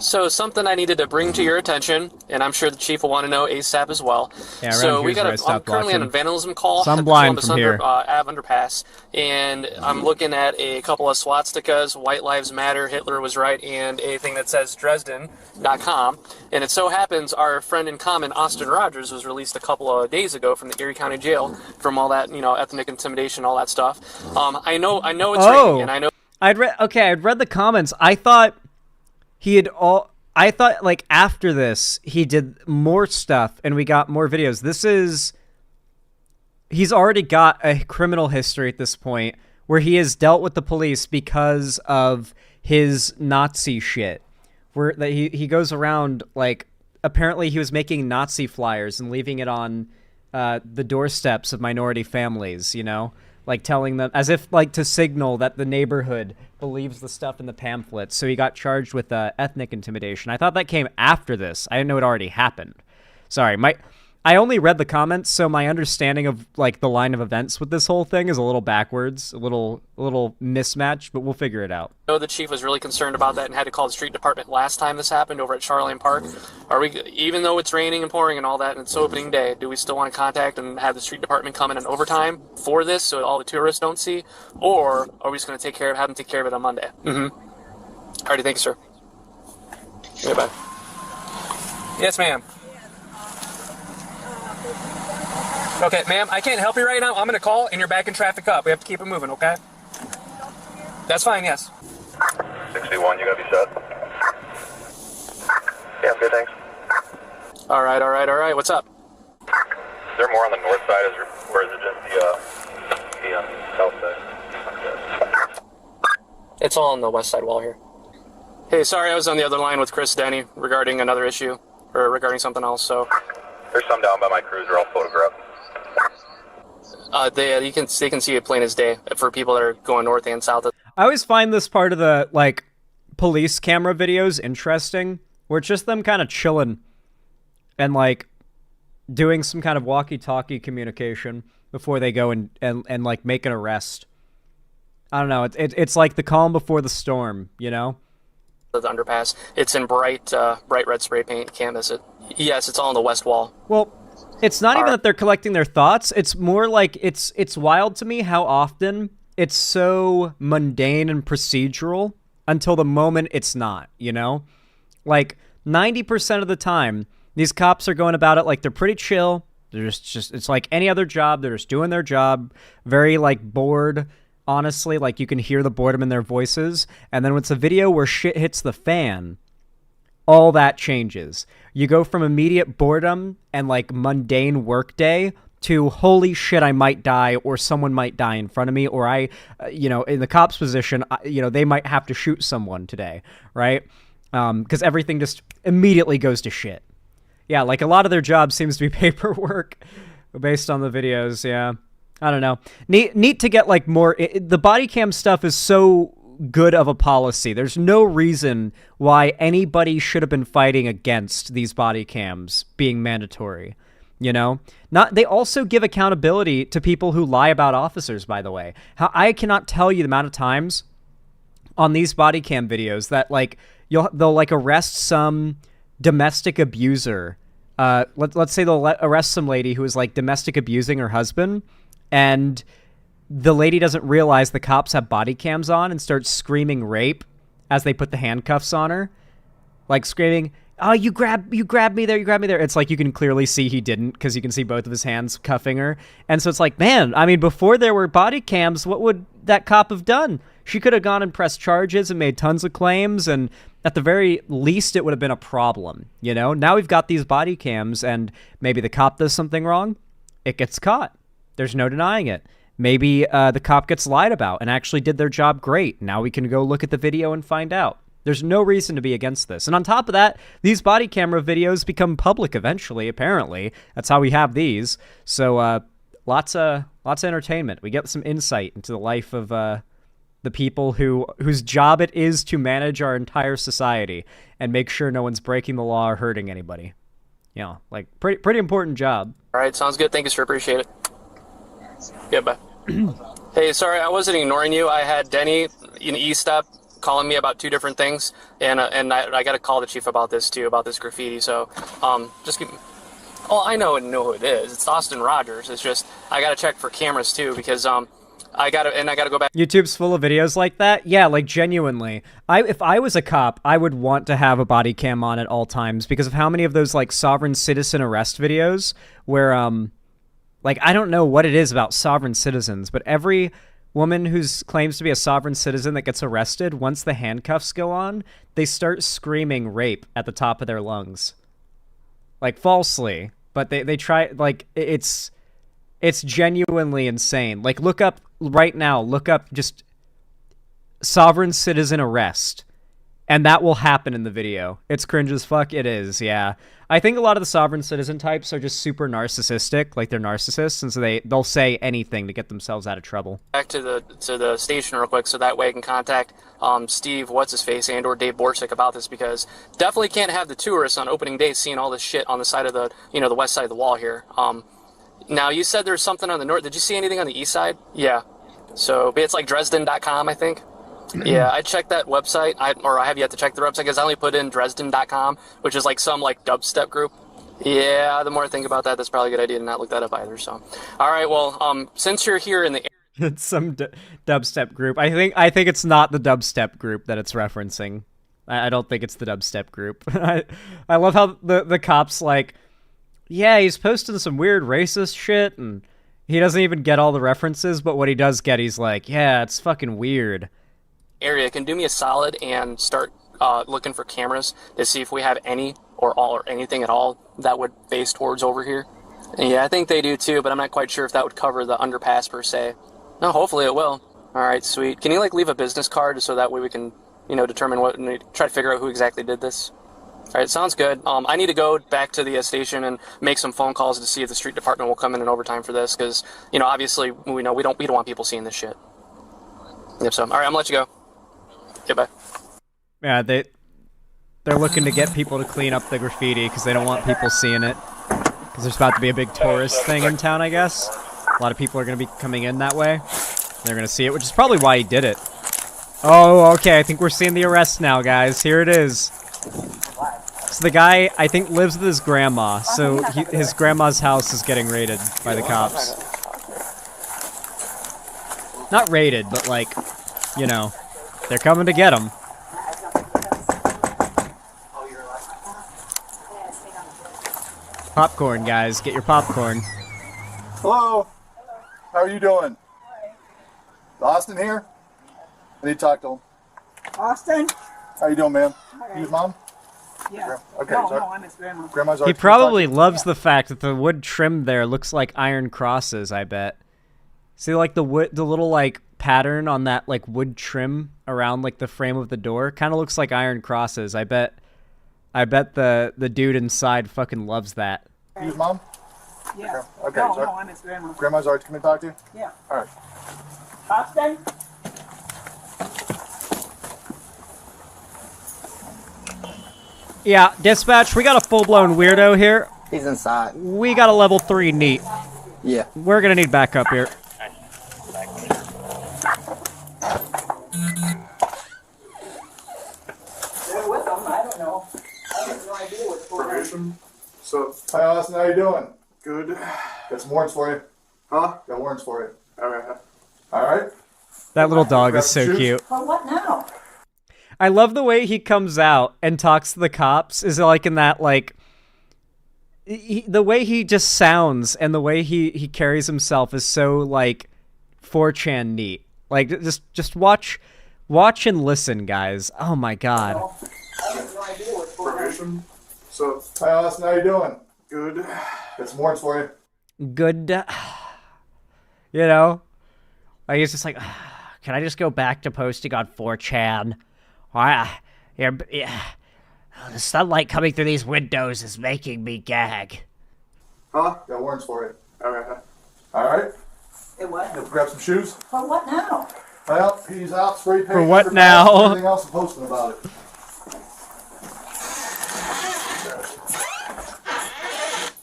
S16: So something I needed to bring to your attention, and I'm sure the chief will want to know ASAP as well.
S3: Yeah,
S16: so we got I'm currently on a vandalism call
S3: so I'm
S16: at the
S3: blind
S16: Columbus
S3: from here.
S16: Ave underpass, and I'm looking at a couple of swastikas, White Lives Matter, Hitler was right, and a thing that says Dresden.com. And it so happens our friend in common, Austin Rogers, was released a couple of days ago from the Erie County Jail from all that, you know, ethnic intimidation, all that stuff. I know it's raining, and I know.
S3: I'd read the comments. I thought like after this he did more stuff and we got more videos. He's already got a criminal history at this point where he has dealt with the police because of his Nazi shit. Where that he goes around, like, apparently he was making Nazi flyers and leaving it on the doorsteps of minority families, you know? Like telling them, as if like to signal that the neighborhood believes the stuff in the pamphlets. So he got charged with ethnic intimidation. I thought that came after this. I didn't know it already happened. Sorry, I only read the comments, so my understanding of like the line of events with this whole thing is a little backwards, a little mismatched, but we'll figure it out.
S16: I know the chief was really concerned about that and had to call the street department last time this happened over at Charlene Park. Are we, even though it's raining and pouring and all that and it's opening day, do we still want to contact and have the street department come in overtime for this so all the tourists don't see? Or are we just going to have them take care of it on Monday? Alrighty, thank you, sir. Okay, bye. Yes, ma'am. Okay, ma'am, I can't help you right now. I'm going to call, and you're backing traffic up. We have to keep it moving, okay? That's fine, yes.
S17: 61, you got to be set. Yeah, I'm good, thanks.
S16: All right. What's up?
S17: Is there more on the north side, or is it just the south side?
S16: It's all on the west side wall here. Hey, sorry, I was on the other line with Chris Denny regarding another issue, or regarding something else, so...
S17: There's some down by my cruiser I'll photograph.
S16: They can see it plain as day for people that are going north and south.
S3: I always find this part of the, like, police camera videos interesting, where it's just them kind of chilling and, like, doing some kind of walkie-talkie communication before they go and like, make an arrest. I don't know, it's like the calm before the storm, you know?
S16: The underpass. It's in bright red spray paint. Can't miss it. Yes, it's all on the west wall.
S3: Well, it's not even that they're collecting their thoughts. It's more like it's wild to me how often it's so mundane and procedural until the moment it's not, you know? Like 90% of the time, these cops are going about it like they're pretty chill. They're just it's like any other job. They're just doing their job, very like bored. Honestly, like you can hear the boredom in their voices. And then when it's a video where shit hits the fan, all that changes. You go from immediate boredom and like mundane workday to holy shit, I might die, or someone might die in front of me, or I, in the cop's position, they might have to shoot someone today, right? Because everything just immediately goes to shit. Yeah, like a lot of their job seems to be paperwork based on the videos, yeah. I don't know. Neat to get like more... the body cam stuff is so good of a policy. There's no reason why anybody should have been fighting against these body cams being mandatory, you know? They also give accountability to people who lie about officers, by the way. I cannot tell you the amount of times on these body cam videos that like they'll like arrest some domestic abuser. Let's say they'll arrest some lady who is like domestic abusing her husband, and the lady doesn't realize the cops have body cams on and starts screaming rape as they put the handcuffs on her. Like screaming, oh, you grabbed me there. It's like you can clearly see he didn't, because you can see both of his hands cuffing her. And so it's like, man, I mean, before there were body cams, what would that cop have done? She could have gone and pressed charges and made tons of claims, and at the very least it would have been a problem, you know? Now we've got these body cams, and maybe the cop does something wrong, it gets caught. There's no denying it. Maybe the cop gets lied about and actually did their job great. Now we can go look at the video and find out. There's no reason to be against this. And on top of that, these body camera videos become public eventually, apparently. That's how we have these. So lots of entertainment. We get some insight into the life of the people whose job it is to manage our entire society and make sure no one's breaking the law or hurting anybody. You know, like pretty important job.
S16: All right, sounds good. Thank you, sir. Appreciate it. Yeah, bye. Hey, sorry, I wasn't ignoring you. I had Denny in E-Step calling me about two different things, and I got to call the chief about this too, about this graffiti. So, just give me... Oh, I know who it is. It's Austin Rogers. It's just I got to check for cameras too, because I got to go back.
S3: YouTube's full of videos like that. Yeah, like genuinely. If I was a cop, I would want to have a body cam on at all times because of how many of those like sovereign citizen arrest videos where like, I don't know what it is about sovereign citizens, but every woman who claims to be a sovereign citizen that gets arrested, once the handcuffs go on, they start screaming rape at the top of their lungs. Like, falsely. But they try, like, it's genuinely insane. Like, look up, right now, just sovereign citizen arrest. And that will happen in the video. It's cringe as fuck. It is, yeah. I think a lot of the sovereign citizen types are just super narcissistic, like they're narcissists, and so they'll say anything to get themselves out of trouble.
S16: Back to the station real quick, so that way I can contact Steve, what's his face, and or Dave Borsick about this, because definitely can't have the tourists on opening day seeing all this shit on the side of the the west side of the wall here. Now you said there's something on the north. Did you see anything on the east side? Yeah. So it's like Dresden.com, I think. Yeah, I checked that website, I have yet to check the website because I only put in Dresden.com, which is like some like dubstep group. Yeah, the more I think about that, that's probably a good idea to not look that up either. So, all right, well, since you're here in the
S3: it's some dubstep group. I think it's not the dubstep group that it's referencing. I don't think it's the dubstep group. I love how the cops like, yeah, he's posting some weird racist shit, and he doesn't even get all the references, but what he does get, he's like, yeah, it's fucking weird.
S16: Area can do me a solid and start looking for cameras to see if we have any or all or anything at all that would face towards over here. And yeah, I think they do too, but I'm not quite sure if that would cover the underpass per se. No, hopefully it will. All right, sweet. Can you like leave a business card so that way we can, determine what and try to figure out who exactly did this? All right, sounds good. I need to go back to the station and make some phone calls to see if the street department will come in overtime for this, because obviously we don't want people seeing this shit. Yep. So all right, I'm gonna let you go. Goodbye.
S3: Yeah, they're looking to get people to clean up the graffiti because they don't want people seeing it. Because there's about to be a big tourist thing in town, I guess. A lot of people are going to be coming in that way. They're going to see it, which is probably why he did it. Oh, okay, I think we're seeing the arrest now, guys. Here it is. So the guy, I think, lives with his grandma. So his grandma's house is getting raided by the cops. Not raided, but like, they're coming to get him. Popcorn, guys. Get your popcorn.
S14: Hello. How are you doing? Austin here? I need to talk to him.
S18: Austin?
S14: How you doing, ma'am?
S18: Right.
S14: You his mom?
S18: Yeah.
S14: Okay.
S18: No, I'm his grandma.
S14: Grandma's
S3: He probably loves the fact that the wood trim there looks like iron crosses, I bet. See, like, the little, like, pattern on that, like, wood trim around, like, the frame of the door kind of looks like iron crosses. I bet the dude inside fucking loves that.
S14: You his mom?
S18: Yeah.
S14: Okay.
S18: No, I'm his grandma.
S14: Grandma's already come and talk to you?
S18: Yeah.
S14: All right.
S18: Austin?
S3: Yeah, dispatch, we got a full-blown weirdo here.
S19: He's inside.
S3: We got a level 3 neat.
S19: Yeah.
S3: We're gonna need backup here.
S18: They're with them. I don't know. I have no idea what's going on.
S14: So, hi Austin, how you doing? Good. Got some warrants for you. Huh? Got warrants for you. All right.
S3: That little dog is so cute.
S18: For what now?
S3: I love the way he comes out and talks to the cops. Is like in that, like, the way he just sounds and the way he carries himself is so, like, 4chan neat. Like, just watch and listen, guys. Oh my god.
S18: I have no idea what's going on.
S14: So, hi Austin, how you doing? Good. Got some warrants for you.
S3: Good. Like, he's just like, can I just go back to posting on 4chan? The sunlight coming through these windows is making me gag.
S14: Huh? Got warrants for you. All right.
S18: Hey, what?
S14: Let's grab some shoes.
S18: For what now?
S14: Well, he's out spray painting.
S3: For what now?
S14: Everything else I'm posting about it.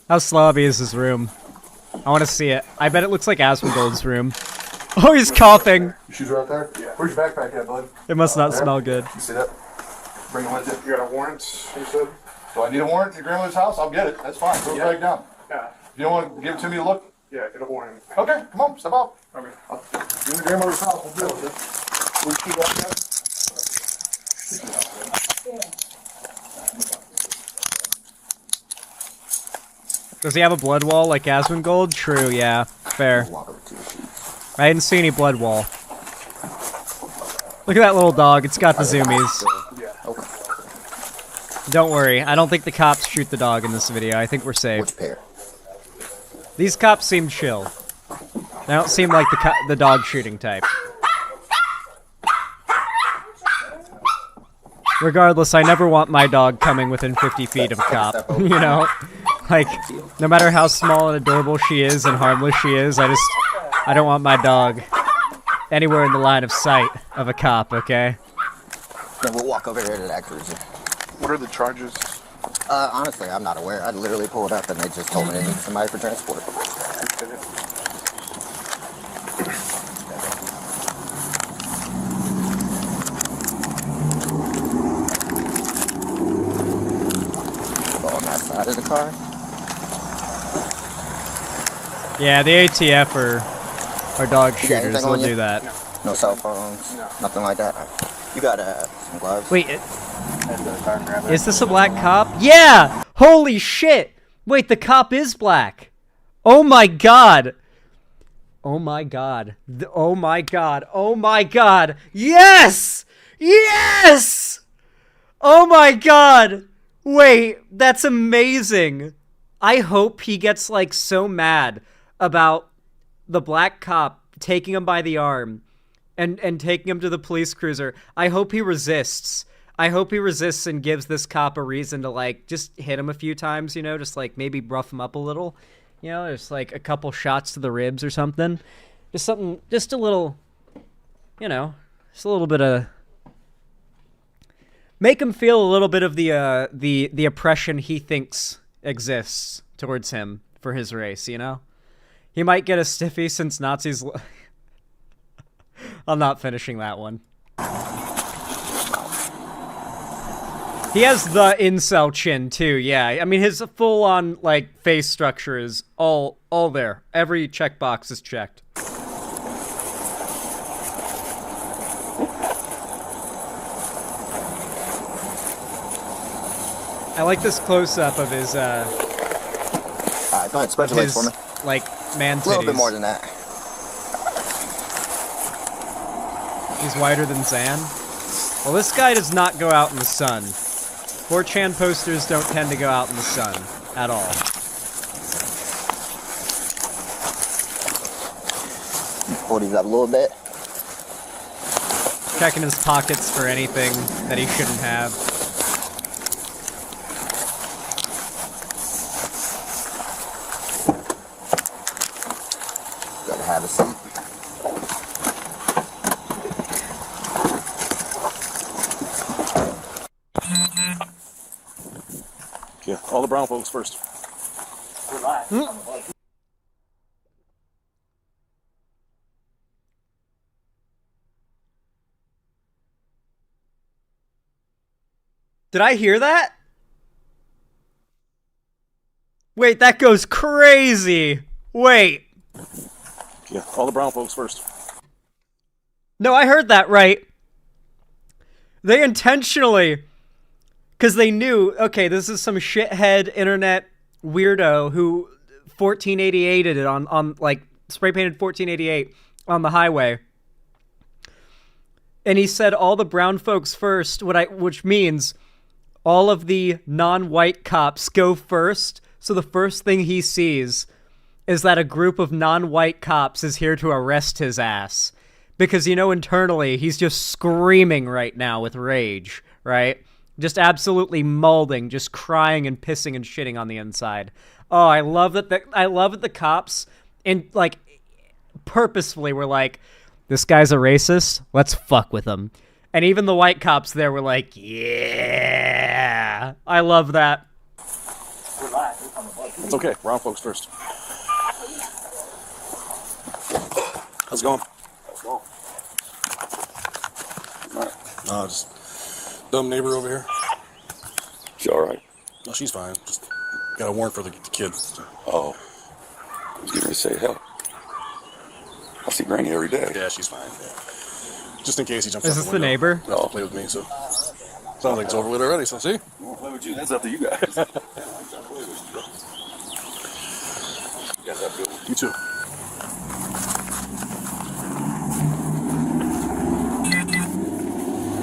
S3: How slobby is his room? I want to see it. I bet it looks like Asmongold's room. Oh, he's coughing.
S14: Your shoes are out there? Yeah. Where's your backpack at, bud?
S3: It must not smell good.
S14: You see that? Bring it with you. You got a warrant, you said? Do I need a warrant at your grandmother's house? I'll get it. That's fine. Throw it back down. Yeah. You don't want to give it to me to look? Yeah, get a warrant. Okay, come on, step out. Okay. You're in your grandmother's house. We'll deal with it. We'll keep up there.
S3: Does he have a blood wall like Asmongold? True, yeah. Fair. I didn't see any blood wall. Look at that little dog. It's got the zoomies. Don't worry. I don't think the cops shoot the dog in this video. I think we're safe.
S19: Which pair?
S3: These cops seem chill. They don't seem like the dog shooting type. Regardless, I never want my dog coming within 50 feet of a cop, you know? Like, no matter how small and adorable she is and harmless she is, I don't want my dog anywhere in the line of sight of a cop, okay?
S19: Then we'll walk over here to that cruiser.
S20: What are the charges?
S19: Honestly, I'm not aware. I literally pulled up and they just told me they needed somebody for transport. On that side of the car?
S3: Yeah, the ATF are dog shooters. They'll do that.
S19: No cell phones? Nothing like that? You got some gloves?
S3: Wait, is this a black cop? Yeah! Holy shit! Wait, the cop is black. Oh my god. Oh my god. Oh my god. Oh my god. Yes! Yes! Oh my god! Wait, that's amazing. I hope he gets, like, so mad about the black cop taking him by the arm and taking him to the police cruiser. I hope he resists. I hope he resists and gives this cop a reason to, like, just hit him a few times, you know, just, like, maybe rough him up a little. You know, just, like, a couple shots to the ribs or something. Just something, just a little, you know, just a little bit of... Make him feel a little bit of the oppression he thinks exists towards him for his race, you know? He might get a stiffy since Nazis... I'm not finishing that one. He has the incel chin, too, yeah. I mean, his full-on, like, face structure is all there. Every checkbox is checked. I like this close-up of his,
S19: go ahead, spread your legs for me.
S3: Like, man titties.
S19: A little bit more than that.
S3: He's whiter than Zan. Well, this guy does not go out in the sun. 4chan posters don't tend to go out in the sun at all.
S19: Pull these up a little bit.
S3: Checking his pockets for anything that he shouldn't have.
S19: Gotta have a seat.
S20: Yeah, all the brown folks first.
S3: Did I hear that? Wait, that goes crazy. Wait.
S20: Yeah, all the brown folks first.
S3: No, I heard that right. They intentionally... Because they knew, okay, this is some shithead internet weirdo who 1488'd it on like, spray painted 1488 on the highway. And he said all the brown folks first, which means all of the non-white cops go first. So the first thing he sees is that a group of non-white cops is here to arrest his ass. Because, you know, internally, he's just screaming right now with rage, right? Just absolutely molding, just crying and pissing and shitting on the inside. Oh, I love that the cops like purposefully were like, this guy's a racist, let's fuck with him. And even the white cops there were like, yeah. I love that.
S20: It's okay, brown folks first. How's it going? Alright. Just dumb neighbor over here.
S10: She alright?
S20: No, she's fine. Just got a warrant for the kid.
S10: Oh. I was going to say, hell. I see Granny every day.
S20: Yeah, she's fine. Yeah. Just in case he jumps out
S3: Is this
S20: the window.
S3: the neighbor?
S20: No, play with me, so. Sounds like it's over with already, so see?
S10: I won't play with you. That's up to you guys. You guys have a good one.
S20: You too.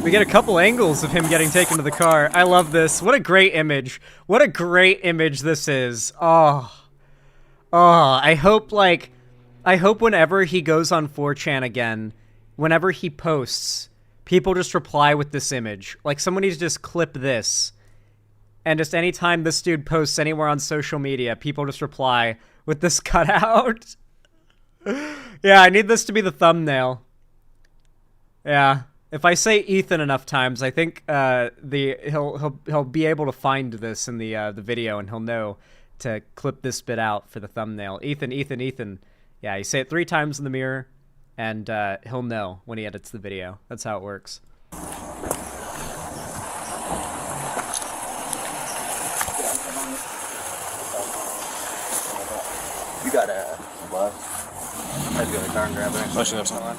S3: We get a couple angles of him getting taken to the car. I love this. What a great image. What a great image this is. Oh. Oh, I hope whenever he goes on 4chan again, whenever he posts, people just reply with this image. Like, someone needs to just clip this. And just anytime this dude posts anywhere on social media, people just reply with this cutout. Yeah, I need this to be the thumbnail. Yeah. If I say Ethan enough times, I think he'll be able to find this in the video, and he'll know to clip this bit out for the thumbnail. Ethan, Ethan, Ethan. Yeah, you say it 3 times in the mirror, and he'll know when he edits the video. That's how it works.
S19: You got a bus? I'd go to the car and grab it.
S20: Especially if someone.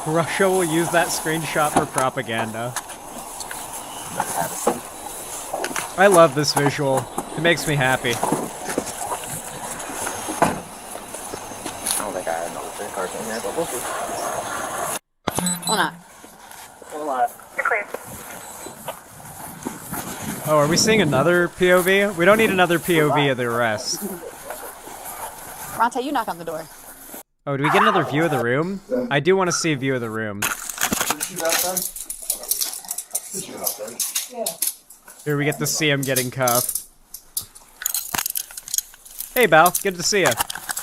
S3: Russia will use that screenshot for propaganda. I love this visual. It makes me happy.
S19: I don't think I had no drink cards in here, but we'll see.
S18: Hold on. You're clear.
S3: Oh, are we seeing another POV? We don't need another POV of the arrest.
S18: Ronte, you knock on the door.
S3: Oh, do we get another view of the room? I do want to see a view of the room. Here we get to see him getting cuffed. Hey, Bal, good to see you.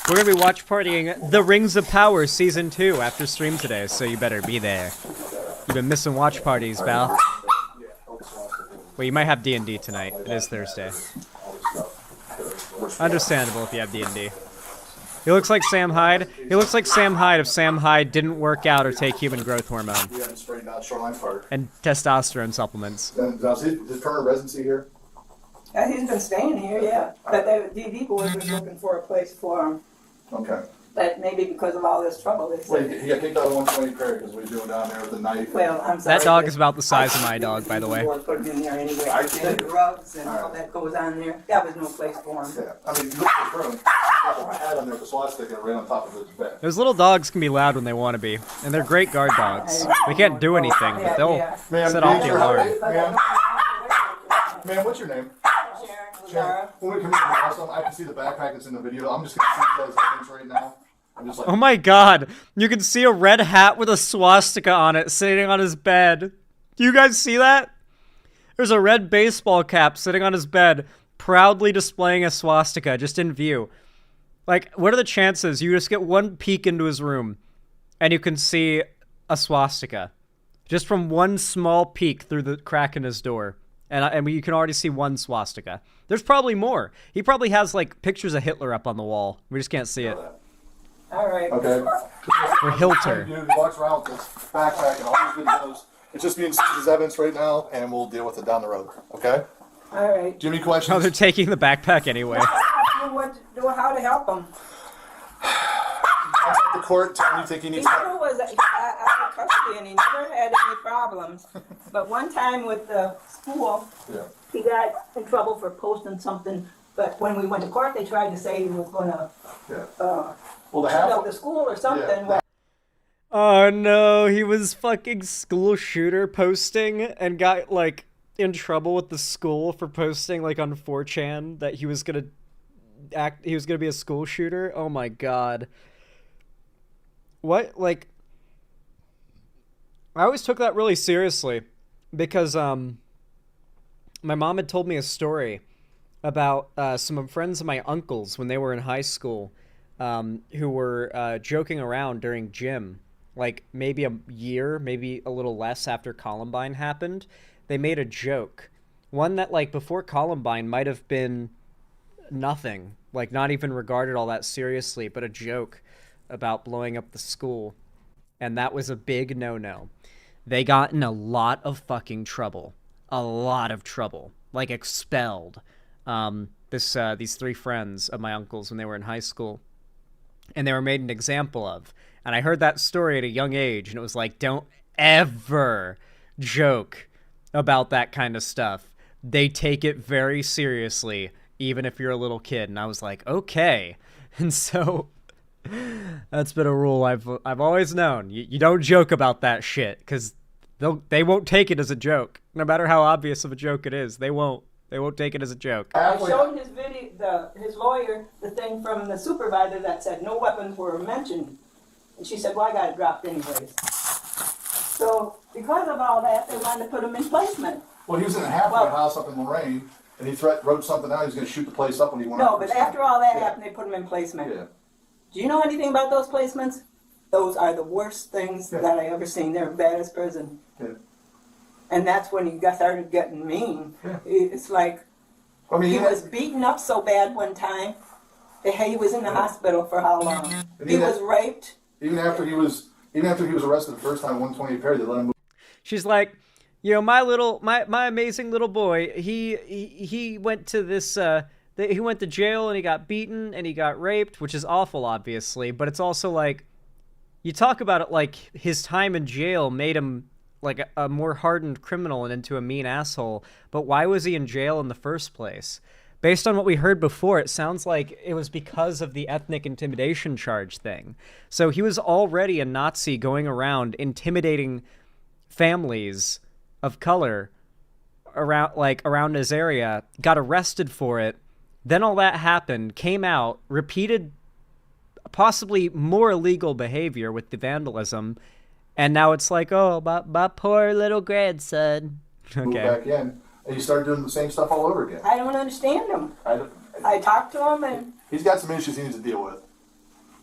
S3: We're going to be watch partying The Rings of Power Season 2 after stream today, so you better be there. You've been missing watch parties, Bal. Well, you might have D&D tonight. It is Thursday. Understandable if you have D&D. He looks like Sam Hyde. He looks like Sam Hyde if Sam Hyde didn't work out or take human growth hormone. And testosterone supplements.
S14: Is his permanent residency here?
S21: He's been staying here, yeah. But the DD board was looking for a place for him.
S14: Okay.
S21: But maybe because of all this trouble, they said.
S14: Wait, he got kicked out of 120 Prairie because we were doing down there with the knife.
S21: Well, I'm sorry.
S3: That dog is about the size of my dog, by the way.
S21: Put him in there anyway. The drugs and all that goes on there. That was no place for him.
S14: Yeah. I mean, look at his room. I had on there with a swastika right on top of his bed.
S3: Those little dogs can be loud when they want to be, and they're great guard dogs. They can't do anything, but they'll set off the alarm.
S14: Man, what's your name? Sharon. When we come in the house, I can see the backpack that's in the video. I'm just going to see those things right now. I'm just like,
S3: oh my god, you can see a red hat with a swastika on it sitting on his bed. Do you guys see that? There's a red baseball cap sitting on his bed, proudly displaying a swastika just in view. Like, what are the chances you just get one peek into his room and you can see a swastika? Just from one small peek through the crack in his door. And you can already see one swastika. There's probably more. He probably has, like, pictures of Hitler up on the wall. We just can't see it.
S21: All right.
S14: Okay.
S3: Or Hilter.
S14: Dude walks around with this backpack and all these videos. It's just being seized as evidence right now, and we'll deal with it down the road. Okay?
S21: All right.
S14: Do you have any questions?
S3: Oh, they're taking the backpack anyway.
S21: I don't know what to do, how to help him.
S14: Contact the court. Tell him you think he
S21: He
S14: needs
S21: never was out of custody, and he never had any problems. But one time with the school, he got in trouble for posting something. But when we went to court, they tried to say he was going to shoot up the school or something. Yeah.
S3: Oh no, he was fucking school shooter posting and got, like, in trouble with the school for posting, like, on 4chan that he was gonna be a school shooter. Oh my god. What, like, I always took that really seriously because my mom had told me a story about some friends of my uncles when they were in high school who were joking around during gym, like maybe a year, maybe a little less after Columbine happened. They made a joke, one that, like, before Columbine might have been nothing, like not even regarded all that seriously, but a joke about blowing up the school. And that was a big no-no. They got in a lot of fucking trouble. A lot of trouble. Like, expelled. These 3 friends of my uncles when they were in high school. And they were made an example of. And I heard that story at a young age, and it was like, don't ever joke about that kind of stuff. They take it very seriously, even if you're a little kid. And I was like, okay. And so that's been a rule I've always known. You don't joke about that shit, because they won't take it as a joke. No matter how obvious of a joke it is, they won't take it as a joke.
S21: I showed his video, his lawyer the thing from the supervisor that said no weapons were mentioned. And she said, well, I got it dropped anyways. So because of all that, they wanted to put him in placement.
S14: Well, he was in a halfway house up in Lorraine, and he wrote something out. He was going to shoot the place up when he went
S21: No,
S14: up.
S21: but after all that happened, they put him in placement.
S14: Yeah.
S21: Do you know anything about those placements? Those are the worst things that I ever seen. They're bad as prison.
S14: Yeah.
S21: And that's when he started getting mean. Yeah. It's like he was beaten up so bad one time. He was in the hospital for how long? He was raped.
S14: Even after he was arrested the first time, 128 Perry, they let him move.
S3: She's like, you know, my amazing little boy, he went to this, he went to jail and he got beaten and he got raped, which is awful, obviously, but it's also like, you talk about it like his time in jail made him like a more hardened criminal and into a mean asshole, but why was he in jail in the first place? Based on what we heard before, it sounds like it was because of the ethnic intimidation charge thing. So he was already a Nazi going around intimidating families of color around his area, got arrested for it. Then all that happened, came out, repeated possibly more illegal behavior with the vandalism, and now it's like, oh, my poor little grandson.
S14: Move back in, and you start doing the same stuff all over again.
S21: I don't understand him. I talked to him, and
S14: he's got some issues he needs to deal with.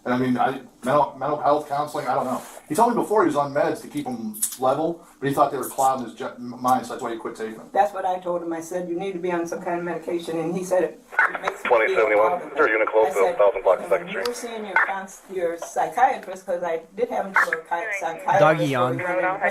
S14: And I mean, mental health counseling, I don't know. He told me before he was on meds to keep him level, but he thought they were clouding his mind, so that's why he quit taking them.
S21: That's what I told him. I said, you need to be on some kind of medication, and he said, it makes me
S17: 2071, third unit close to 1,000 block of 2nd
S21: You were
S17: Street.
S21: seeing your psychiatrist, because I did have him to a psychiatrist.
S3: Doggy yawn.
S21: I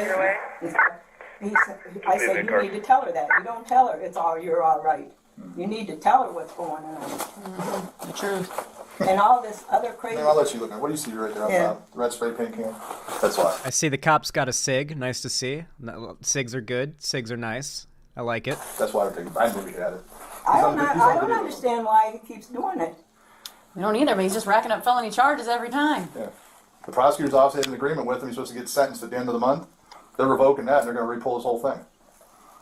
S21: said, you need to tell her that. You don't tell her you're all right. You need to tell her what's going on.
S1: The truth.
S21: And all this other crazy...
S14: I'll let you look at it. What do you see right there on top? The red spray paint can? That's why.
S3: I see the cop's got a SIG. Nice to see. SIGs are good. SIGs are nice. I like it.
S14: That's why I didn't look at it.
S21: I don't understand why he keeps doing it.
S1: We don't either, but he's just racking up felony charges every time.
S14: Yeah. The prosecutor's office had an agreement with him. He's supposed to get sentenced at the end of the month. They're revoking that, and they're going to re-pull this whole thing.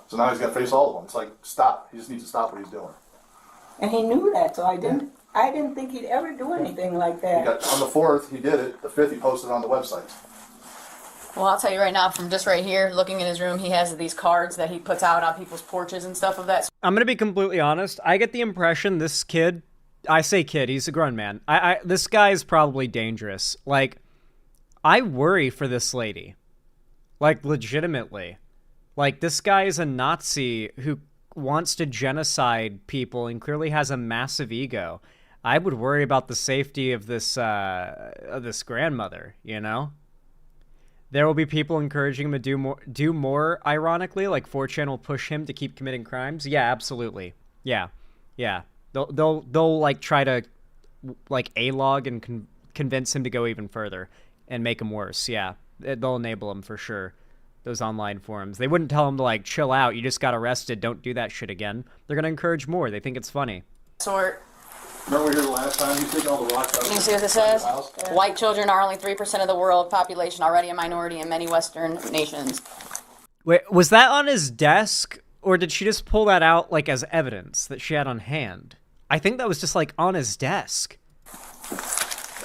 S14: So now he's got to face all of them. It's like, stop. He just needs to stop what he's doing.
S21: And he knew that, so I didn't think he'd ever do anything like that.
S14: On the 4th, he did it. The 5th, he posted it on the website.
S1: Well, I'll tell you right now, from just right here, looking in his room, he has these cards that he puts out on people's porches and stuff of that.
S3: I'm going to be completely honest. I get the impression this kid, I say kid, he's a grown man. This guy is probably dangerous. Like, I worry for this lady. Like, legitimately. Like, this guy is a Nazi who wants to genocide people and clearly has a massive ego. I would worry about the safety of this grandmother, you know? There will be people encouraging him to do more, ironically, like 4chan will push him to keep committing crimes. Yeah, absolutely. Yeah. They'll like try to like A-log and convince him to go even further and make him worse. Yeah, they'll enable him for sure. Those online forums. They wouldn't tell him to like chill out. You just got arrested. Don't do that shit again. They're gonna encourage more. They think it's funny.
S1: Sort.
S14: Remember we were here the last time? You taking all the rocks out?
S1: You see what this says? White children are only 3% of the world population, already a minority in many Western nations.
S3: Wait, was that on his desk, or did she just pull that out like as evidence that she had on hand? I think that was just like on his desk.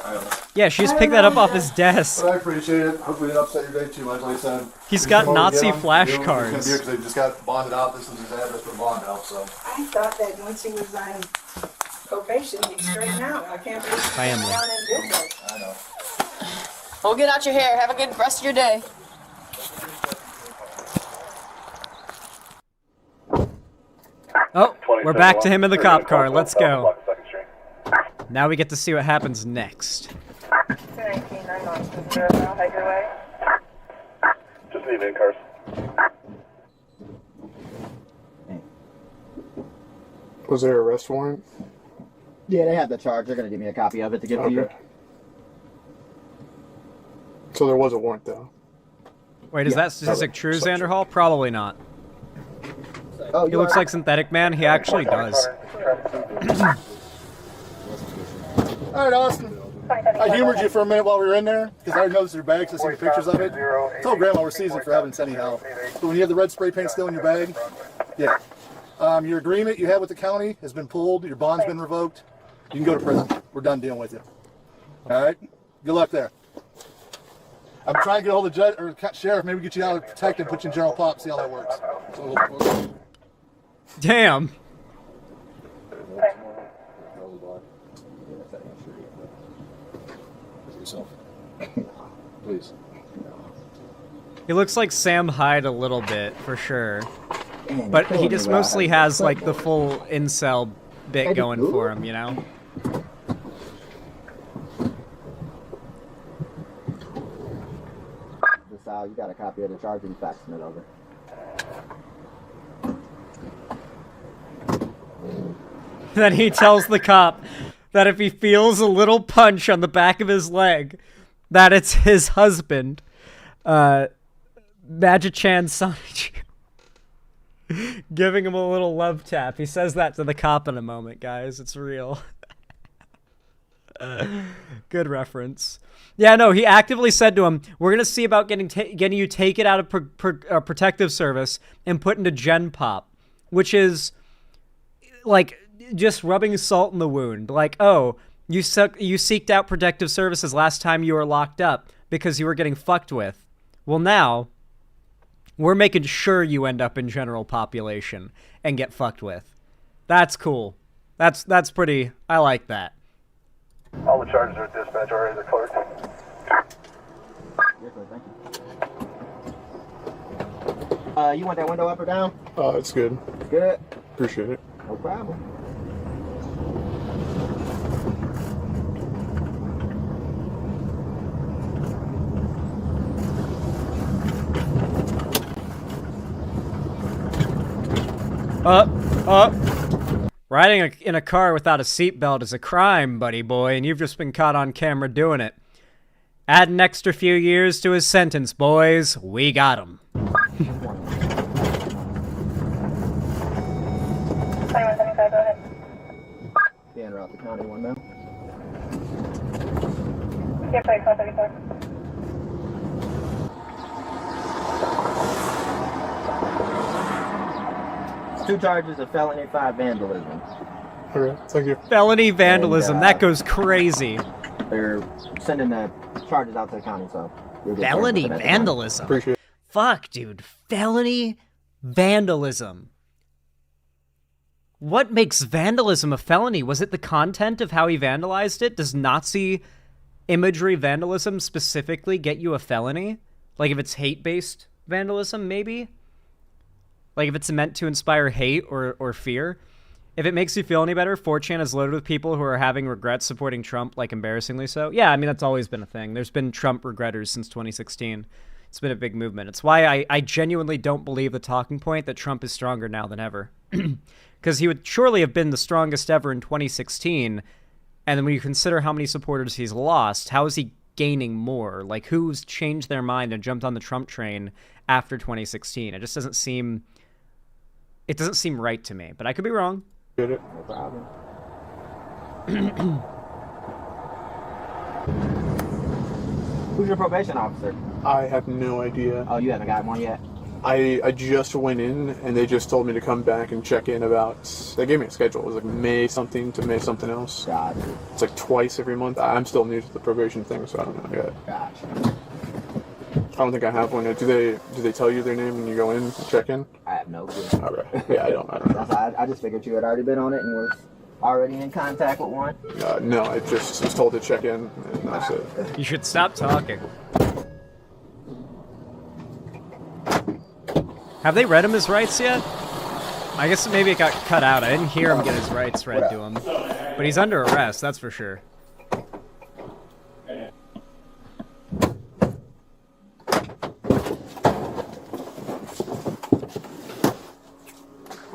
S14: I don't know.
S3: Yeah, she just picked that up off his desk.
S14: But I appreciate it. Hopefully it didn't upset your day too much, like I said.
S3: He's got Nazi flashcards.
S14: Because they just got bonded out. This is his address for bond out, so.
S21: I thought that once he was on probation, he'd straighten out. I can't believe he's
S3: Family.
S21: down and did that.
S14: I know.
S1: Well, get out your hair. Have a good rest of your day.
S3: Oh, we're back to him in the cop car. Let's go. Now we get to see what happens next.
S17: 1991, head your way. Just leave in, cars.
S22: Was there an arrest warrant?
S19: Yeah, they have the charge. They're going to give me a copy of it to give to you.
S22: So there was a warrant, though.
S3: Wait, is that statistic true, Xander Hall? Probably not.
S19: Oh,
S3: he looks like Synthetic Man. He actually does.
S14: All right, Austin. I humored you for a minute while we were in there, because I noticed your bag, so I seen pictures of it. I told Grandma we're seasoned for having any help. But when you have the red spray paint still in your bag, yeah. Your agreement you had with the county has been pulled. Your bond's been revoked. You can go to prison. We're done dealing with you. All right? Good luck there. I'm trying to get a hold of the judge or sheriff. Maybe get you out of protected, put you in general pop, see how that works. So
S3: Damn.
S14: Please.
S3: He looks like Sam Hyde a little bit, for sure. But he just mostly has, like, the full incel bit going for him, you know?
S19: You got a copy of the charge and faxing it over.
S3: Then he tells the cop that if he feels a little punch on the back of his leg, that it's his husband, Magichan Sonic, giving him a little love tap. He says that to the cop in a moment, guys. It's real. Good reference. Yeah, no, he actively said to him, we're going to see about getting you taken out of protective service and put into Gen Pop, which is, like, just rubbing salt in the wound. Like, oh, you seeked out protective services last time you were locked up because you were getting fucked with. Well, now, we're making sure you end up in general population and get fucked with. That's cool. That's pretty, I like that.
S12: All the charges are at dispatch already, the clerk.
S19: You want that window up or down?
S22: It's good.
S19: Good.
S22: Appreciate it.
S19: No problem.
S3: Riding in a car without a seatbelt is a crime, buddy boy, and you've just been caught on camera doing it. Add an extra few years to his sentence, boys. We got him.
S19: Being route the county one now. Two charges of felony, 5 vandalism.
S22: Okay, thank you.
S3: Felony vandalism, that goes crazy.
S19: They're sending the charges out to the county, so...
S3: Felony vandalism?
S22: Appreciate it.
S3: Fuck, dude. Felony vandalism. What makes vandalism a felony? Was it the content of how he vandalized it? Does Nazi imagery vandalism specifically get you a felony? Like if it's hate-based vandalism, maybe? Like if it's meant to inspire hate or fear? If it makes you feel any better, 4chan is loaded with people who are having regrets supporting Trump, like embarrassingly so. Yeah, I mean, that's always been a thing. There's been Trump regretters since 2016. It's been a big movement. It's why I genuinely don't believe the talking point that Trump is stronger now than ever. Because he would surely have been the strongest ever in 2016. And then when you consider how many supporters he's lost, how is he gaining more? Like, who's changed their mind and jumped on the Trump train after 2016? It just doesn't seem... It doesn't seem right to me, but I could be wrong.
S22: Get it.
S19: No problem. Who's your probation officer?
S22: I have no idea.
S19: Oh, you haven't got one yet?
S22: I just went in and they just told me to come back and check in about... They gave me a schedule. It was like May something to May something else.
S19: Gotcha.
S22: It's like twice every month. I'm still new to the probation thing, so I don't know yet.
S19: Gotcha.
S22: I don't think I have one yet. Do they tell you their name when you go in and check in?
S19: I have no clue.
S22: Okay. Yeah, I don't know.
S19: I just figured you had already been on it and was already in contact with one.
S22: No, I just was told to check in, and that's it.
S3: You should stop talking. Have they read him his rights yet? I guess maybe it got cut out. I didn't hear him get his rights read to him. But he's under arrest, that's for sure.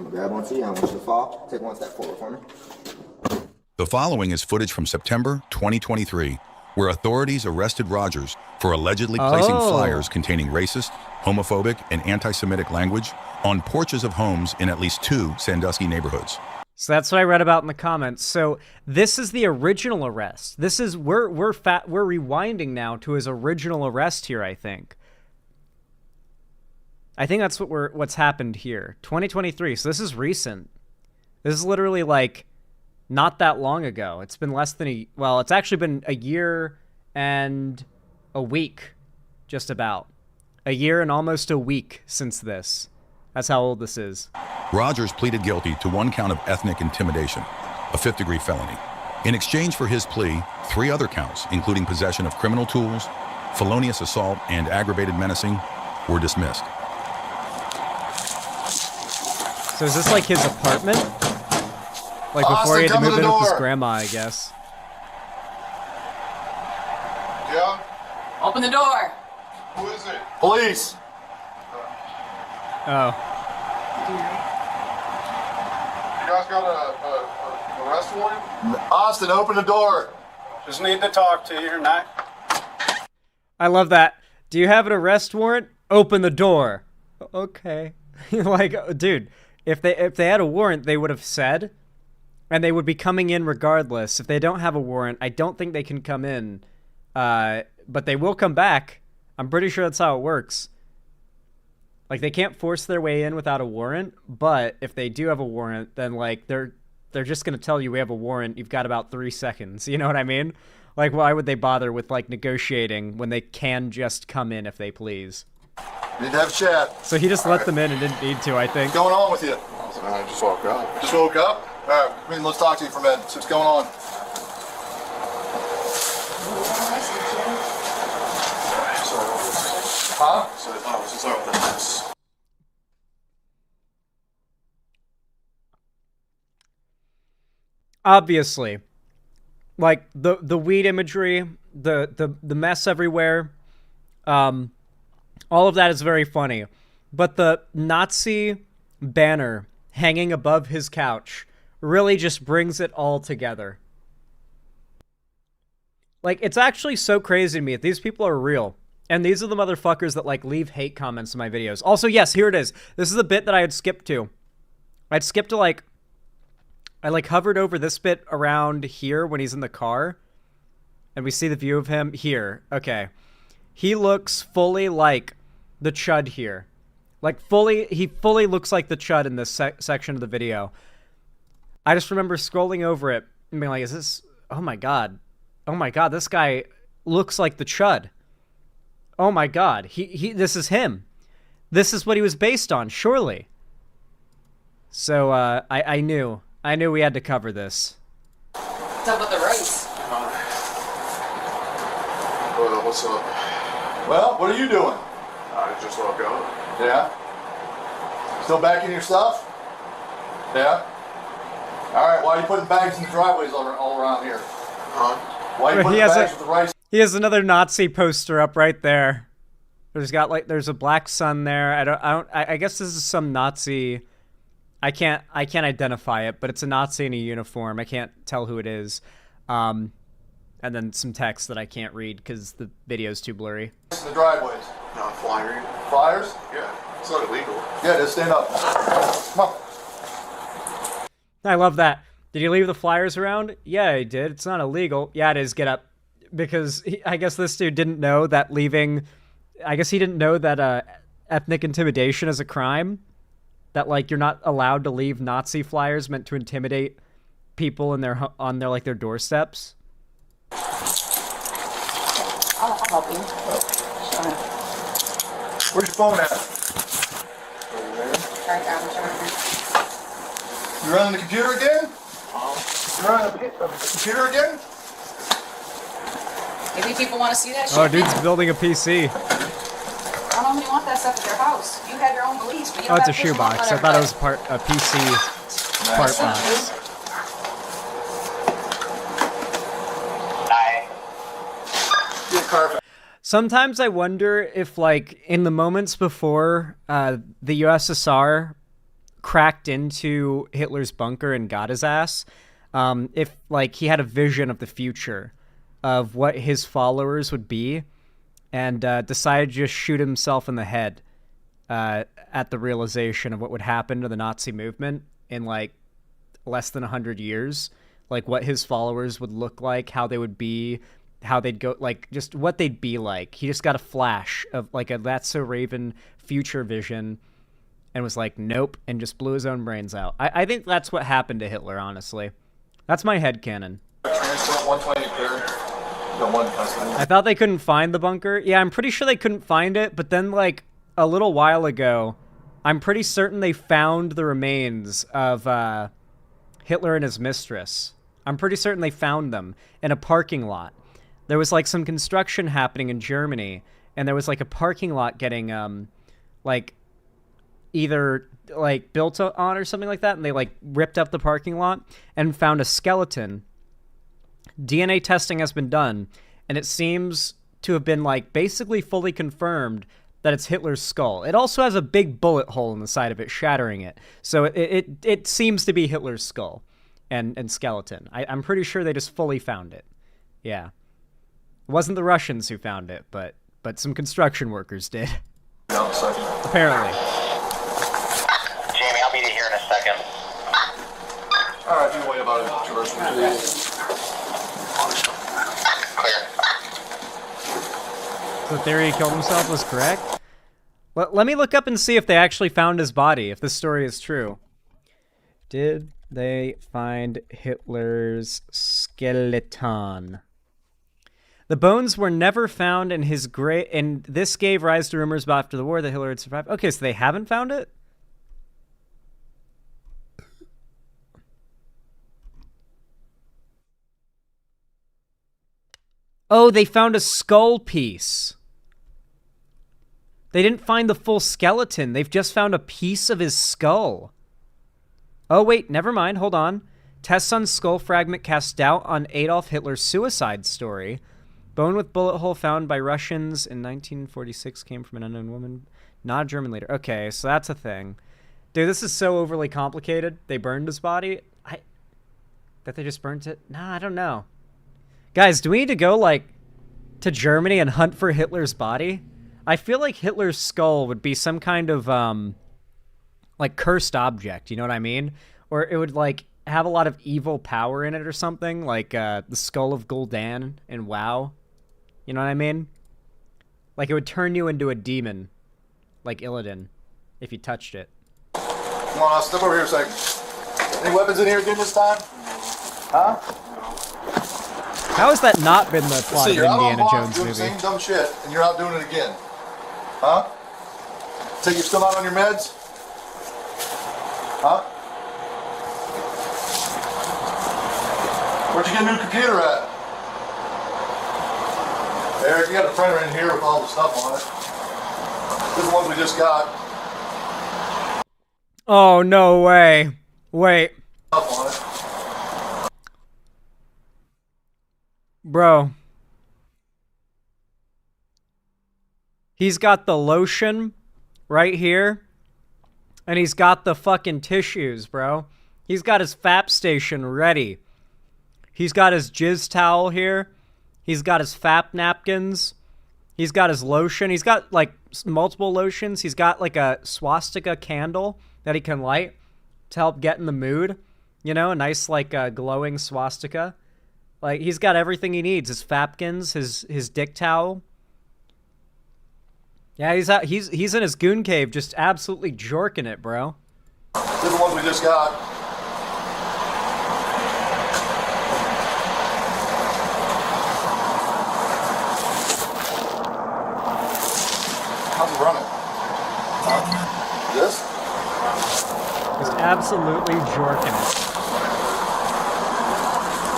S19: Grab one seat, I want you to fall. Take one step forward for me.
S15: The following is footage from September 2023, where authorities arrested Rogers for allegedly placing flyers containing racist, homophobic, and anti-Semitic language on porches of homes in at least 2 Sandusky neighborhoods.
S3: So that's what I read about in the comments. So this is the original arrest. This is we're rewinding now to his original arrest here, I think. I think that's what's happened here. 2023. So this is recent. This is literally like not that long ago. It's been less than it's actually been a year and a week, just about. A year and almost a week since this. That's how old this is.
S15: Rogers pleaded guilty to 1 count of ethnic intimidation, a 5th-degree felony. In exchange for his plea, 3 other counts, including possession of criminal tools, felonious assault, and aggravated menacing, were dismissed.
S3: So is this like his apartment? Like before he had to move in with his grandma, I guess.
S12: Yeah?
S1: Open the door.
S12: Who is it? Police.
S3: Oh.
S12: You guys got a arrest warrant? Austin, open the door.
S11: Just need to talk to you, not.
S3: I love that. Do you have an arrest warrant? Open the door. Okay. Like, dude, if they had a warrant, they would have said, and they would be coming in regardless. If they don't have a warrant, I don't think they can come in. But they will come back. I'm pretty sure that's how it works. Like, they can't force their way in without a warrant, but if they do have a warrant, then, like, they're just going to tell you we have a warrant. You've got about 3 seconds. You know what I mean? Like, why would they bother with, like, negotiating when they can just come in if they please?
S12: Need to have a chat.
S3: So he just let them in and didn't need to, I think.
S12: What's going on with you? I just woke up. Just woke up? All right, I mean, let's talk to you for a minute. See what's going on. Huh? Sorry about this.
S3: Obviously, like the weed imagery, the mess everywhere, all of that is very funny. But the Nazi banner hanging above his couch really just brings it all together. Like, it's actually so crazy to me that these people are real. And these are the motherfuckers that, like, leave hate comments in my videos. Also, yes, here it is. This is a bit that I had skipped to. I'd skipped to, like... I, like, hovered over this bit around here when he's in the car. And we see the view of him here. Okay. He looks fully like the chud here. Like, he fully looks like the chud in this section of the video. I just remember scrolling over it and being like, is this... Oh, my God. Oh, my God, this guy looks like the chud. Oh my God, this is him. This is what he was based on, surely. So, I knew we had to cover this.
S1: What's up with the race?
S12: Well, what's up? Well, what are you doing? I just woke up. Yeah? Still back in your stuff? Yeah? Alright, why are you putting bags in the driveways all around here? Huh? Why are you putting bags with the rice?
S3: He has another Nazi poster up right there. There's a black sun there. I guess this is some Nazi. I can't identify it, but it's a Nazi in a uniform. I can't tell who it is. And then some text that I can't read because the video's too blurry.
S12: In the driveways.
S4: Not flying.
S12: Flyers?
S4: Yeah, it's not illegal.
S12: Yeah, just stand up. Come on.
S3: I love that. Did you leave the flyers around? Yeah, I did. It's not illegal. Yeah, it is. Get up. Because I guess this dude didn't know that leaving... I guess he didn't know that ethnic intimidation is a crime. That, like, you're not allowed to leave Nazi flyers meant to intimidate people on their doorsteps.
S1: I'll help you. Sure.
S12: Where's your phone at?
S1: Over there. Right down the charger.
S12: You running the computer again? You running the computer again?
S1: Maybe people want to see that shit.
S3: Oh, dude's building a PC.
S1: I don't know if you want that stuff at your house. You have your own beliefs, but you
S3: Oh,
S1: don't
S3: it's a
S1: have
S3: shoebox. I thought it was a PC part box. Sometimes I wonder if, like, in the moments before the USSR cracked into Hitler's bunker and got his ass, if, like, he had a vision of the future of what his followers would be and decided to just shoot himself in the head at the realization of what would happen to the Nazi movement in, like, less than 100 years. Like, what his followers would look like, how they would be how they'd go, like, just what they'd be like. He just got a flash of, like, a That's So Raven future vision and was like, nope, and just blew his own brains out. I think that's what happened to Hitler, honestly. That's my headcanon. I thought they couldn't find the bunker. Yeah, I'm pretty sure they couldn't find it, but then, like, a little while ago, I'm pretty certain they found the remains of Hitler and his mistress. I'm pretty certain they found them in a parking lot. There was, like, some construction happening in Germany, and there was, like, a parking lot getting, like, either, like, built on or something like that, and they, like, ripped up the parking lot and found a skeleton. DNA testing has been done, and it seems to have been, like, basically fully confirmed that it's Hitler's skull. It also has a big bullet hole in the side of it, shattering it. So it seems to be Hitler's skull and skeleton. I'm pretty sure they just fully found it. Yeah. It wasn't the Russians who found it, but some construction workers did. Apparently.
S17: Jamie, I'll meet you here in a second.
S12: Alright, you wait about it.
S17: Clear.
S3: The theory he killed himself was correct? Let me look up and see if they actually found his body, if this story is true. Did they find Hitler's skeleton? The bones were never found in his grave, and this gave rise to rumors about after the war that Hitler had survived. Okay, so they haven't found it? Oh, they found a skull piece. They didn't find the full skeleton. They've just found a piece of his skull. Oh, wait, never mind. Hold on. Tests on skull fragment cast doubt on Adolf Hitler's suicide story. Bone with bullet hole found by Russians in 1946 came from an unknown woman. Not a German leader. Okay, so that's a thing. Dude, this is so overly complicated. They burned his body? That they just burnt it? Nah, I don't know. Guys, do we need to go, like, to Germany and hunt for Hitler's body? I feel like Hitler's skull would be some kind of, like, cursed object, you know what I mean? Or it would, like, have a lot of evil power in it or something, like, the Skull of Gul'dan in WoW. You know what I mean? Like, it would turn you into a demon, like Illidan, if you touched it.
S12: Come on, step over here a second. Any weapons in here good this time? Huh?
S3: How has that not been the plot of
S12: you're out on
S3: Indiana
S12: blocks
S3: Jones
S12: doing
S3: movie?
S12: the same dumb shit, and you're out doing it again. Huh? Think you're still not on your meds? Huh? Where'd you get a new computer at? Eric, you got a printer in here with all the stuff on it. This is the ones we just got.
S3: Oh, no way. Wait.
S12: Stuff on it.
S3: Bro. He's got the lotion right here. And he's got the fucking tissues, bro. He's got his FAP station ready. He's got his jizz towel here. He's got his FAP napkins. He's got his lotion. He's got, like, multiple lotions. He's got, like, a swastika candle that he can light to help get in the mood. You know, a nice, like, glowing swastika. Like, he's got everything he needs. His Fapkins, his dick towel. Yeah, he's in his goon cave just absolutely jorking it, bro.
S12: These are the ones we just got. How's it running? This?
S3: Just absolutely jorking it.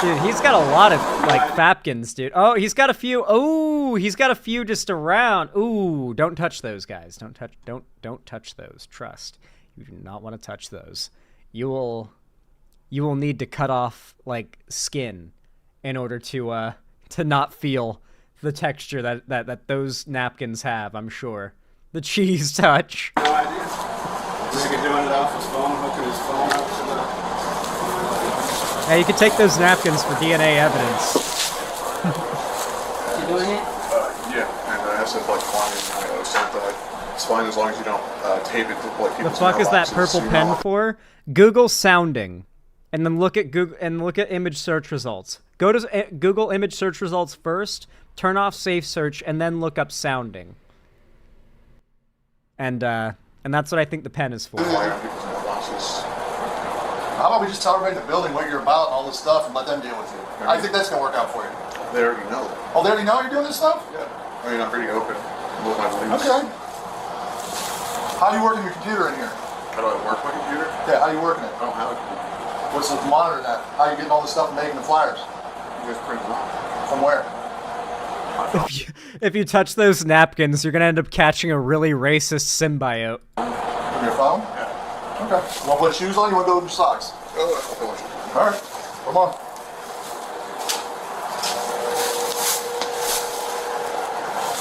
S3: Dude, he's got a lot of, like, Fapkins, dude. Oh, he's got a few. Oh, he's got a few just around. Ooh, don't touch those, guys. Don't touch those. Trust. You do not want to touch those. You will need to cut off, like, skin in order to not feel the texture that those napkins have, I'm sure. The cheese touch.
S20: No idea. Is he doing it off his phone, hooking his phone up to the...
S3: Yeah, you can take those napkins for DNA evidence.
S18: You doing it?
S4: Yeah, and I said like fine, said that it's fine as long as you don't tape it to like
S3: The
S4: people's
S3: fuck is that
S4: mailboxes,
S3: purple pen for? Google sounding, and then look at Google and look at image search results. Go to Google image search results first, turn off safe search, and then look up sounding. And that's what I think the pen is for.
S14: How about we just tell everybody in the building what you're about and all this stuff and let them deal with you? I think that's going to work out for you.
S4: They already know.
S14: Oh, they already know you're doing this stuff?
S4: Yeah. I mean, I'm pretty open with my beliefs.
S14: Okay. How do you work in your computer in here?
S4: How do I work my computer?
S14: Yeah, how are you working it?
S4: I don't have a computer.
S14: What's the monitor that? How are you getting all this stuff and making the flyers?
S4: You guys print them out.
S14: From where?
S3: If you touch those napkins, you're gonna end up catching a really racist symbiote.
S14: From your phone? Yeah. Okay. You want to put shoes on? You want to go with your socks?
S4: Oh, I'll go with you.
S14: All right. Come on.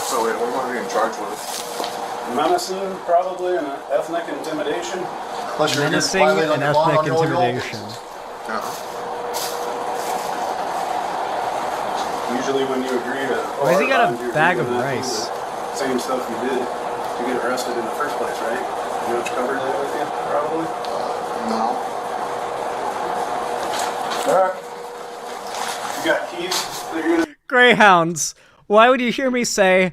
S4: So wait, what am I being charged with?
S20: Menacing, probably, and ethnic intimidation.
S14: Plus you're
S3: Menacing and ethnic intimidation.
S20: Usually when you agree to...
S3: Why has he got a bag of rice?
S20: Same stuff you did to get arrested in the first place, right? You know, covered that with you, probably?
S4: No.
S14: Alright.
S20: You got keys that you're gonna...
S3: Greyhounds. Why would you hear me say,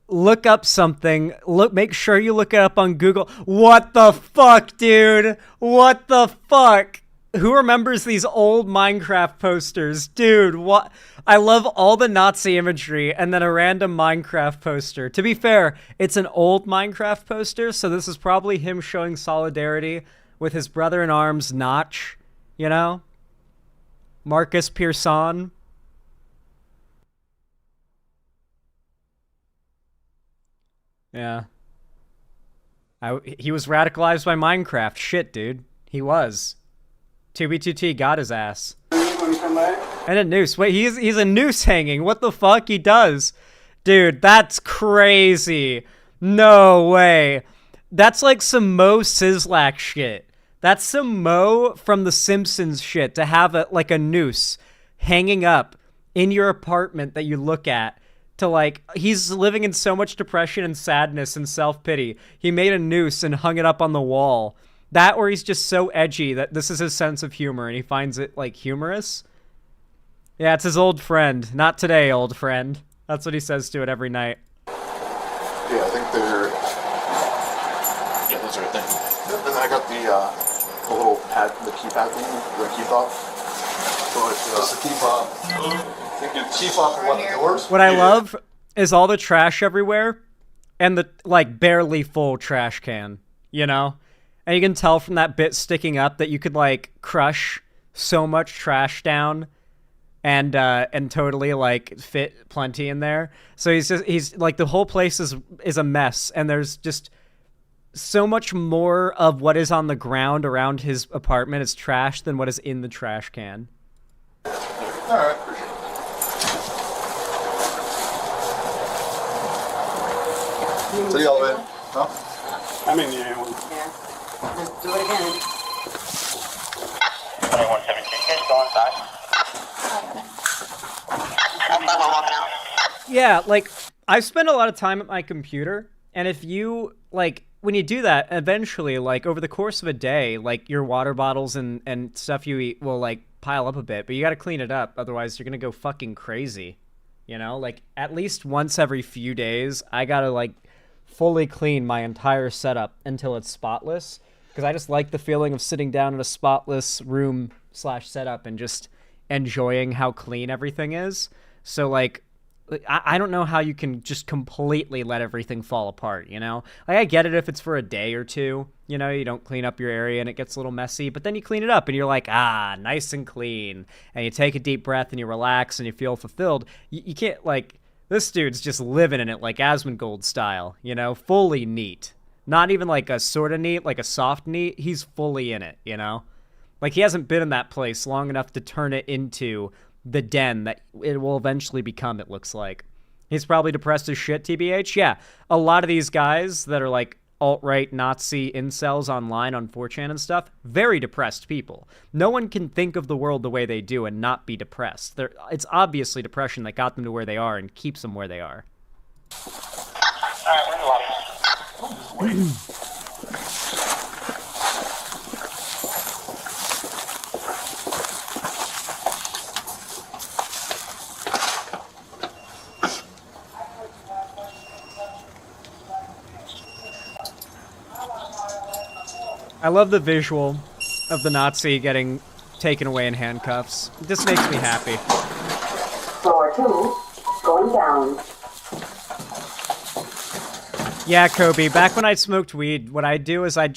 S3: look up something, make sure you look it up on Google? What the fuck, dude? What the fuck? Who remembers these old Minecraft posters? Dude, what? I love all the Nazi imagery and then a random Minecraft poster. To be fair, it's an old Minecraft poster, so this is probably him showing solidarity with his brother-in-arms, Notch, you know? Marcus Pearson. Yeah. He was radicalized by Minecraft. Shit, dude. He was. 2B2T got his ass. And a noose. Wait, he's a noose hanging. What the fuck? He does. Dude, that's crazy. No way. That's like some Mo Sizlak shit. That's some Mo from The Simpsons shit to have like a noose hanging up in your apartment that you look at. To like, he's living in so much depression and sadness and self-pity. He made a noose and hung it up on the wall. That or he's just so edgy that this is his sense of humor and he finds it like humorous. Yeah, it's his old friend. Not today, old friend. That's what he says to it every night.
S4: Yeah, I think they're... Yeah, those are a thing. And then I got the little pad, the keypad thing, the key fob. So it's
S14: the key fob. Key fob for what, the doors?
S3: What I love is all the trash everywhere and the, like, barely full trash can, you know? And you can tell from that bit sticking up that you could, like, crush so much trash down and totally, like, fit plenty in there. So he's like, the whole place is a mess, and there's just so much more of what is on the ground around his apartment is trash than what is in the trash can.
S14: Alright. So the elevator, huh?
S20: I'm in the A1.
S18: Yeah. Let's do it again.
S17: 2117, guys, go inside.
S3: Yeah, like, I've spent a lot of time at my computer, and if you, like, when you do that, eventually, like, over the course of a day, like, your water bottles and stuff you eat will, like, pile up a bit, but you gotta clean it up, otherwise you're gonna go fucking crazy, you know? Like, at least once every few days, I gotta, like, fully clean my entire setup until it's spotless, because I just like the feeling of sitting down in a spotless room / setup and just enjoying how clean everything is. So, like, I don't know how you can just completely let everything fall apart, you know? Like, I get it if it's for a day or two, you know, you don't clean up your area and it gets a little messy, but then you clean it up and you're like, ah, nice and clean. And you take a deep breath and you relax and you feel fulfilled. You can't, like, this dude's just living in it like Asmongold style, you know? Fully neat. Not even like a sort of neat, like a soft neat. He's fully in it, you know? Like, he hasn't been in that place long enough to turn it into the den that it will eventually become, it looks like. He's probably depressed as shit, TBH. Yeah, a lot of these guys that are like alt-right Nazi incels online on 4chan and stuff, very depressed people. No one can think of the world the way they do and not be depressed. It's obviously depression that got them to where they are and keeps them where they are.
S17: Alright, we're in the lobby.
S3: I love the visual of the Nazi getting taken away in handcuffs. This makes me happy.
S5: Floor 2, going down.
S3: Yeah, Kobe, back when I smoked weed, what I'd do is I'd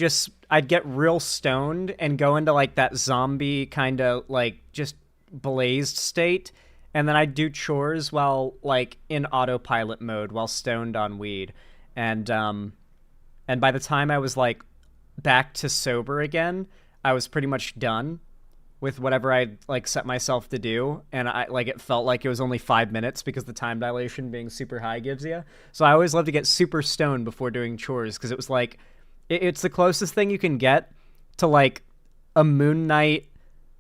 S3: get real stoned and go into, like, that zombie kind of, like, just blazed state, and then I'd do chores while, like, in autopilot mode while stoned on weed. And by the time I was, like, back to sober again, I was pretty much done with whatever I'd, like, set myself to do, and it felt like it was only 5 minutes because the time dilation being super high gives you. So I always love to get super stoned before doing chores, because it was like, it's the closest thing you can get to, like, a Moon Knight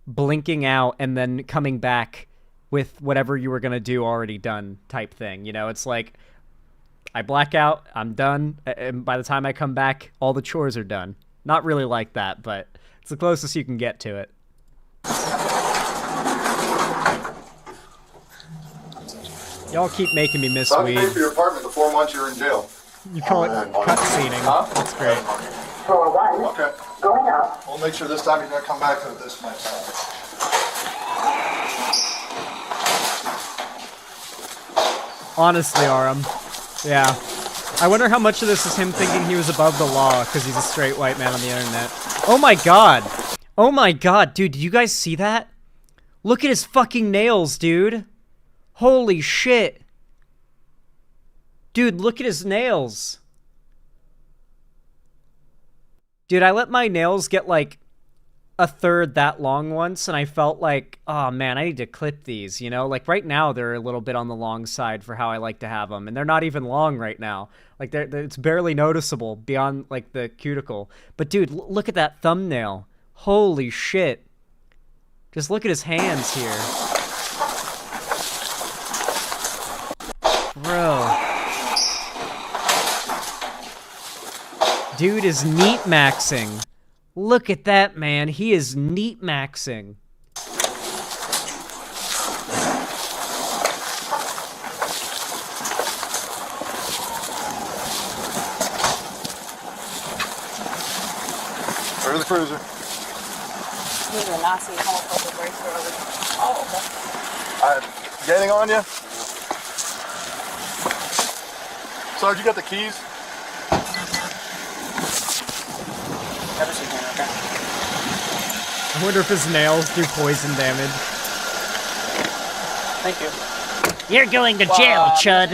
S3: blinking out and then coming back with whatever you were gonna do already done type thing. You know, it's like, I black out, I'm done, and by the time I come back, all the chores are done. Not really like that, but it's the closest you can get to it. Y'all keep making me miss
S12: So
S3: weed.
S12: you pay for your apartment the 4 months you're in jail.
S3: You call it cutscening.
S12: Huh?
S3: That's great.
S5: Floor 1,
S12: Okay.
S5: going up.
S12: We'll make sure this time you're gonna come back to this, my friend.
S3: Honestly, Aram. Yeah. I wonder how much of this is him thinking he was above the law because he's a straight white man on the internet. Oh my god. Oh my god, dude, did you guys see that? Look at his fucking nails, dude. Holy shit. Dude, look at his nails. Dude, I let my nails get like a third that long once, and I felt like, oh man, I need to clip these, you know? Like right now, they're a little bit on the long side for how I like to have them, and they're not even long right now. Like it's barely noticeable beyond like the cuticle. But dude, look at that thumbnail. Holy shit. Just look at his hands here. Bro. Dude is neat maxing. Look at that, man. He is neat maxing.
S12: Where's the cruiser?
S1: He's a Nazi homophobic racer over. Oh, okay.
S12: Getting on you? Sarge, you got the keys?
S3: I wonder if his nails do poison damage.
S18: Thank you.
S3: You're going to jail, Chud.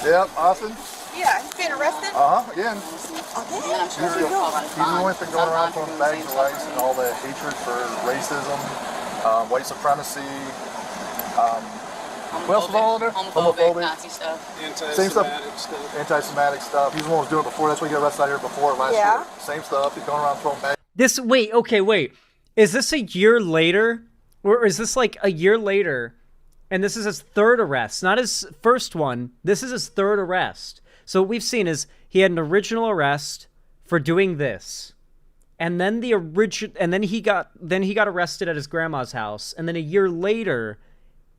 S12: Yep, Austin?
S6: Yeah, he's being arrested?
S12: Uh-huh, again.
S6: Okay.
S12: He's the only thing going around throwing bags of rice and all the hatred for racism, white supremacy, what else was all in there?
S1: Homophobic, Nazi stuff.
S12: Same stuff. Anti-Semitic stuff. He's the one who was doing it before. That's why he got arrested out here before last year. Same stuff. He's going around throwing bags.
S3: Wait. Is this a year later? Or is this like a year later? And this is his third arrest. Not his first one. This is his third arrest. So what we've seen is he had an original arrest for doing this. And then he got arrested at his grandma's house. And then a year later,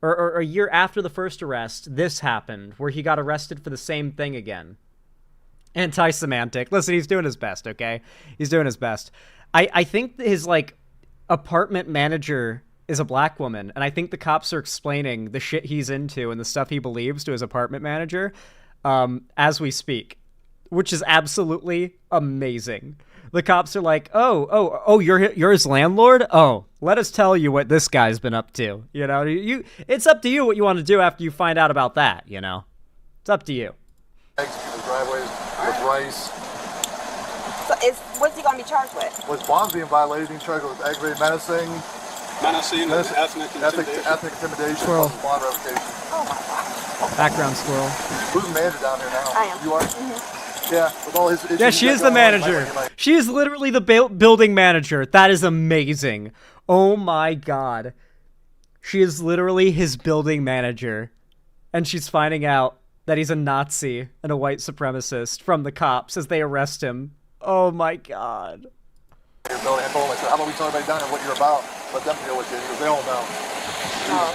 S3: or a year after the first arrest, this happened, where he got arrested for the same thing again. Anti-semantic. Listen, he's doing his best, okay? He's doing his best. I think his, like, apartment manager is a black woman, and I think the cops are explaining the shit he's into and the stuff he believes to his apartment manager as we speak, which is absolutely amazing. The cops are like, oh, you're his landlord? Oh, let us tell you what this guy's been up to. You know, it's up to you what you want to do after you find out about that, you know? It's up to you.
S12: Driveways with rice.
S6: So what's he going to be charged with?
S12: Well, his bond's being violated. He's charged with aggravated menacing.
S20: Menacing and ethnic intimidation.
S12: Ethnic intimidation.
S3: Squirrel.
S12: Bond revocation.
S6: Oh my God.
S3: Background squirrel.
S12: Who's the manager down here now?
S6: I am.
S12: You are?
S6: Mm-hmm.
S12: Yeah, with all his issues.
S3: Yeah, she is the manager. She is literally the building manager. That is amazing. Oh my god. She is literally his building manager. And she's finding out that he's a Nazi and a white supremacist from the cops as they arrest him. Oh my god.
S12: Your building. I told him, I said, how about we tell everybody down here what you're about? Let them deal with you, because they all know.
S6: Oh.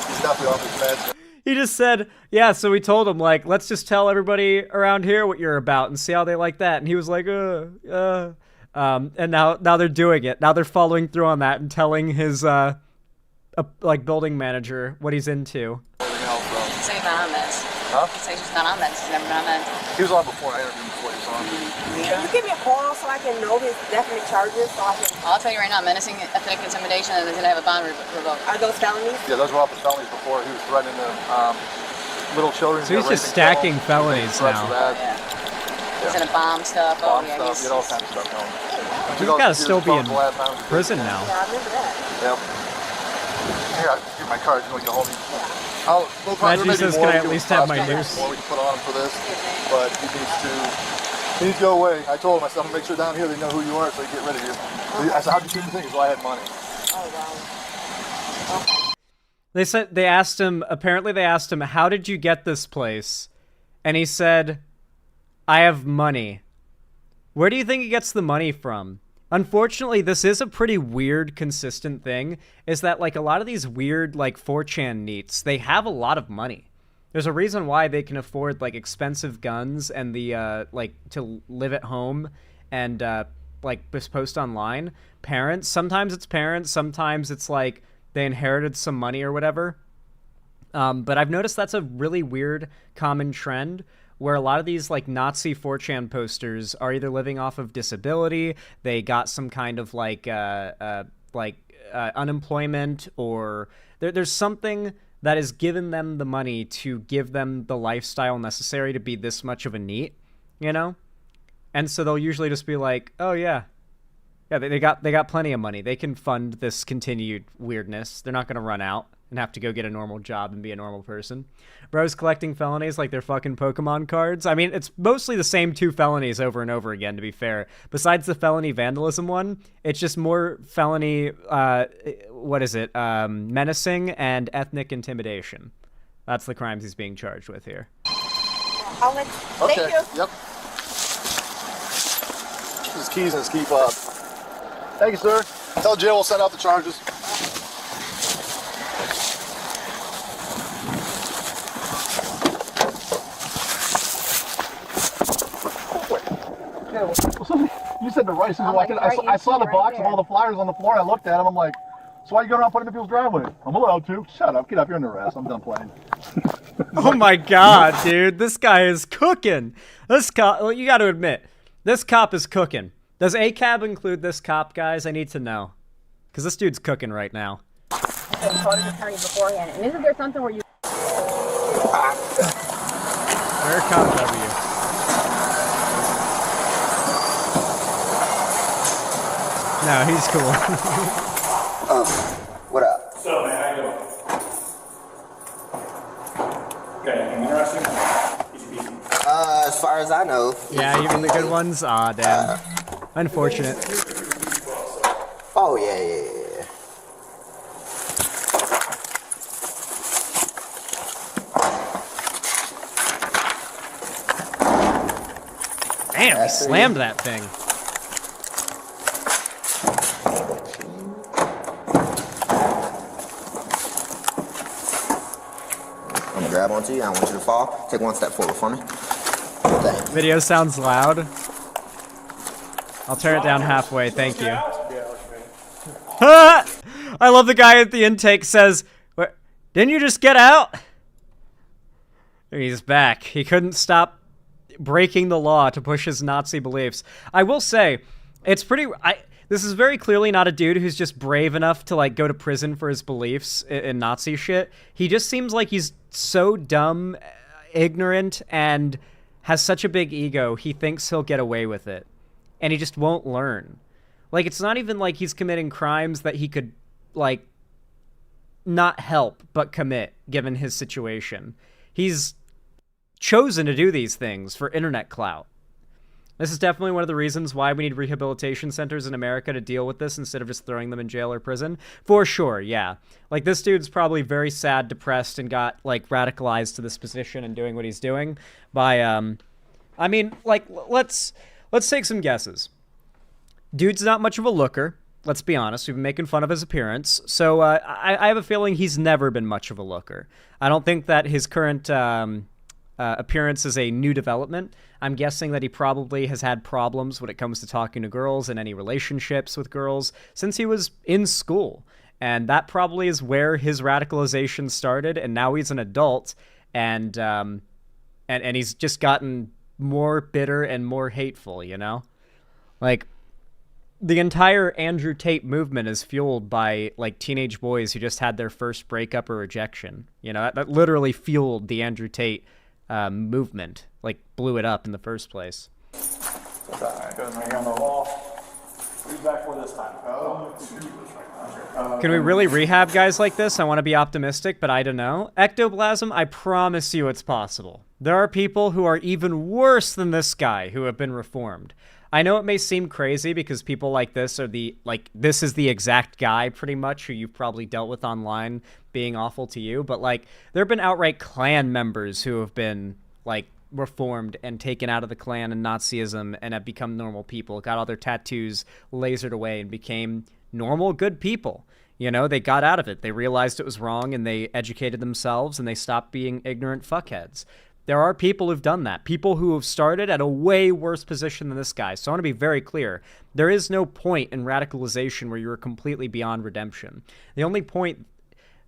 S12: He's definitely off his meds.
S3: He just said, yeah, so we told him, like, let's just tell everybody around here what you're about and see how they like that. And he was like, and now they're doing it. Now they're following through on that and telling his, like, building manager what he's into.
S1: He's not on this.
S12: Huh?
S1: He says he's not on this. He's never been on that.
S12: He was on before. I interviewed him before he was on.
S6: Can you give me a call so I can know his definite charges? So I can...
S1: I'll tell you right now, menacing ethnic intimidation, and he's going to have a bond revoked.
S6: Are those felonies?
S12: Yeah, those were all the felonies before. He was threatening the little children.
S3: So he's just stacking felonies now.
S1: Yeah. He's in a bomb stuff.
S12: Bomb
S1: yeah,
S12: stuff. He had all kinds of stuff going.
S3: He's got to still be in prison now.
S6: Yeah, I remember that.
S12: Yep. Here, I'll give you my card. You want to go home?
S3: Reggie says, can I at least have my noose?
S12: More we can put on him for this, but he needs to go away. I told him, I said, I'm going to make sure down here they know who you are so they get rid of you. I said, how'd you keep the thing? He said, well, I had money.
S6: Oh, wow.
S3: They said, apparently they asked him, how did you get this place? And he said, I have money. Where do you think he gets the money from? Unfortunately, this is a pretty weird, consistent thing, is that, like, a lot of these weird, like, 4chan neats, they have a lot of money. There's a reason why they can afford, like, expensive guns and the, like, to live at home and, like, just post online. Parents, sometimes it's, like, they inherited some money or whatever. But I've noticed that's a really weird, common trend, where a lot of these, like, Nazi 4chan posters are either living off of disability, they got some kind of, like, unemployment, or there's something that has given them the money to give them the lifestyle necessary to be this much of a neat, you know? And so they'll usually just be like, oh, yeah. Yeah, they got plenty of money. They can fund this continued weirdness. They're not going to run out and have to go get a normal job and be a normal person. Bro's collecting felonies like they're fucking Pokemon cards. I mean, it's mostly the same 2 felonies over and over again, to be fair. Besides the felony vandalism one, it's just more felony, menacing and ethnic intimidation. That's the crimes he's being charged with here.
S6: I'll let you.
S12: Okay.
S6: Thank you.
S12: Yep. His keys and his key fob. Thank you, sir. Tell jail we'll send out the charges. Yeah, you said the rice is like I saw the box of all the flyers on the floor. I looked at them. I'm like, so why you go around putting them in people's driveway? I'm allowed to. Shut up. Get up. You're under arrest. I'm done playing.
S3: Oh my god, dude. This guy is cooking. This cop, well, you got to admit, this cop is cooking. Does ACAB include this cop, guys? I need to know. Because this dude's cooking right now.
S2: And called his attorney beforehand. And isn't there something where you...
S3: Where cop W? No, he's cool.
S19: What up?
S11: So, man, how you doing? Okay, anything interesting?
S19: As far as I know.
S3: Yeah, even the good ones? Aw, damn. Unfortunate.
S19: Oh, yeah.
S3: Damn, he slammed that thing.
S19: I'm gonna grab onto you. I want you to fall. Take one step forward for me. Thanks.
S3: Video sounds loud. I'll turn it down halfway, thank you. I love the guy at the intake says, didn't you just get out? He's back. He couldn't stop breaking the law to push his Nazi beliefs. I will say, it's pretty... this is very clearly not a dude who's just brave enough to, like, go to prison for his beliefs in Nazi shit. He just seems like he's so dumb, ignorant, and has such a big ego, he thinks he'll get away with it. And he just won't learn. Like, it's not even like he's committing crimes that he could, like, not help but commit, given his situation. He's chosen to do these things for internet clout. This is definitely one of the reasons why we need rehabilitation centers in America to deal with this instead of just throwing them in jail or prison. For sure, yeah. Like, this dude's probably very sad, depressed, and got, like, radicalized to this position and doing what he's doing by, I mean, like, let's take some guesses. Dude's not much of a looker. let's be honest, we've been making fun of his appearance. So I have a feeling he's never been much of a looker. I don't think that his current appearance is a new development. I'm guessing that he probably has had problems when it comes to talking to girls and any relationships with girls since he was in school. And that probably is where his radicalization started. And now he's an adult, and he's just gotten more bitter and more hateful, you know? Like, the entire Andrew Tate movement is fueled by, like, teenage boys who just had their first breakup or rejection. You know, that literally fueled the Andrew Tate movement, like, blew it up in the first place.
S11: Alright, goes right here on the wall. Who's back for this time?
S3: Can we really rehab guys like this? I want to be optimistic, but I don't know. Ectoplasm, I promise you it's possible. There are people who are even worse than this guy who have been reformed. I know it may seem crazy because people like this are this is the exact guy pretty much who you've probably dealt with online being awful to you, but like there have been outright Klan members who have been like reformed and taken out of the Klan and Nazism and have become normal people, got all their tattoos lasered away and became normal, good people. You know, they got out of it. They realized it was wrong and they educated themselves and they stopped being ignorant fuckheads. There are people who've done that. People who have started at a way worse position than this guy. So I want to be very clear. There is no point in radicalization where you're completely beyond redemption. The only point...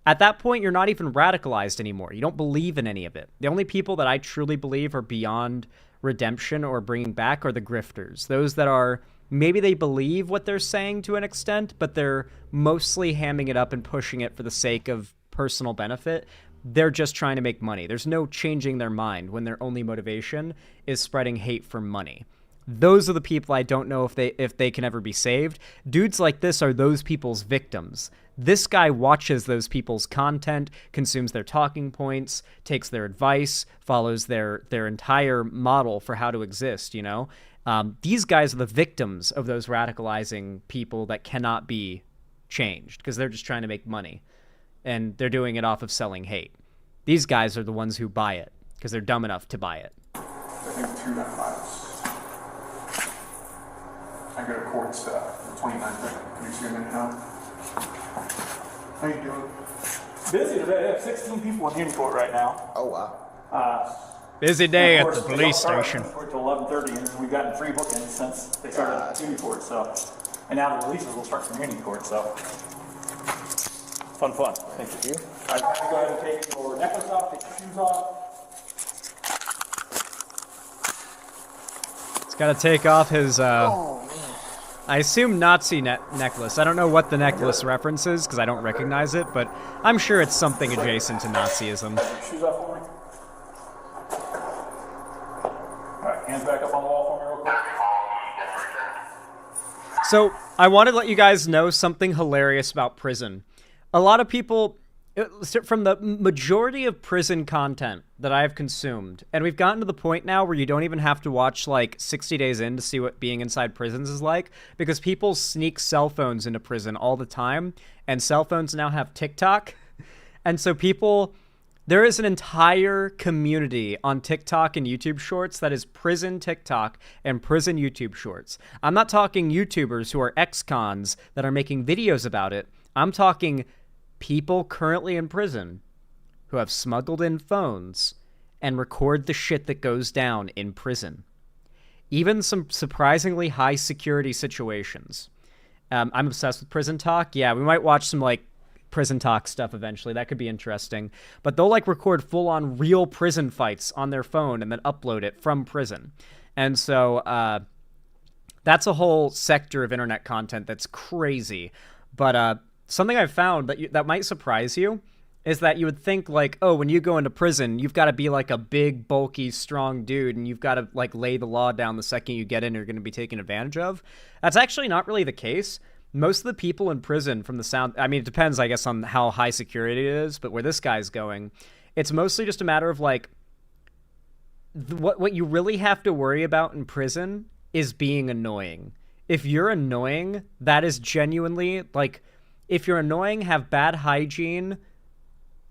S3: At that point, you're not even radicalized anymore. You don't believe in any of it. The only people that I truly believe are beyond redemption or bringing back are the grifters. Those that are... Maybe they believe what they're saying to an extent, but they're mostly hamming it up and pushing it for the sake of personal benefit. They're just trying to make money. There's no changing their mind when their only motivation is spreading hate for money. Those are the people I don't know if they can ever be saved. Dudes like this are those people's victims. This guy watches those people's content, consumes their talking points, takes their advice, follows their entire model for how to exist, you know? These guys are the victims of those radicalizing people that cannot be changed because they're just trying to make money. And they're doing it off of selling hate. These guys are the ones who buy it because they're dumb enough to buy it.
S12: I think 2 9/5. I go to court the 29th. Can you see me now? How you doing?
S11: Busy today. I have 16 people in hearing court right now.
S19: Oh, wow.
S3: Busy day at the police station.
S11: We're till 11:30, and we've gotten 3 bookings since they started hearing court. So, and now the releases will start from hearing court. So, fun. Thank you. All right, go ahead and take your necklace off, take your shoes off.
S3: He's got to take off his, I assume Nazi necklace. I don't know what the necklace references because I don't recognize it, but I'm sure it's something adjacent to Nazism.
S11: Shoes off for me. All right, hands back up on the wall for me real quick.
S3: So, I want to let you guys know something hilarious about prison. A lot of people, from the majority of prison content that I have consumed, and we've gotten to the point now where you don't even have to watch like 60 Days In to see what being inside prisons is like, because people sneak cell phones into prison all the time, and cell phones now have TikTok. And so there is an entire community on TikTok and YouTube Shorts that is prison TikTok and prison YouTube Shorts. I'm not talking YouTubers who are ex-cons that are making videos about it. I'm talking people currently in prison who have smuggled in phones and record the shit that goes down in prison. Even some surprisingly high security situations. I'm obsessed with prison talk. Yeah, we might watch some like prison talk stuff eventually. That could be interesting. But they'll like record full-on real prison fights on their phone and then upload it from prison. And so that's a whole sector of internet content that's crazy. But something I've found that might surprise you is that you would think like, oh, when you go into prison, you've got to be like a big, bulky, strong dude, and you've got to like lay the law down the second you get in, you're going to be taken advantage of. That's actually not really the case. Most of the people in prison from the sound, I mean, it depends, I guess, on how high security it is, but where this guy's going, it's mostly just a matter of like, what you really have to worry about in prison is being annoying. If you're annoying, that is genuinely like, if you're annoying, have bad hygiene,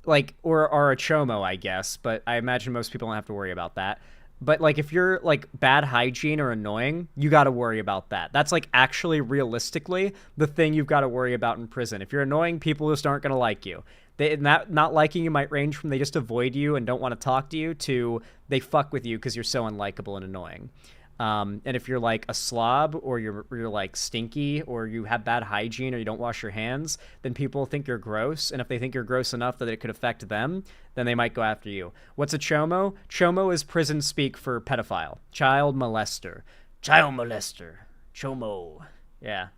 S3: like, or are a chomo, I guess, but I imagine most people don't have to worry about that. But, like, if you're, like, bad hygiene or annoying, you got to worry about that. That's, like, actually realistically the thing you've got to worry about in prison. If you're annoying, people just aren't going to like you. Not liking you might range from they just avoid you and don't want to talk to you to they fuck with you because you're so unlikable and annoying. And if you're like a slob or you're like stinky or you have bad hygiene or you don't wash your hands, then people think you're gross. And if they think you're gross enough that it could affect them, then they might go after you. What's a chomo? Chomo is prison speak for pedophile. Child molester. Child molester. Chomo. Yeah.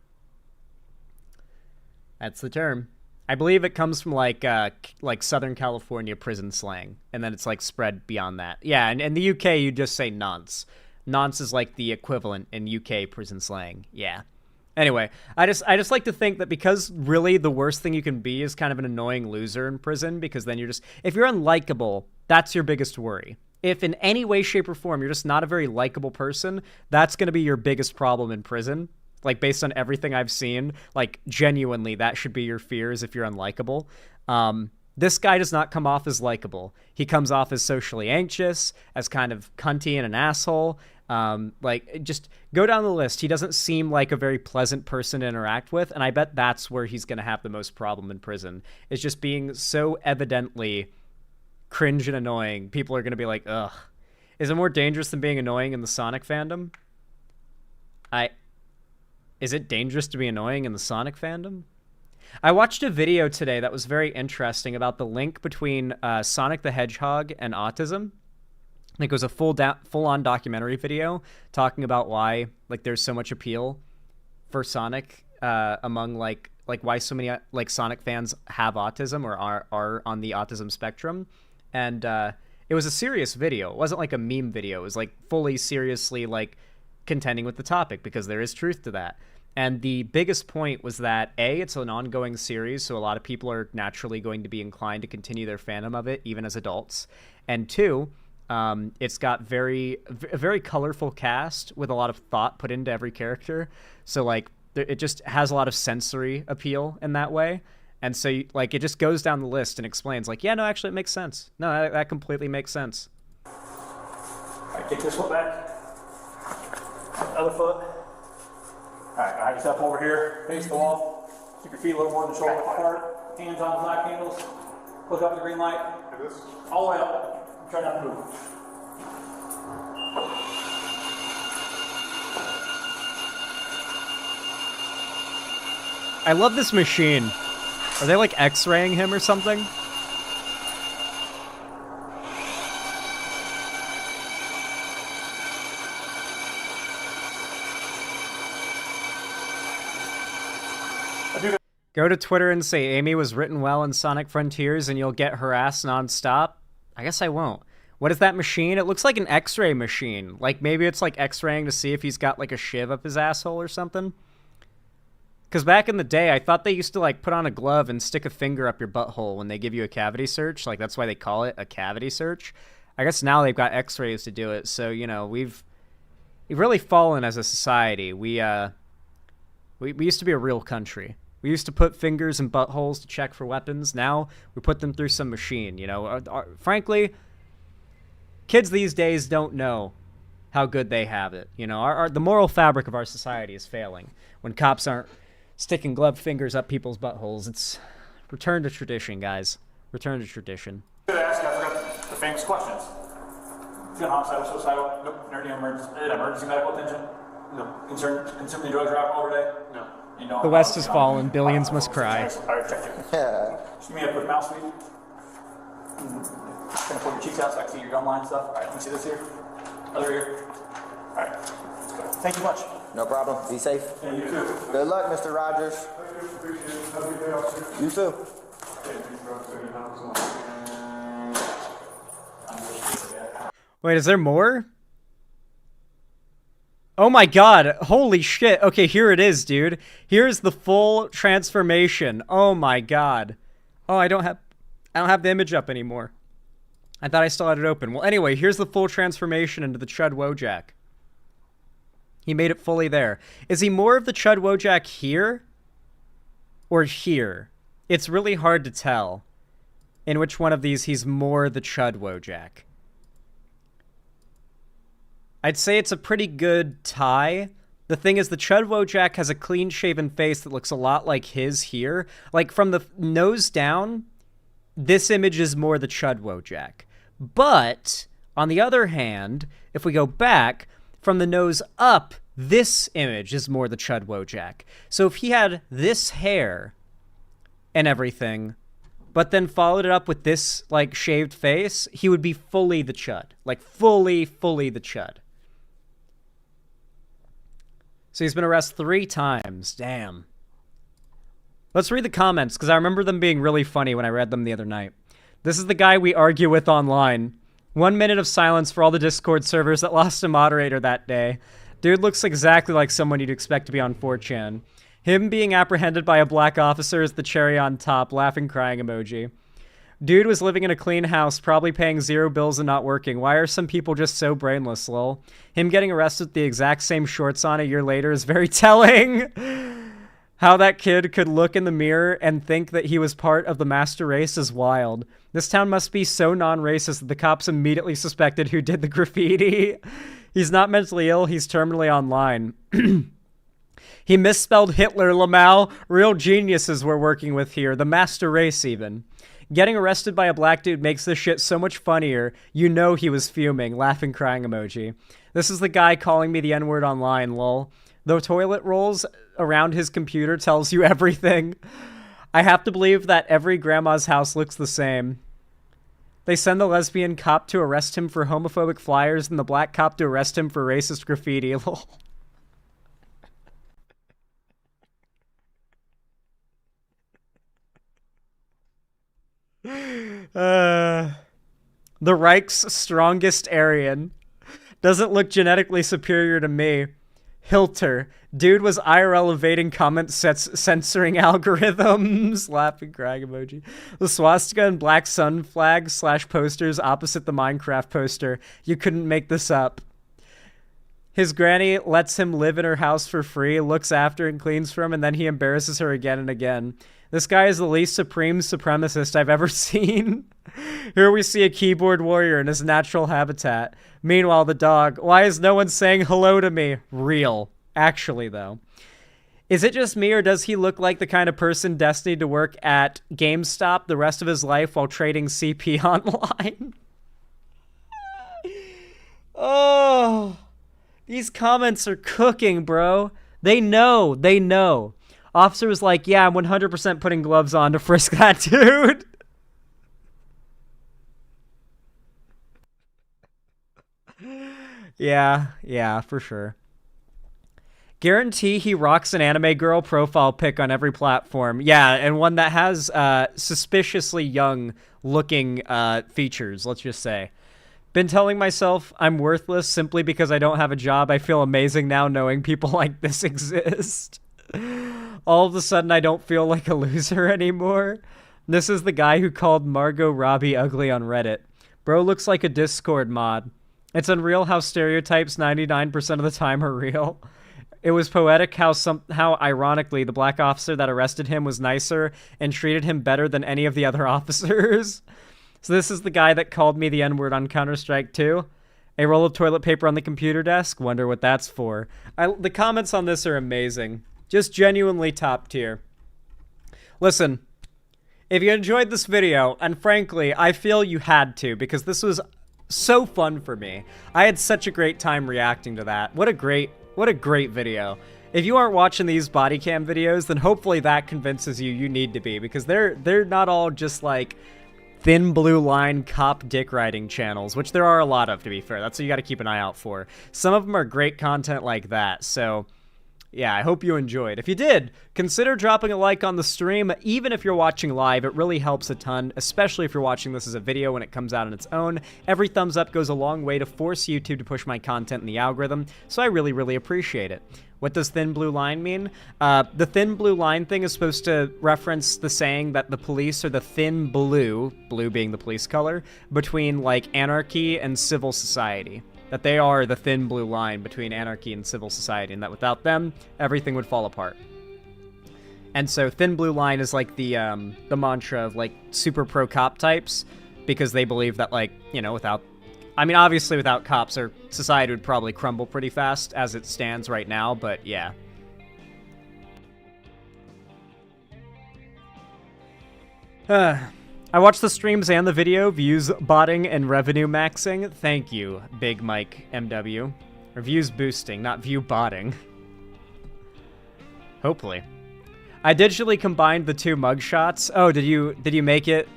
S3: That's the term. I believe it comes from like Southern California prison slang, and then it's like spread beyond that. Yeah, and in the UK you just say nonce. Nonce is like the equivalent in UK prison slang. Yeah. Anyway, I just like to think that because really the worst thing you can be is kind of an annoying loser in prison, because then if you're unlikable, that's your biggest worry. If in any way, shape, or form you're just not a very likable person, that's going to be your biggest problem in prison. Like, based on everything I've seen, like, genuinely, that should be your fears if you're unlikable. This guy does not come off as likable. He comes off as socially anxious, as kind of cunty and an asshole. Like, just go down the list. He doesn't seem like a very pleasant person to interact with, and I bet that's where he's going to have the most problem in prison, is just being so evidently cringe and annoying. People are going to be like, ugh. Is it more dangerous than being annoying in the Sonic fandom? Is it dangerous to be annoying in the Sonic fandom? I watched a video today that was very interesting about the link between Sonic the Hedgehog and autism. I think it was a full-on documentary video talking about why there's so much appeal for Sonic among like why so many like Sonic fans have autism or are on the autism spectrum. And it was a serious video. It wasn't like a meme video. It was like fully seriously like contending with the topic, because there is truth to that. And the biggest point was that, A, it's an ongoing series, so a lot of people are naturally going to be inclined to continue their fandom of it, even as adults. And two, it's got a very colorful cast with a lot of thought put into every character. So, like, it just has a lot of sensory appeal in that way. And so, it just goes down the list and explains, like, yeah, no, actually, it makes sense. No, that completely makes sense.
S11: All right, kick this foot back. Other foot. All right, have yourself over here, face the wall. Keep your feet a little more than shoulder apart. Hands on the black handles. Look up at the green light. All the way up. Try not to move.
S3: I love this machine. Are they like X-raying him or something? Go to Twitter and say Amy was written well in Sonic Frontiers and you'll get harassed nonstop. I guess I won't. What is that machine? It looks like an X-ray machine. Like, maybe it's like X-raying to see if he's got like a shiv up his asshole or something. Because back in the day, I thought they used to like put on a glove and stick a finger up your butthole when they give you a cavity search. Like, that's why they call it a cavity search. I guess now they've got X-rays to do it. So, you know, we've really fallen as a society. We used to be a real country. We used to put fingers in buttholes to check for weapons. Now we put them through some machine, you know. Frankly, kids these days don't know how good they have it. You know, the moral fabric of our society is failing. When cops aren't sticking gloved fingers up people's buttholes, it's return to tradition, guys. Return to tradition.
S11: I forgot the famous questions. Feeling homicidal, suicidal? Nope. Emergency medical attention? No. Consuming drugs or alcohol every day? No. You know,
S3: the West has fallen. Billions must cry.
S11: Alright, check it. Just give me up with mouse speed. Kind of pull your cheeks out so I can see your gum line stuff. Alright, let me see this here. Other ear. Alright, let's go. Thank you much.
S19: No problem. Be safe.
S11: Yeah, you too.
S19: Good luck, Mr. Rogers. You too.
S3: Wait, is there more? Oh my god, holy shit. Okay, here it is, dude. Here's the full transformation. Oh my god. Oh, I don't have the image up anymore. I thought I still had it open. Well, anyway, here's the full transformation into the Chud Wojak. He made it fully there. Is he more of the Chud Wojak here? Or here? It's really hard to tell in which one of these he's more the Chud Wojak. I'd say it's a pretty good tie. The thing is, the Chud Wojak has a clean-shaven face that looks a lot like his here. Like, from the nose down, this image is more the Chud Wojak. But, on the other hand, if we go back, from the nose up, this image is more the Chud Wojak. So if he had this hair and everything, but then followed it up with this, like, shaved face, he would be fully the Chud. Like, fully the Chud. So he's been arrested 3 times. Damn. Let's read the comments, because I remember them being really funny when I read them the other night. This is the guy we argue with online. 1 minute of silence for all the Discord servers that lost a moderator that day. Dude looks exactly like someone you'd expect to be on 4chan. Him being apprehended by a black officer is the cherry on top. Laughing, crying emoji. Dude was living in a clean house, probably paying 0 bills and not working. Why are some people just so brainless, lol? Him getting arrested with the exact same shorts on a year later is very telling. How that kid could look in the mirror and think that he was part of the master race is wild. This town must be so non-racist that the cops immediately suspected who did the graffiti. He's not mentally ill, he's terminally online. He misspelled Hitler, Lamau. Real geniuses we're working with here. The master race, even. Getting arrested by a black dude makes this shit so much funnier. You know he was fuming. Laughing, crying emoji. This is the guy calling me the N-word online, lol. The toilet rolls around his computer tells you everything. I have to believe that every grandma's house looks the same. They send the lesbian cop to arrest him for homophobic flyers and the black cop to arrest him for racist graffiti, lol. The Reich's strongest Aryan. Doesn't look genetically superior to me. Hilter. Dude was IRL evading comment sets censoring algorithms. Laughing crying emoji. The swastika and black sun flag / posters opposite the Minecraft poster. You couldn't make this up. His granny lets him live in her house for free, looks after and cleans for him, and then he embarrasses her again and again. This guy is the least supreme supremacist I've ever seen. Here we see a keyboard warrior in his natural habitat. Meanwhile, the dog. Why is no one saying hello to me? Real. Actually, though. Is it just me, or does he look like the kind of person destined to work at GameStop the rest of his life while trading CP online? Oh, these comments are cooking, bro. They know. They know. Officer was like, yeah, I'm 100% putting gloves on to frisk that dude. Yeah, for sure. Guarantee he rocks an anime girl profile pic on every platform. Yeah, and one that has suspiciously young looking features, let's just say. Been telling myself I'm worthless simply because I don't have a job. I feel amazing now knowing people like this exist. All of a sudden, I don't feel like a loser anymore. This is the guy who called Margot Robbie ugly on Reddit. Bro looks like a Discord mod. It's unreal how stereotypes 99% of the time are real. It was poetic how ironically, the black officer that arrested him was nicer and treated him better than any of the other officers. So this is the guy that called me the N-word on Counter-Strike 2. A roll of toilet paper on the computer desk? Wonder what that's for. The comments on this are amazing. Just genuinely top tier. Listen, if you enjoyed this video, and frankly, I feel you had to, because this was so fun for me. I had such a great time reacting to that. What a great video. If you aren't watching these body cam videos, then hopefully that convinces you need to be, because they're not all just like thin blue line cop dick riding channels, which there are a lot of, to be fair. That's what you got to keep an eye out for. Some of them are great content like that, so yeah, I hope you enjoyed. If you did, consider dropping a like on the stream. Even if you're watching live, it really helps a ton, especially if you're watching this as a video when it comes out on its own. Every thumbs up goes a long way to force YouTube to push my content in the algorithm, so I really, really appreciate it. What does thin blue line mean? The thin blue line thing is supposed to reference the saying that the police are the thin blue being the police color, between like anarchy and civil society. That they are the thin blue line between anarchy and civil society, and that without them, everything would fall apart. And so thin blue line is like the mantra of like super pro cop types, because they believe that, like, you know, without I mean, obviously without cops, our society would probably crumble pretty fast as it stands right now, but yeah. I watched the streams and the video, views botting and revenue maxing. Thank you, Big Mike MW. Reviews boosting, not view botting. Hopefully. I digitally combined the 2 mugshots. Oh, did you make it?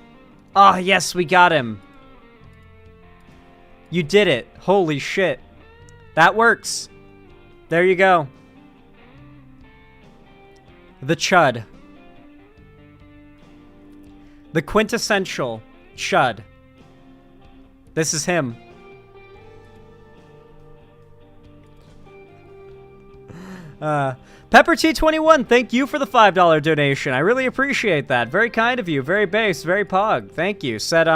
S3: Oh, yes, we got him. You did it. Holy shit. That works. There you go. The Chud. The quintessential Chud. This is him. Pepper T21, thank you for the $5 donation. I really appreciate that. Very kind of you. Very base. Very pog. Thank you. Said,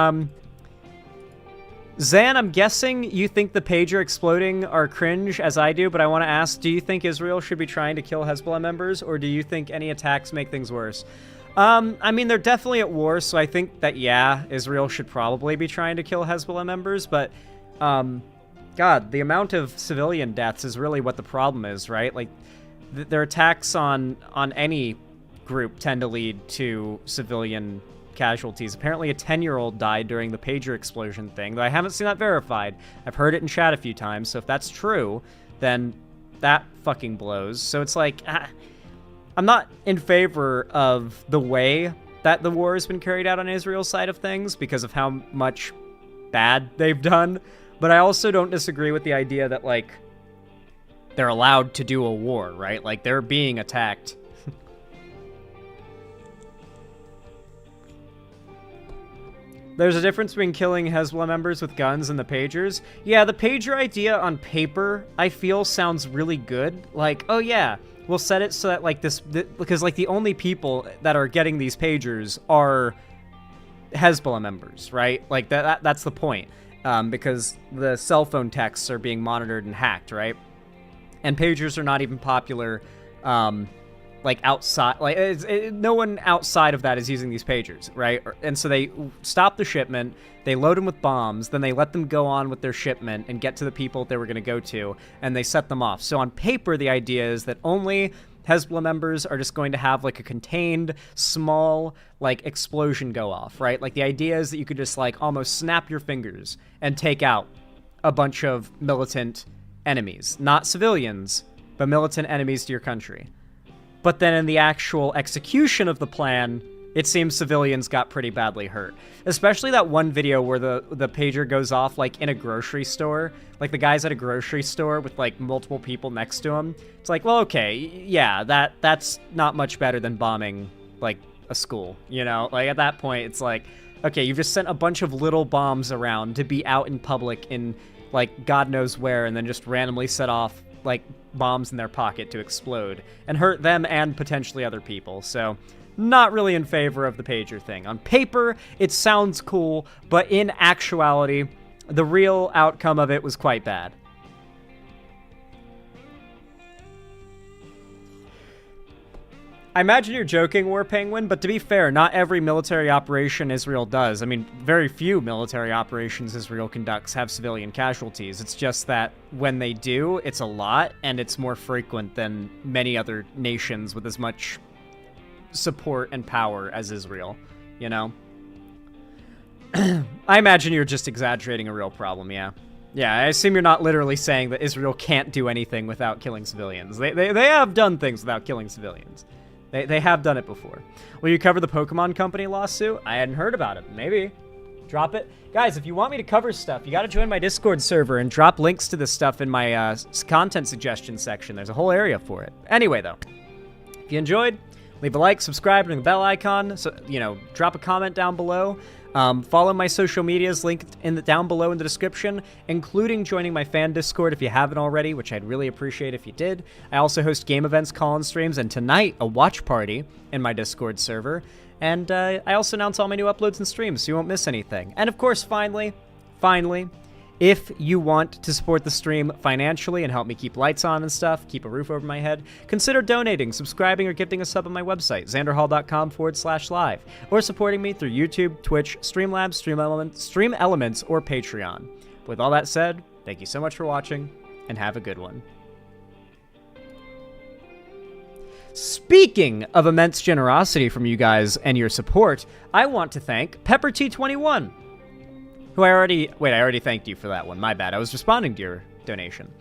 S3: Zan, I'm guessing you think the pager exploding are cringe, as I do, but I want to ask, do you think Israel should be trying to kill Hezbollah members, or do you think any attacks make things worse? I mean, they're definitely at war, so I think that, yeah, Israel should probably be trying to kill Hezbollah members, but, God, the amount of civilian deaths is really what the problem is, right? Like, their attacks on any group tend to lead to civilian casualties. Apparently a 10-year-old died during the pager explosion thing, though I haven't seen that verified. I've heard it in chat a few times, so if that's true, then that fucking blows. So it's like, I'm not in favor of the way that the war has been carried out on Israel's side of things because of how much bad they've done, but I also don't disagree with the idea that, like, they're allowed to do a war, right? Like, they're being attacked. There's a difference between killing Hezbollah members with guns and the pagers. Yeah, the pager idea on paper, I feel, sounds really good. Like, oh yeah, we'll set it so that, like, because, like, the only people that are getting these pagers are Hezbollah members, right? Like, that's the point. Because the cell phone texts are being monitored and hacked, right? And pagers are not even popular, like, outside, like, no one outside of that is using these pagers, right? And so they stop the shipment, they load them with bombs, then they let them go on with their shipment and get to the people they were going to go to, and they set them off. So on paper, the idea is that only Hezbollah members are just going to have, like, a contained, small, like, explosion go off, right? Like, the idea is that you could just, like, almost snap your fingers and take out a bunch of militant enemies. Not civilians, but militant enemies to your country. But then in the actual execution of the plan, it seems civilians got pretty badly hurt. Especially that one video where the pager goes off, like, in a grocery store. Like, the guy's at a grocery store with, like, multiple people next to him. It's like, well, okay, yeah, that's not much better than bombing, like, a school, you know? Like, at that point, it's like, okay, you've just sent a bunch of little bombs around to be out in public in, like, God knows where, and then just randomly set off, like, bombs in their pocket to explode and hurt them and potentially other people. So, not really in favor of the pager thing. On paper, it sounds cool, but in actuality, the real outcome of it was quite bad. I imagine you're joking, War Penguin, but to be fair, not every military operation Israel does. I mean, very few military operations Israel conducts have civilian casualties. It's just that when they do, it's a lot, and it's more frequent than many other nations with as much support and power as Israel, you know? I imagine you're just exaggerating a real problem, yeah. Yeah, I assume you're not literally saying that Israel can't do anything without killing civilians. They have done things without killing civilians. They have done it before. Will you cover the Pokemon Company lawsuit? I hadn't heard about it. Maybe. Drop it. Guys, if you want me to cover stuff, you got to join my Discord server and drop links to this stuff in my content suggestions section. There's a whole area for it. Anyway, though, if you enjoyed, leave a like, subscribe, and the bell icon. So, you know, drop a comment down below. Follow my social medias linked down below in the description, including joining my fan Discord if you haven't already, which I'd really appreciate if you did. I also host game events, call-in streams, and tonight a watch party in my Discord server. And I also announce all my new uploads and streams, so you won't miss anything. And of course, finally, if you want to support the stream financially and help me keep lights on and stuff, keep a roof over my head, consider donating, subscribing, or gifting a sub on my website, xanderhall.com/live, or supporting me through YouTube, Twitch, Streamlabs, Stream Elements, or Patreon. With all that said, thank you so much for watching, and have a good one. Speaking of immense generosity from you guys and your support, I want to thank PepperT21, who I already thanked you for that one. My bad. I was responding to your donation.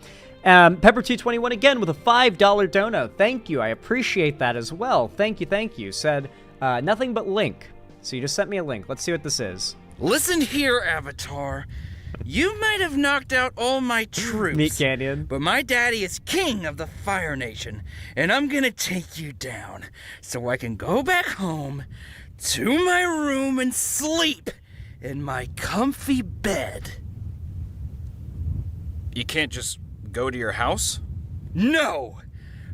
S3: PepperT21 again with a $5 dono. Thank you. I appreciate that as well. Thank you. Said, nothing but link. So you just sent me a link. Let's see what this is.
S7: Listen here, Avatar. You might have knocked out all my troops.
S3: Meat Canyon.
S7: But my daddy is king of the Fire Nation, and I'm gonna take you down so I can go back home to my room and sleep in my comfy bed.
S8: You can't just go to your house?
S7: No!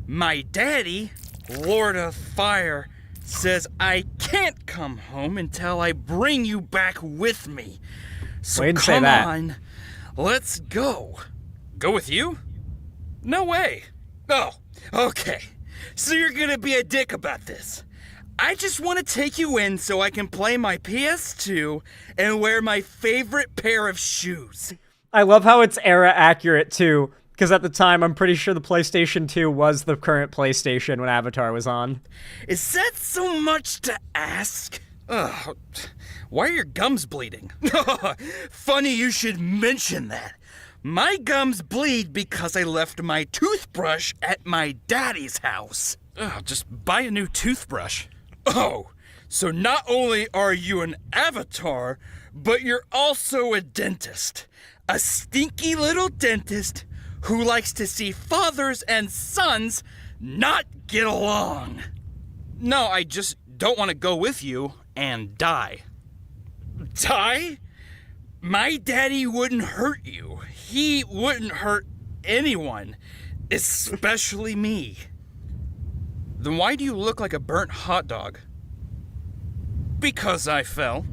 S7: My daddy, Lord of Fire, says I can't come home until I bring you back with me. So come on, let's go.
S8: Go with you?
S7: No way. Oh, okay. So you're gonna be a dick about this. I just want to take you in so I can play my PS2 and wear my favorite pair of shoes.
S3: I love how it's era accurate too, because at the time I'm pretty sure the PlayStation 2 was the current PlayStation when Avatar was on.
S7: Is that so much to ask?
S8: Ugh, why are your gums bleeding?
S7: Funny you should mention that. My gums bleed because I left my toothbrush at my daddy's house.
S8: Ugh, just buy a new toothbrush.
S7: Oh, so not only are you an avatar, but you're also a dentist. A stinky little dentist who likes to see fathers and sons not get along.
S8: No, I just don't want to go with you and die.
S7: Die? My daddy wouldn't hurt you. He wouldn't hurt anyone, especially me.
S8: Then why do you look like a burnt hot dog?
S7: Because I fell.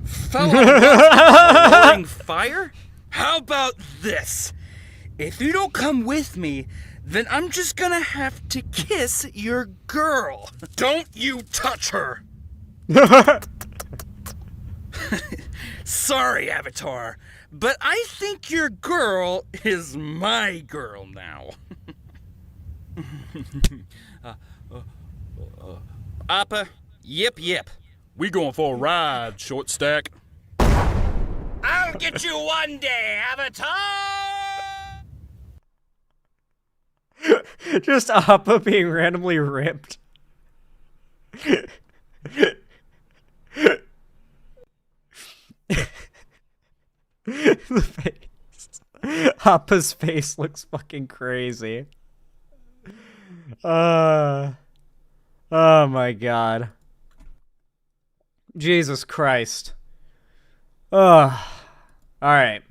S8: Fell on a roaring fire?
S7: How about this? If you don't come with me, then I'm just gonna have to kiss your girl. Don't you touch her. Sorry, Avatar, but I think your girl is my girl now.
S8: Appa, yip. We going for a ride, short stack.
S7: I'll get you one day, Avatar!
S3: Just Appa being randomly ripped. The face. Appa's face looks fucking crazy. Oh my god. Jesus Christ. Alright.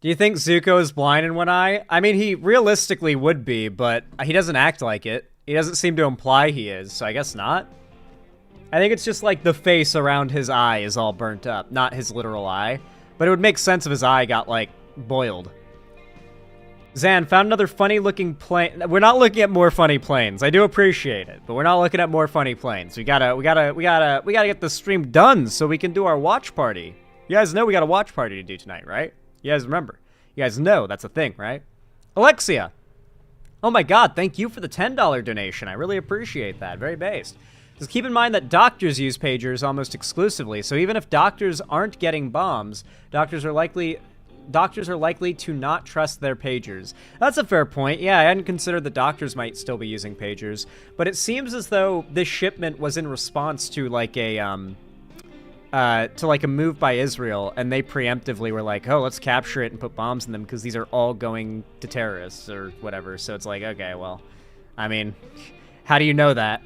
S3: Do you think Zuko is blind in one eye? I mean, he realistically would be, but he doesn't act like it. He doesn't seem to imply he is, so I guess not. I think it's just like the face around his eye is all burnt up, not his literal eye. But it would make sense if his eye got, like, boiled. Zan, found another funny-looking plane. We're not looking at more funny planes. I do appreciate it, but we're not looking at more funny planes. We gotta get the stream done so we can do our watch party. You guys know we got a watch party to do tonight, right? You guys remember. You guys know that's a thing, right? Alexia. Oh my god, thank you for the $10 donation. I really appreciate that. Very based. Just keep in mind that doctors use pagers almost exclusively, so even if doctors aren't getting bombs, doctors are likely to not trust their pagers. That's a fair point. Yeah, I hadn't considered that doctors might still be using pagers, but it seems as though this shipment was in response to like a move by Israel, and they preemptively were like, oh, let's capture it and put bombs in them because these are all going to terrorists or whatever. So it's like, okay, well, I mean, how do you know that?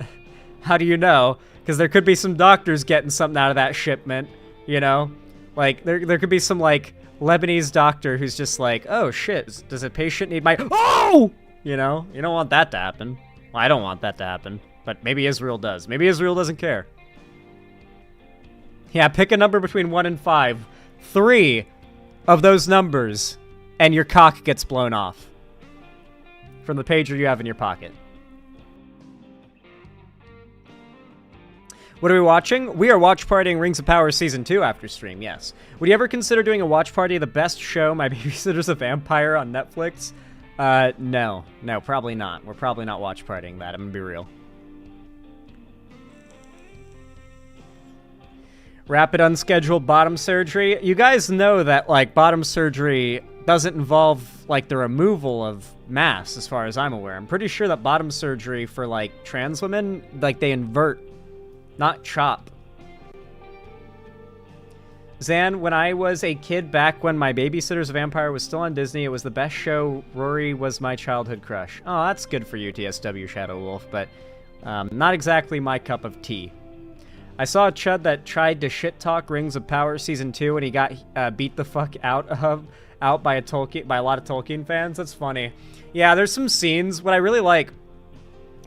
S3: How do you know? Because there could be some doctors getting something out of that shipment, you know? Like, there could be some, like, Lebanese doctor who's just like, oh, shit, does a patient need my... Oh! You know? You don't want that to happen. Well, I don't want that to happen. But maybe Israel does. Maybe Israel doesn't care. Yeah, pick a number between 1 and 5. 3 of those numbers, and your cock gets blown off. From the pager you have in your pocket. What are we watching? We are watch partying Rings of Power Season 2 after stream, yes. Would you ever consider doing a watch party of the best show, My Babysitter's a Vampire, on Netflix? No. No, probably not. We're probably not watch partying that, I'm gonna be real. Rapid unscheduled bottom surgery. You guys know that, like, bottom surgery doesn't involve, like, the removal of mass, as far as I'm aware. I'm pretty sure that bottom surgery for, like, trans women, like, they invert, not chop. Zan, when I was a kid back when My Babysitter's a Vampire was still on Disney, it was the best show. Rory was my childhood crush. Oh, that's good for you, TSW Shadow Wolf, but not exactly my cup of tea. I saw a chud that tried to shit-talk Rings of Power Season 2 and he got beat the fuck out by a lot of Tolkien fans. That's funny. Yeah, there's some scenes. What I really like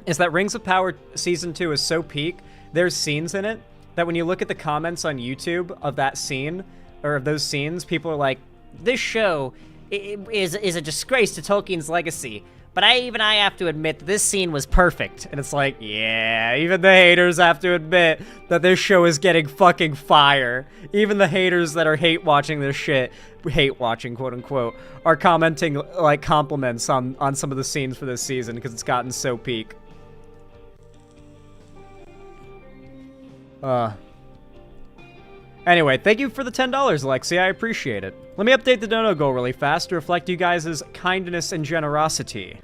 S3: is that Rings of Power Season 2 is so peak. There's scenes in it that when you look at the comments on YouTube of that scene, or of those scenes, people are like, this show is a disgrace to Tolkien's legacy. But even I have to admit that this scene was perfect. And it's like, yeah, even the haters have to admit that this show is getting fucking fire. Even the haters that are hate-watching this shit, hate-watching, quote-unquote, are commenting, like, compliments on some of the scenes for this season because it's gotten so peak. Anyway, thank you for the $10, Lexi. I appreciate it. Let me update the dono goal really fast to reflect you guys' kindness and generosity.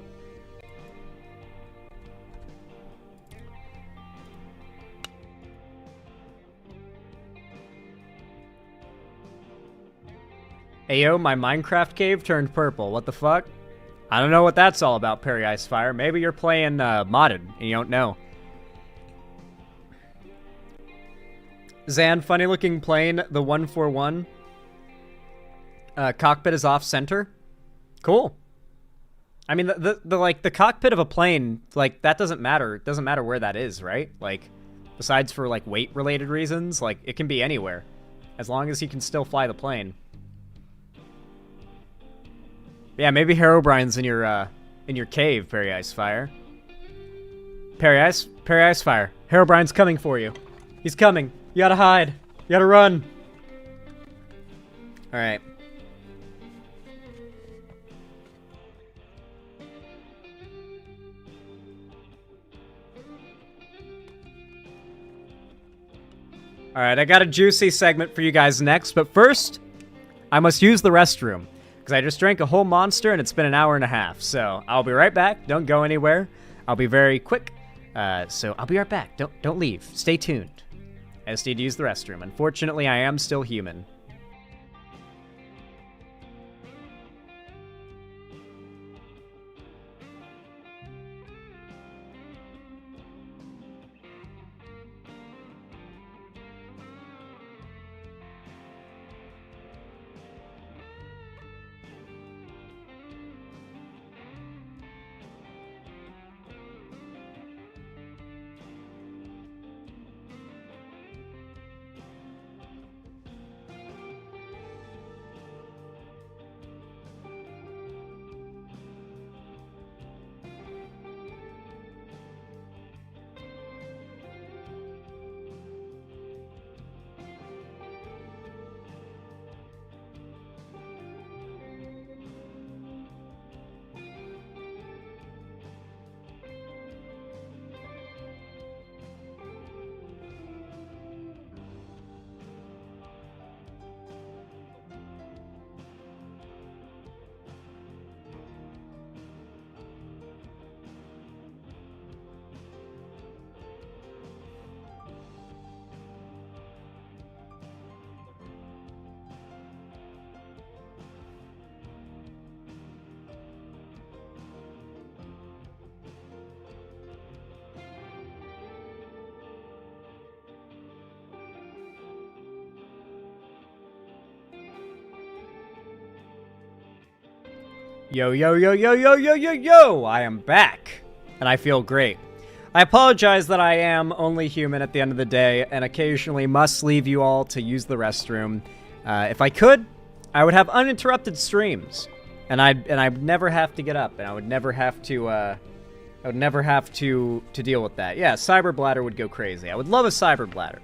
S3: Ayo, my Minecraft cave turned purple. What the fuck? I don't know what that's all about, Perry Icefire. Maybe you're playing modded and you don't know. Zan, funny looking plane, the 141. Cockpit is off center. Cool. I mean, the cockpit of a plane, like, that doesn't matter. It doesn't matter where that is, right? Like, besides for, like, weight related reasons, like, it can be anywhere. As long as you can still fly the plane. Yeah, maybe Herobrine's in your cave, Perry Icefire. Perry Icefire. Herobrine's coming for you. He's coming. You gotta hide. You gotta run. Alright. Alright, I got a juicy segment for you guys next, but first, I must use the restroom. Because I just drank a whole monster and it's been an hour and a half. So, I'll be right back. Don't go anywhere. I'll be very quick. So, I'll be right back. Don't leave. Stay tuned. I just need to use the restroom. Unfortunately, I am still human. Yo, yo, yo, yo, yo, yo, yo, yo! I am back, and I feel great. I apologize that I am only human at the end of the day, and occasionally must leave you all to use the restroom. If I could, I would have uninterrupted streams, and I'd never have to get up, and I would never have to I would never have to deal with that. Yeah, cyber bladder would go crazy. I would love a cyber bladder.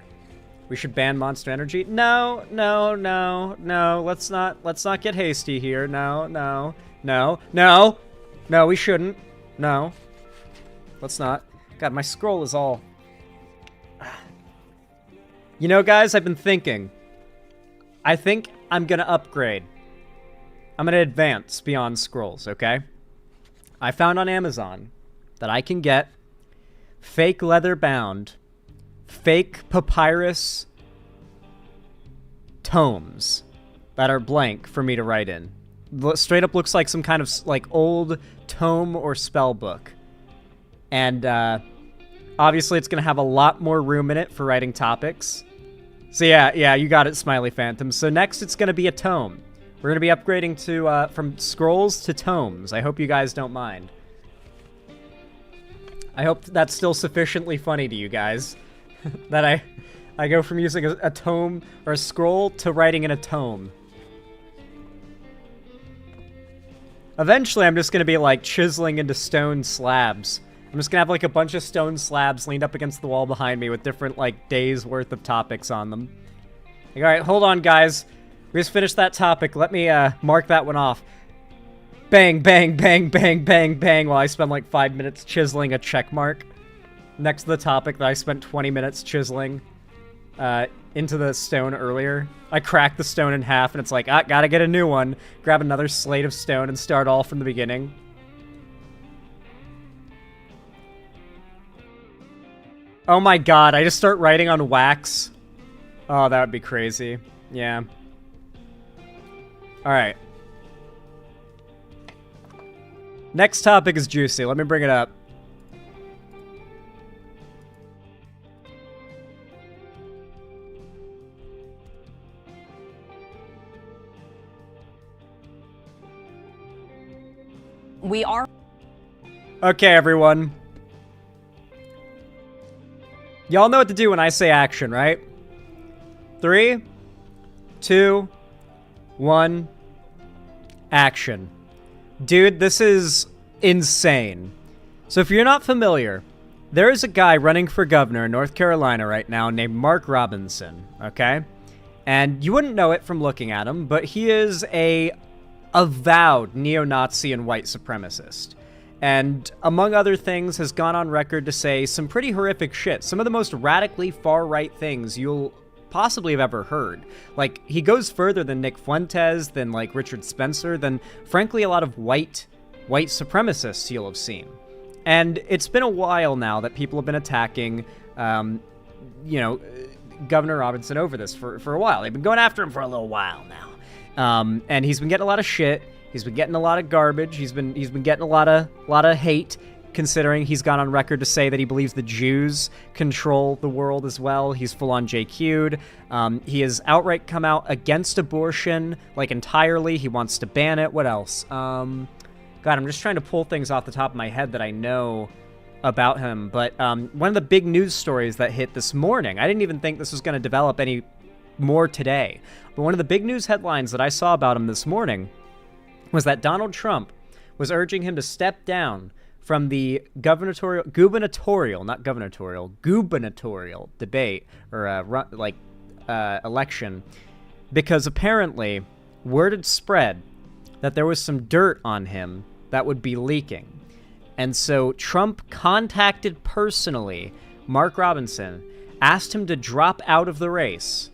S3: We should ban Monster Energy. No. Let's not get hasty here. No. We shouldn't. No. Let's not. God, my scroll is all... You know, guys, I've been thinking. I think I'm gonna upgrade. I'm gonna advance beyond scrolls, okay? I found on Amazon that I can get fake leather bound, fake papyrus tomes that are blank for me to write in. Straight up looks like some kind of like old tome or spell book. And obviously it's going to have a lot more room in it for writing topics. So yeah, you got it, Smiley Phantom. So next it's going to be a tome. We're going to be upgrading to from scrolls to tomes. I hope you guys don't mind. I hope that's still sufficiently funny to you guys. That I go from using a tome or a scroll to writing in a tome. Eventually I'm just going to be like chiseling into stone slabs. I'm just gonna have like a bunch of stone slabs leaned up against the wall behind me with different like days worth of topics on them. Like, all right, hold on, guys. We just finished that topic. Let me mark that one off. Bang, bang, bang, bang, bang, bang. While I spend like 5 minutes chiseling a check mark next to the topic that I spent 20 minutes chiseling into the stone earlier. I cracked the stone in half, and it's like, gotta get a new one. Grab another slate of stone and start all from the beginning. Oh my god, I just start writing on wax. Oh, that would be crazy. Yeah. Alright. Next topic is juicy. Let me bring it up.
S9: We are...
S3: Okay, everyone. Y'all know what to do when I say action, right? 3, 2, 1, action. Dude, this is insane. So if you're not familiar, there is a guy running for governor in North Carolina right now named Mark Robinson, okay? And you wouldn't know it from looking at him, but he is a avowed neo-Nazi and white supremacist. And, among other things, has gone on record to say some pretty horrific shit. Some of the most radically far-right things you'll possibly have ever heard. Like, he goes further than Nick Fuentes, than, like, Richard Spencer, than, frankly, a lot of white supremacists you'll have seen. And it's been a while now that people have been attacking, Governor Robinson over this for a while. They've been going after him for a little while now. And he's been getting a lot of shit. He's been getting a lot of garbage. He's been getting a lot of hate, considering he's gone on record to say that he believes the Jews control the world as well. He's full on JQ'd. He has outright come out against abortion, like entirely. He wants to ban it. What else? God, I'm just trying to pull things off the top of my head that I know about him. But one of the big news stories that hit this morning, I didn't even think this was going to develop any more today, but one of the big news headlines that I saw about him this morning was that Donald Trump was urging him to step down from the gubernatorial debate or election, because apparently word had spread that there was some dirt on him that would be leaking. And so Trump contacted personally Mark Robinson, asked him to drop out of the race,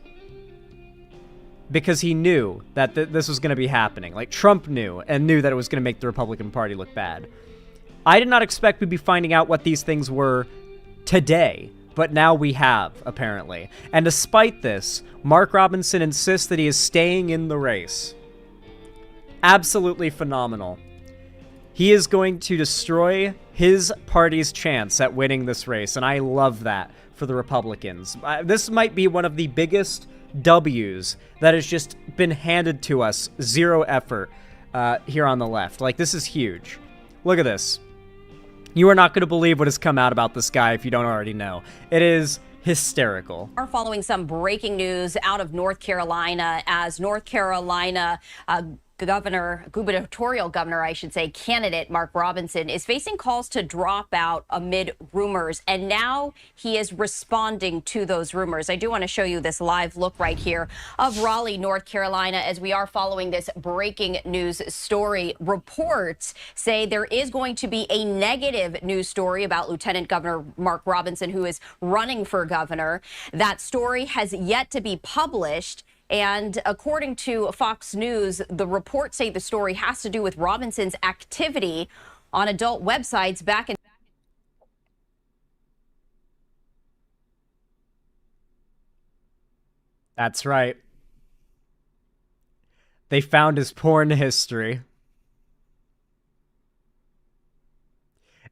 S3: because he knew that this was going to be happening. Like, Trump knew, and knew that it was going to make the Republican Party look bad. I did not expect we'd be finding out what these things were today, but now we have, apparently. And despite this, Mark Robinson insists that he is staying in the race. Absolutely phenomenal. He is going to destroy his party's chance at winning this race, and I love that for the Republicans. This might be one of the biggest W's that has just been handed to us, zero effort, here on the left. Like, this is huge. Look at this. You are not going to believe what has come out about this guy if you don't already know. It is hysterical.
S9: Are following some breaking news out of North Carolina as North Carolina gubernatorial governor, I should say, candidate Mark Robinson is facing calls to drop out amid rumors, and now he is responding to those rumors. I do want to show you this live look right here of Raleigh, North Carolina, as we are following this breaking news story. Reports say there is going to be a negative news story about Lieutenant Governor Mark Robinson, who is running for governor. That story has yet to be published. And according to Fox News, the reports say the story has to do with Robinson's activity on adult websites back in.
S3: That's right. They found his porn history.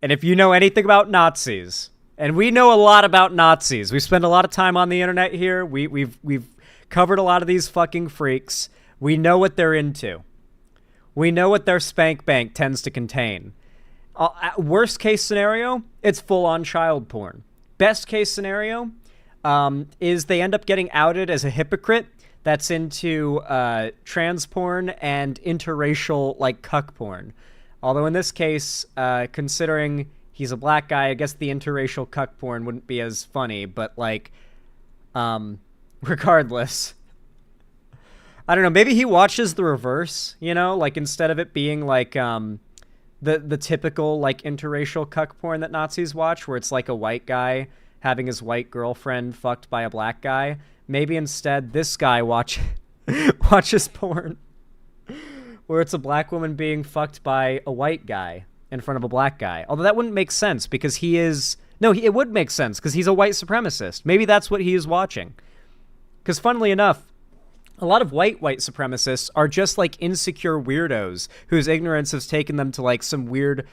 S3: And if you know anything about Nazis, and we know a lot about Nazis, we spend a lot of time on the internet here. We've covered a lot of these fucking freaks. We know what they're into. We know what their spank bank tends to contain. Worst case scenario, it's full-on child porn. Best case scenario is they end up getting outed as a hypocrite that's into trans porn and interracial, like, cuck porn. Although in this case, considering he's a black guy, I guess the interracial cuck porn wouldn't be as funny, but, like, regardless, I don't know, maybe he watches the reverse, you know, like instead of it being like the typical like interracial cuck porn that Nazis watch, where it's like a white guy having his white girlfriend fucked by a black guy, maybe instead this guy watches porn where it's a black woman being fucked by a white guy in front of a black guy. Although that wouldn't make sense because it would make sense because he's a white supremacist. Maybe that's what he is watching. Because funnily enough, a lot of white supremacists are just like insecure weirdos whose ignorance has taken them to like some weird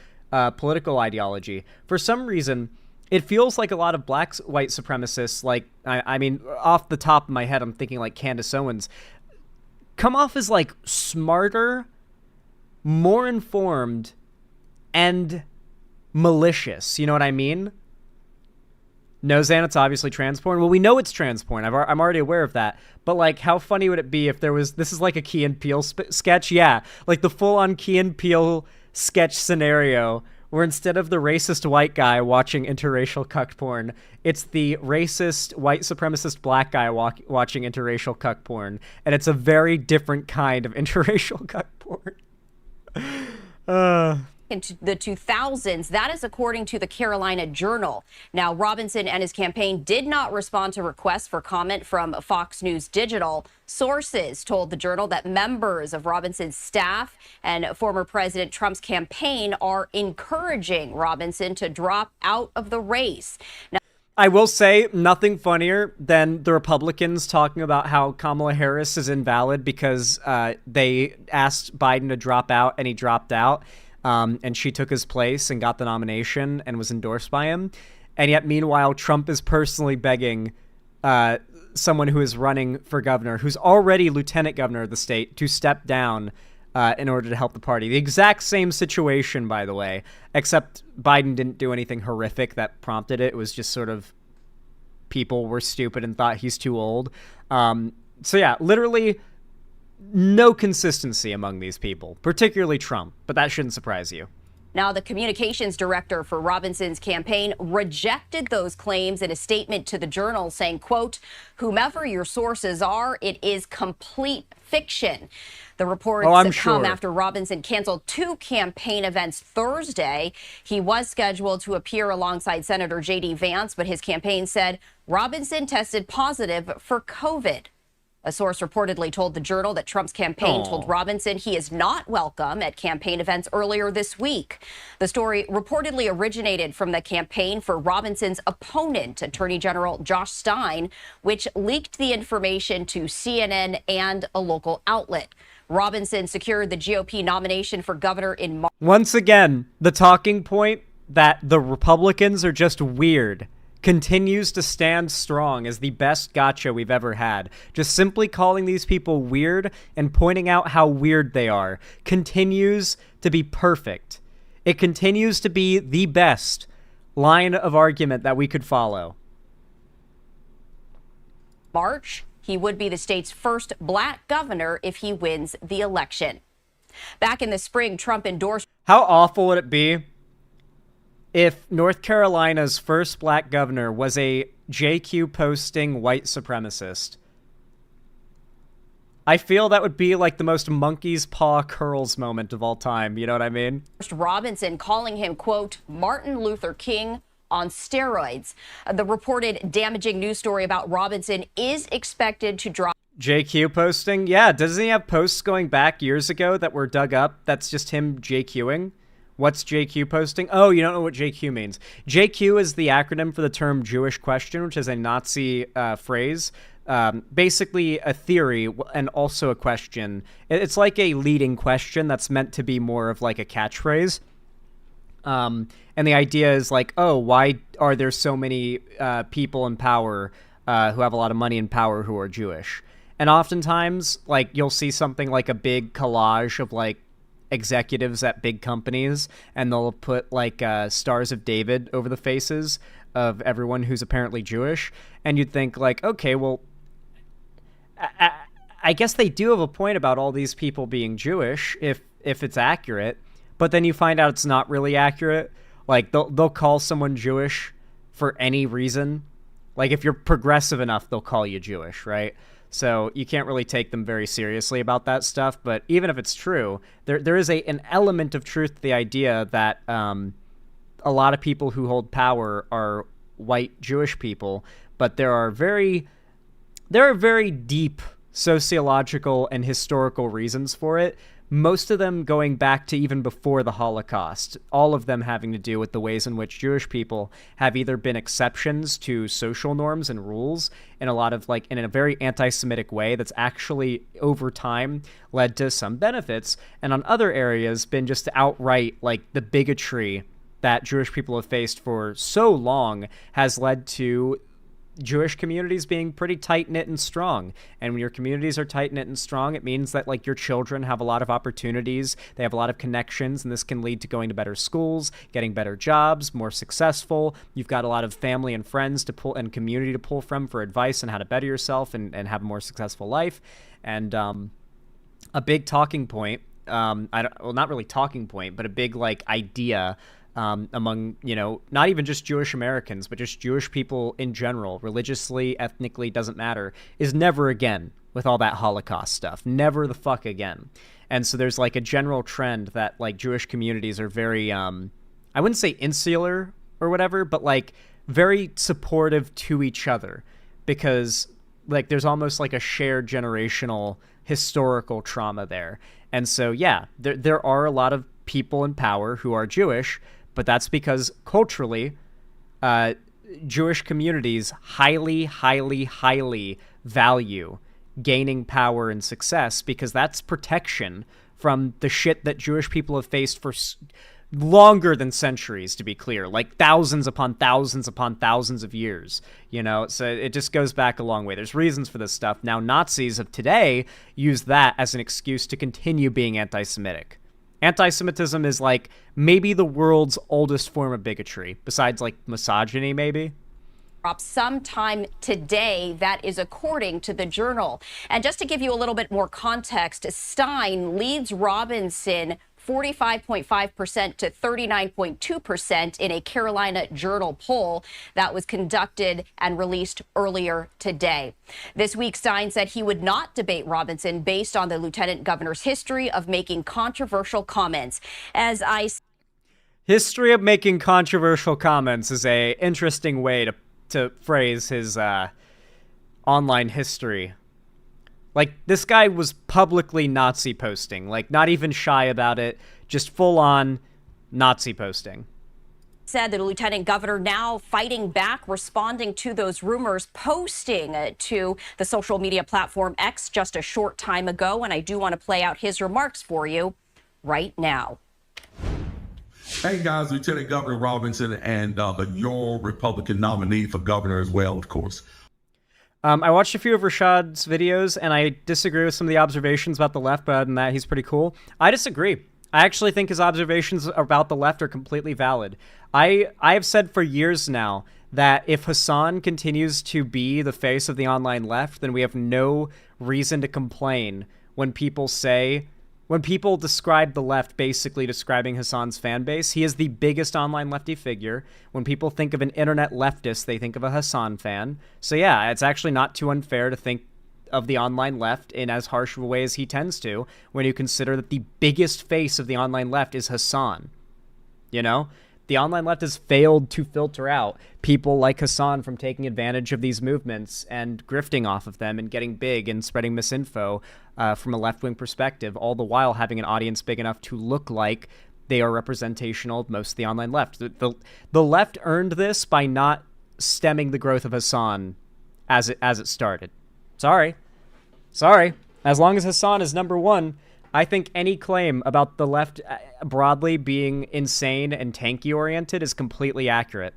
S3: political ideology. For some reason, it feels like a lot of black white supremacists, like, I mean, off the top of my head, I'm thinking like Candace Owens, come off as like smarter, more informed, and malicious. You know what I mean? No, Zan, it's obviously trans porn. Well, we know it's trans porn. I'm already aware of that. But, like, how funny would it be if there was... This is like a Key and Peele sketch? Yeah. Like the full-on Key and Peele sketch scenario where instead of the racist white guy watching interracial cuck porn, it's the racist white supremacist black guy watching interracial cuck porn. And it's a very different kind of interracial cuck porn.
S9: Into the 2000s. That is according to the Carolina Journal. Now, Robinson and his campaign did not respond to requests for comment from Fox News Digital. Sources told the Journal that members of Robinson's staff and former President Trump's campaign are encouraging Robinson to drop out of the race. Now,
S3: I will say nothing funnier than the Republicans talking about how Kamala Harris is invalid because they asked Biden to drop out and he dropped out. And she took his place and got the nomination and was endorsed by him. And yet, meanwhile, Trump is personally begging someone who is running for governor, who's already lieutenant governor of the state, to step down in order to help the party. The exact same situation, by the way, except Biden didn't do anything horrific that prompted it. It was just sort of people were stupid and thought he's too old. So yeah, literally... no consistency among these people, particularly Trump, but that shouldn't surprise you.
S9: Now, the communications director for Robinson's campaign rejected those claims in a statement to the Journal saying, quote, "Whomever your sources are, it is complete fiction." The reports come after Robinson canceled 2 campaign events Thursday. He was scheduled to appear alongside Senator J.D. Vance, but his campaign said Robinson tested positive for COVID. A source reportedly told the Journal that Trump's campaign told Robinson he is not welcome at campaign events earlier this week. The story reportedly originated from the campaign for Robinson's opponent, Attorney General Josh Stein, which leaked the information to CNN and a local outlet. Robinson secured the GOP nomination for governor in March.
S3: Once again, the talking point that the Republicans are just weird continues to stand strong as the best gotcha we've ever had. Just simply calling these people weird and pointing out how weird they are continues to be perfect. It continues to be the best line of argument that we could follow.
S9: March, he would be the state's first black governor if he wins the election. Back in the spring, Trump endorsed.
S3: How awful would it be if North Carolina's first black governor was a JQ posting white supremacist? I feel that would be like the most monkey's paw curls moment of all time. You know what I mean?
S9: Robinson, calling him, quote, Martin Luther King on steroids. The reported damaging news story about Robinson is expected to drop.
S3: JQ posting? Yeah, doesn't he have posts going back years ago that were dug up? That's just him JQing. What's JQ posting? Oh, you don't know what JQ means. JQ is the acronym for the term Jewish question, which is a Nazi phrase. Basically a theory and also a question. It's like a leading question that's meant to be more of like a catchphrase. And the idea is like, oh, why are there so many people in power who have a lot of money and power who are Jewish? And oftentimes, like, you'll see something like a big collage of, like, executives at big companies, and they'll put, like, Stars of David over the faces of everyone who's apparently Jewish. And you'd think, like, okay, well, I guess they do have a point about all these people being Jewish, if it's accurate. But then you find out it's not really accurate. Like, they'll call someone Jewish for any reason. Like, if you're progressive enough, they'll call you Jewish, right? So you can't really take them very seriously about that stuff. But even if it's true, there is an element of truth to the idea that a lot of people who hold power are white Jewish people. But there are very deep sociological and historical reasons for it. Most of them going back to even before the Holocaust, all of them having to do with the ways in which Jewish people have either been exceptions to social norms and rules in a lot of, like, in a very anti-Semitic way that's actually over time led to some benefits, and on other areas been just outright, like, the bigotry that Jewish people have faced for so long has led to Jewish communities being pretty tight-knit and strong. And when your communities are tight-knit and strong, it means that, like, your children have a lot of opportunities, they have a lot of connections, and this can lead to going to better schools, getting better jobs, more successful. You've got a lot of family and friends to pull and community to pull from for advice on how to better yourself and have a more successful life. And a big talking point, not really talking point, but a big, like, idea among, you know, not even just Jewish Americans, but just Jewish people in general, religiously, ethnically, doesn't matter, is never again with all that Holocaust stuff. Never the fuck again. And so there's, like, a general trend that, like, Jewish communities are very, I wouldn't say insular or whatever, but, like, very supportive to each other because, like, there's almost like a shared generational historical trauma there. And so, yeah, there are a lot of people in power who are Jewish, but that's because culturally, Jewish communities highly, highly, highly value gaining power and success because that's protection from the shit that Jewish people have faced for longer than centuries, to be clear, like thousands upon thousands upon thousands of years, you know? So it just goes back a long way. There's reasons for this stuff. Now, Nazis of today use that as an excuse to continue being anti-Semitic. Anti-Semitism is, like, maybe the world's oldest form of bigotry, besides, like, misogyny, maybe.
S9: Sometime today, that is according to the Journal. And just to give you a little bit more context, Stein leads Robinson 45.5% to 39.2% in a Carolina Journal poll that was conducted and released earlier today. This week, Stein said he would not debate Robinson based on the lieutenant governor's history of making controversial comments.
S3: History of making controversial comments is a interesting way to phrase his online history. Like, this guy was publicly Nazi posting, like, not even shy about it, just full-on Nazi posting.
S9: Said the lieutenant governor now fighting back, responding to those rumors, posting to the social media platform X just a short time ago. And I do want to play out his remarks for you right now.
S13: Hey guys, Lieutenant Governor Robinson and your Republican nominee for governor as well, of course.
S3: I watched a few of Rashad's videos, and I disagree with some of the observations about the left, but other than that, he's pretty cool. I disagree. I actually think his observations about the left are completely valid. I have said for years now that if Hassan continues to be the face of the online left, then we have no reason to complain when people say When people describe the left basically describing Hassan's fan base, he is the biggest online lefty figure. When people think of an internet leftist, they think of a Hassan fan. So yeah, it's actually not too unfair to think of the online left in as harsh of a way as he tends to, when you consider that the biggest face of the online left is Hassan. You know? The online left has failed to filter out people like Hassan from taking advantage of these movements and grifting off of them and getting big and spreading misinfo from a left-wing perspective, all the while having an audience big enough to look like they are representational of most of the online left. The left earned this by not stemming the growth of Hassan as it started. Sorry. As long as Hassan is number one, I think any claim about the left broadly being insane and tanky-oriented is completely accurate.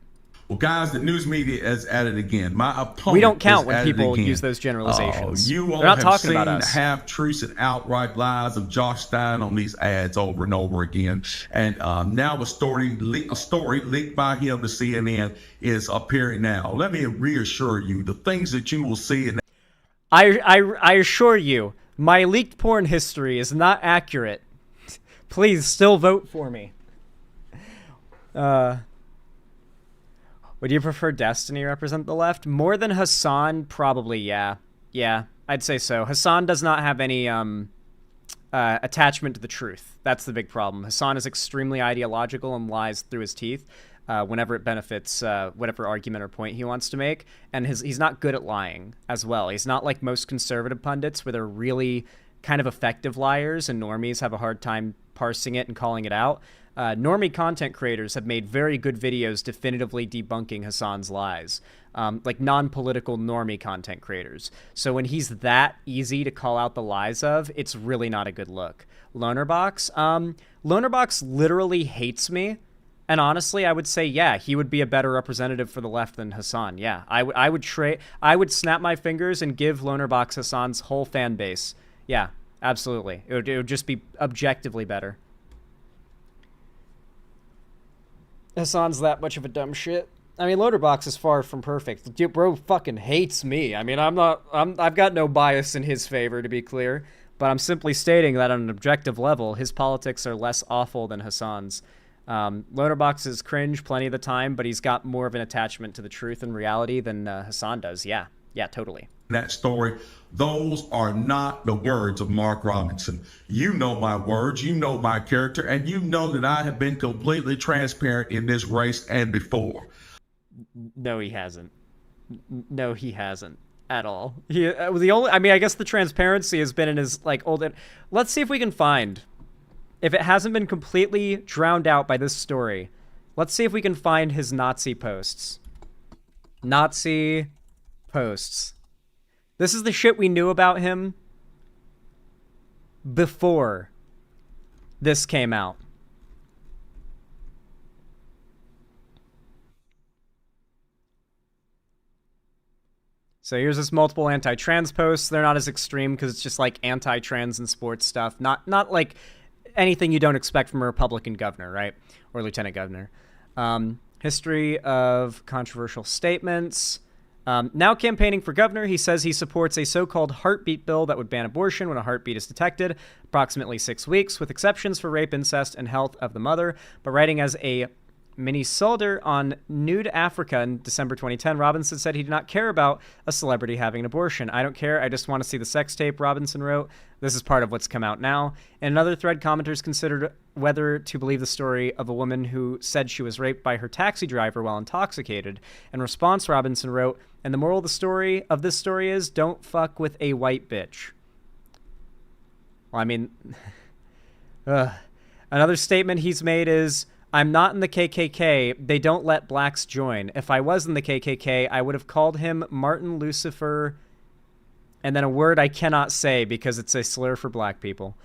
S13: Well, guys, the news media is at it again. My opponent
S3: We don't count
S13: is
S3: when
S13: at it
S3: people
S13: again.
S3: use those generalizations.
S13: You all
S3: They're not
S13: have
S3: talking
S13: seen
S3: about us.
S13: half-truths and outright lies of Josh Stein on these ads over and over again. And now a story leaked by him to CNN is appearing now. Let me reassure you, the things that you will see in
S3: I assure you, my leaked porn history is not accurate. Please still vote for me. Would you prefer Destiny represent the left? More than Hassan? Probably, yeah. Yeah, I'd say so. Hassan does not have any attachment to the truth. That's the big problem. Hassan is extremely ideological and lies through his teeth whenever it benefits whatever argument or point he wants to make. And he's not good at lying as well. He's not like most conservative pundits where they're really kind of effective liars and normies have a hard time parsing it and calling it out. Normie content creators have made very good videos definitively debunking Hassan's lies, like non-political normie content creators. So when he's that easy to call out the lies of, it's really not a good look. Lonerbox? Lonerbox literally hates me. And honestly, I would say, yeah, he would be a better representative for the left than Hassan. Yeah, I would snap my fingers and give Lonerbox Hassan's whole fan base. Yeah, absolutely. It would just be objectively better. Hassan's that much of a dumb shit. I mean, Lonerbox is far from perfect. Dude, bro fucking hates me. I mean, I've got no bias in his favor, to be clear. But I'm simply stating that on an objective level, his politics are less awful than Hassan's. Lonerbox is cringe plenty of the time, but he's got more of an attachment to the truth and reality than Hassan does. Yeah, totally.
S13: that story. Those are not the words of Mark Robinson. You know my words, you know my character, and you know that I have been completely transparent in this race and before.
S3: No, he hasn't. No, he hasn't at all. He the only. I mean, I guess the transparency has been in his like old. Let's see if we can find. If it hasn't been completely drowned out by this story, let's see if we can find his Nazi posts. Nazi posts. This is the shit we knew about him before this came out. So here's this multiple anti-trans posts. They're not as extreme because it's just like anti-trans and sports stuff. Not like anything you don't expect from a Republican governor, right? Or lieutenant governor. History of controversial statements. Now campaigning for governor, he says he supports a so-called heartbeat bill that would ban abortion when a heartbeat is detected, approximately 6 weeks, with exceptions for rape, incest, and health of the mother. But writing as a mini soldier on Nude Africa in December 2010, Robinson said he did not care about a celebrity having an abortion. I don't care. I just want to see the sex tape, Robinson wrote. This is part of what's come out now. In another thread, commenters considered whether to believe the story of a woman who said she was raped by her taxi driver while intoxicated. In response, Robinson wrote, and the moral of this story is, don't fuck with a white bitch. Well, I mean, another statement he's made is, I'm not in the KKK. They don't let blacks join. If I was in the KKK, I would have called him Martin Lucifer, and then a word I cannot say because it's a slur for black people.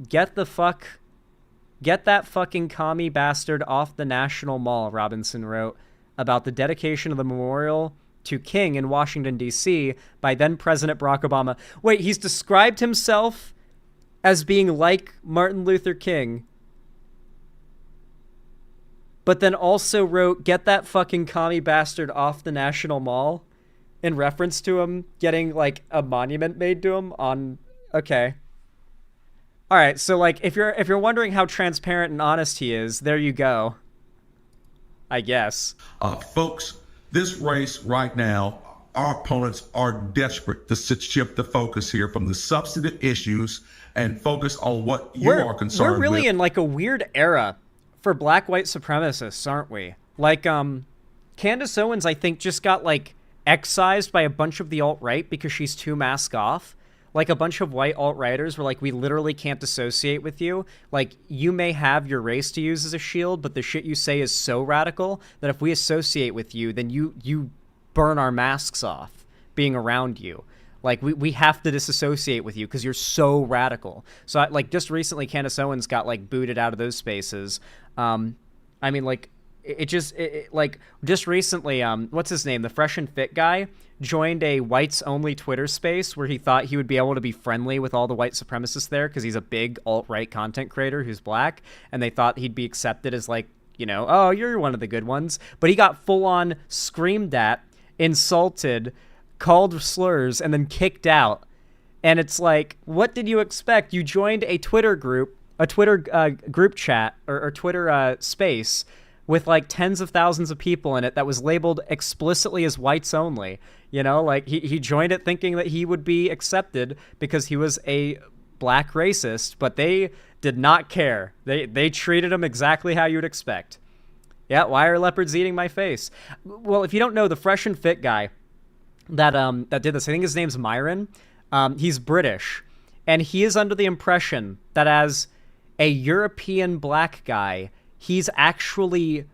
S3: Get that fucking commie bastard off the National Mall, Robinson wrote about the dedication of the memorial to King in Washington, D.C. by then President Barack Obama. Wait, he's described himself as being like Martin Luther King, but then also wrote, get that fucking commie bastard off the National Mall, in reference to him getting, like, a monument made to him on... Okay. All right, so like if you're wondering how transparent and honest he is, there you go. I guess.
S13: Folks, this race right now, our opponents are desperate to shift the focus here from the substantive issues and focus on what you are concerned with.
S3: We're really in like a weird era for black white supremacists, aren't we? Like Candace Owens, I think, just got like excised by a bunch of the alt-right because she's too mask off. Like a bunch of white alt-righters were like, we literally can't associate with you. Like, you may have your race to use as a shield, but the shit you say is so radical that if we associate with you, then you burn our masks off being around you. Like, we have to disassociate with you because you're so radical. So, like, just recently, Candace Owens got, like, booted out of those spaces. I mean, like, like, just recently, what's his name? The Fresh and Fit guy joined a whites-only Twitter space where he thought he would be able to be friendly with all the white supremacists there because he's a big alt-right content creator who's black, and they thought he'd be accepted as, like, you know, oh, you're one of the good ones. But he got full-on screamed at, insulted, called slurs, and then kicked out. And it's like, what did you expect? You joined a Twitter group, group chat, or Twitter space with like tens of thousands of people in it that was labeled explicitly as whites only. You know, like he joined it thinking that he would be accepted because he was a black racist, but they did not care. They treated him exactly how you'd expect. Yeah, why are leopards eating my face? Well, if you don't know, the Fresh and Fit guy that did this, I think his name's Myron. He's British, and he is under the impression that as a European black guy, he's actually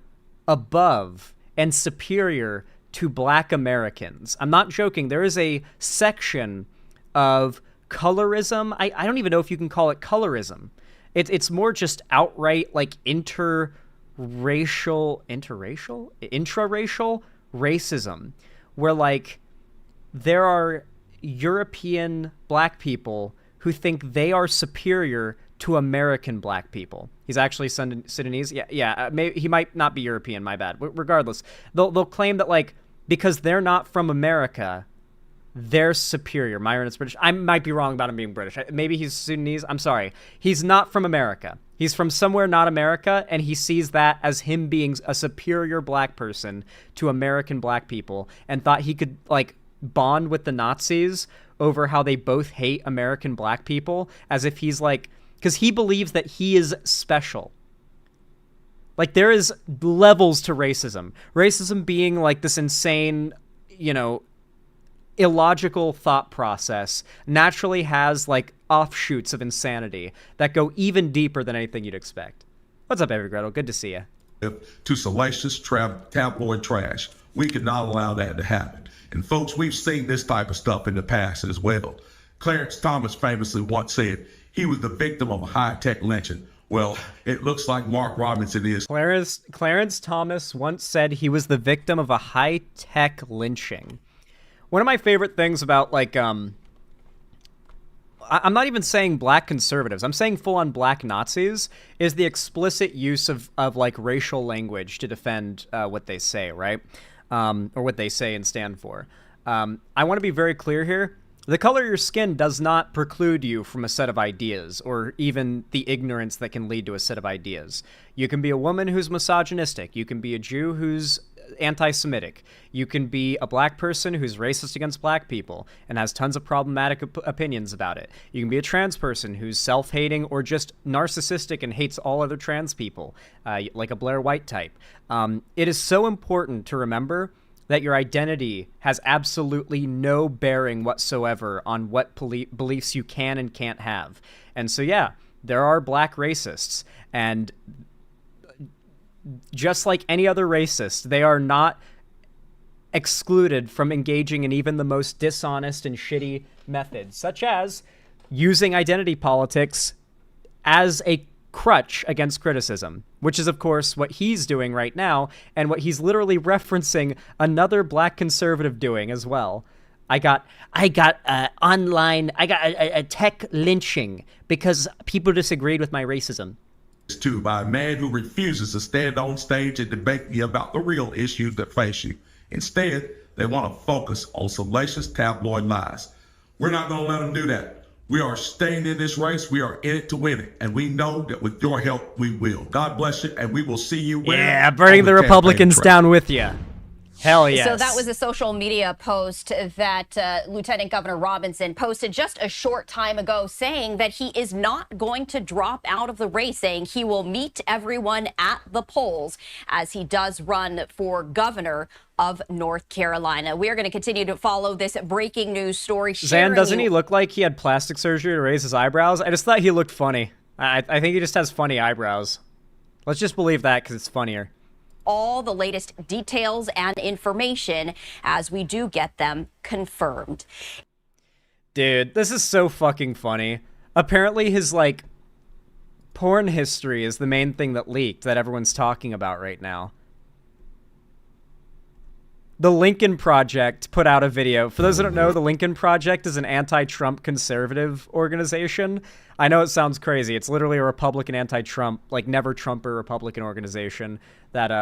S3: above and superior to black Americans. I'm not joking. There is a section of colorism. I don't even know if you can call it colorism. It's more just outright like intraracial racism, where like there are European black people who think they are superior to American black people. He's actually Sudanese. Yeah. Maybe he might not be European. My bad. Regardless, they'll claim that like because they're not from America, they're superior. Myron is British. I might be wrong about him being British. Maybe he's Sudanese. I'm sorry. He's not from America. He's from somewhere not America, and he sees that as him being a superior black person to American black people, and thought he could like bond with the Nazis over how they both hate American black people, as if he's like, because he believes that he is special. Like, there is levels to racism. Racism being like this insane, you know, illogical thought process naturally has like offshoots of insanity that go even deeper than anything you'd expect. What's up, Avery Gretel? Good to see you.
S13: To salacious tabloid trash. We cannot allow that to happen. And folks, we've seen this type of stuff in the past as well. Clarence Thomas famously once said he was the victim of a high-tech lynching. Well, it looks like Mark Robinson is.
S3: Clarence Thomas once said he was the victim of a high-tech lynching. One of my favorite things about, like, I'm not even saying black conservatives, I'm saying full-on black Nazis, is the explicit use of like, racial language to defend what they say, right? Or what they say and stand for. I want to be very clear here. The color of your skin does not preclude you from a set of ideas, or even the ignorance that can lead to a set of ideas. You can be a woman who's misogynistic. You can be a Jew who's anti-Semitic. You can be a black person who's racist against black people and has tons of problematic opinions about it. You can be a trans person who's self-hating or just narcissistic and hates all other trans people, like a Blair White type. It is so important to remember that your identity has absolutely no bearing whatsoever on what beliefs you can and can't have. And so, yeah, there are black racists, and just like any other racist, they are not excluded from engaging in even the most dishonest and shitty methods, such as using identity politics as a crutch against criticism, which is, of course, what he's doing right now, and what he's literally referencing another black conservative doing as well. I got a tech lynching because people disagreed with my racism.
S13: Too, by a man who refuses to stand on stage and debate me about the real issues that face you. Instead, they want to focus on salacious tabloid lies. We're not going to let them do that. We are staying in this race. We are in it to win it. And we know that with your help, we will. God bless you, and we will see you where?
S3: Yeah, bring the Republicans down with you. Hell yes.
S9: So that was a social media post that Lieutenant Governor Robinson posted just a short time ago, saying that he is not going to drop out of the race, saying he will meet everyone at the polls as he does run for governor of North Carolina. We are going to continue to follow this breaking news story.
S3: Zan, doesn't he look like he had plastic surgery to raise his eyebrows? I just thought he looked funny. I think he just has funny eyebrows. Let's just believe that because it's funnier.
S9: All the latest details and information as we do get them confirmed.
S3: Dude, this is so fucking funny. Apparently his, like, porn history is the main thing that leaked that everyone's talking about right now. The Lincoln Project put out a video. For those that don't know, the Lincoln Project is an anti-Trump conservative organization. I know it sounds crazy. It's literally a Republican anti-Trump, like never-Trumper Republican organization that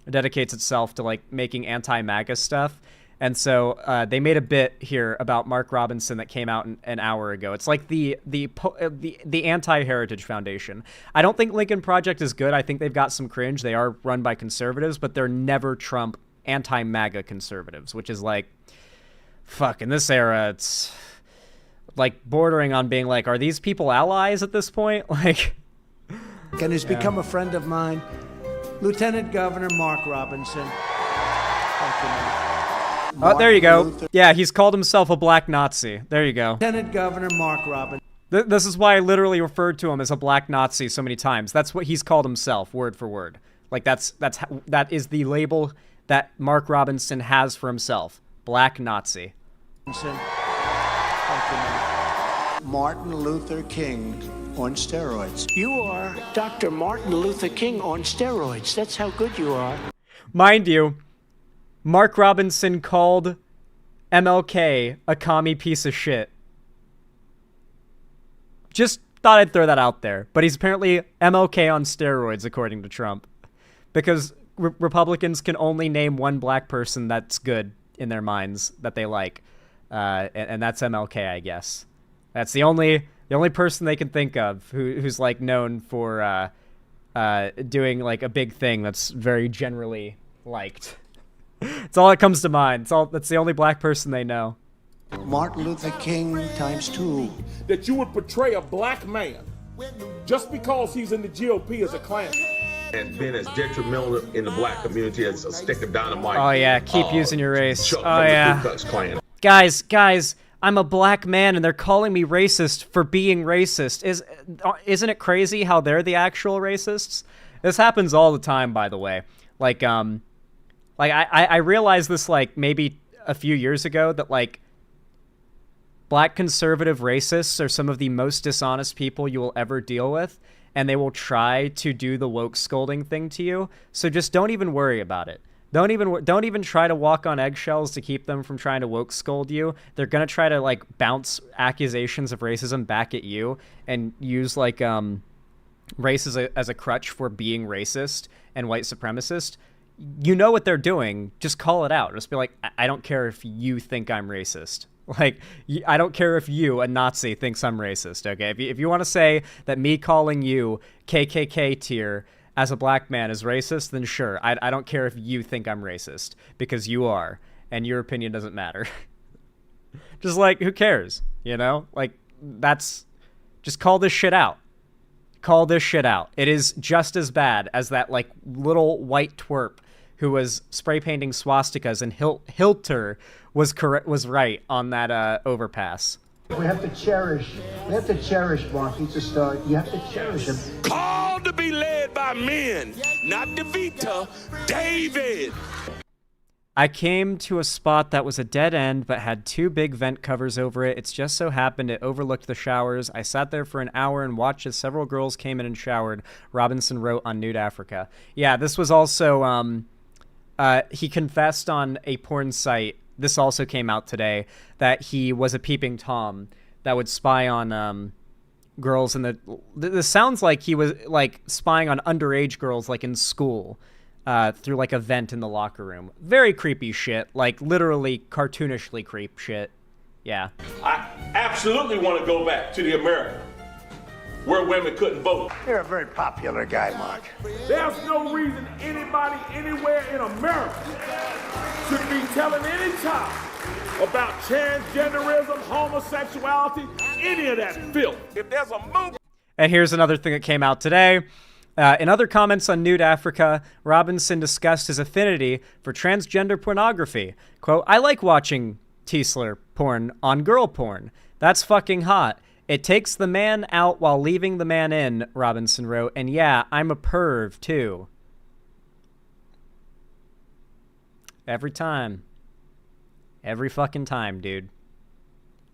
S3: dedicates itself to like making anti-MAGA stuff. And so they made a bit here about Mark Robinson that came out an hour ago. It's like the Anti-Heritage Foundation. I don't think Lincoln Project is good. I think they've got some cringe. They are run by conservatives, but they're never Trump anti-MAGA conservatives, which is like, fuck, in this era, it's like bordering on being like, are these people allies at this point? Like,
S10: and has become a friend of mine, Lieutenant Governor Mark Robinson.
S3: Oh, there you go. Yeah, he's called himself a black Nazi. There you go.
S10: Lieutenant Governor Mark Robinson.
S3: This is why I literally referred to him as a black Nazi so many times. That's what he's called himself, word for word. Like that is the label that Mark Robinson has for himself. Black Nazi.
S10: Martin Luther King on steroids. You are Dr. Martin Luther King on steroids. That's how good you are.
S3: Mind you, Mark Robinson called MLK a commie piece of shit. Just thought I'd throw that out there. But he's apparently MLK on steroids, according to Trump. Because Republicans can only name one black person that's good in their minds that they like. And that's MLK, I guess. That's the only person they can think of who's like known for doing like a big thing that's very generally liked. It's all that comes to mind. That's the only black person they know.
S10: Martin Luther King ×2.
S16: That you would portray a black man just because he's in the GOP as a Klan.
S23: And been as detrimental in the black community as a stick of dynamite.
S3: Oh yeah, keep using your race. Oh
S23: from
S3: yeah.
S23: the Ku Klux Klan.
S3: Guys, I'm a black man and they're calling me racist for being racist. Isn't it crazy how they're the actual racists? This happens all the time, by the way. Like I realized this like maybe a few years ago that like black conservative racists are some of the most dishonest people you will ever deal with, and they will try to do the woke scolding thing to you. So just don't even worry about it. Don't even try to walk on eggshells to keep them from trying to woke scold you. They're gonna try to like bounce accusations of racism back at you and use like race as a crutch for being racist and white supremacist. You know what they're doing. Just call it out. Just be like, I don't care if you think I'm racist. Like, I don't care if you, a Nazi, thinks I'm racist, okay? If you want to say that me calling you KKK tier as a black man is racist, then sure. I don't care if you think I'm racist, because you are, and your opinion doesn't matter. Just like, who cares, you know? Like, just call this shit out. Call this shit out. It is just as bad as that, like, little white twerp who was spray painting swastikas, and Hilter was right on that overpass.
S10: We have to cherish Mark. He's a star. You have to cherish him.
S16: Called to be led by men, not DeVita, David.
S3: I came to a spot that was a dead end but had two big vent covers over it. It's just so happened it overlooked the showers. I sat there for an hour and watched as several girls came in and showered, Robinson wrote on Nude Africa. Yeah, this was also, he confessed on a porn site, this also came out today, that he was a peeping Tom that would spy on girls in this sounds like he was like spying on underage girls like in school through like a vent in the locker room. Very creepy shit, like literally cartoonishly creep shit. Yeah.
S15: absolutely want to go back to the America where women couldn't vote.
S10: You're a very popular guy, Mark.
S16: There's no reason anybody anywhere in America should be telling any child about transgenderism, homosexuality, any of that filth. If there's a movement.
S3: And here's another thing that came out today. In other comments on Nude Africa, Robinson discussed his affinity for transgender pornography. Quote, I like watching Tiesler porn on girl porn. That's fucking hot. It takes the man out while leaving the man in, Robinson wrote. And yeah, I'm a perv, too. Every time. Every fucking time, dude.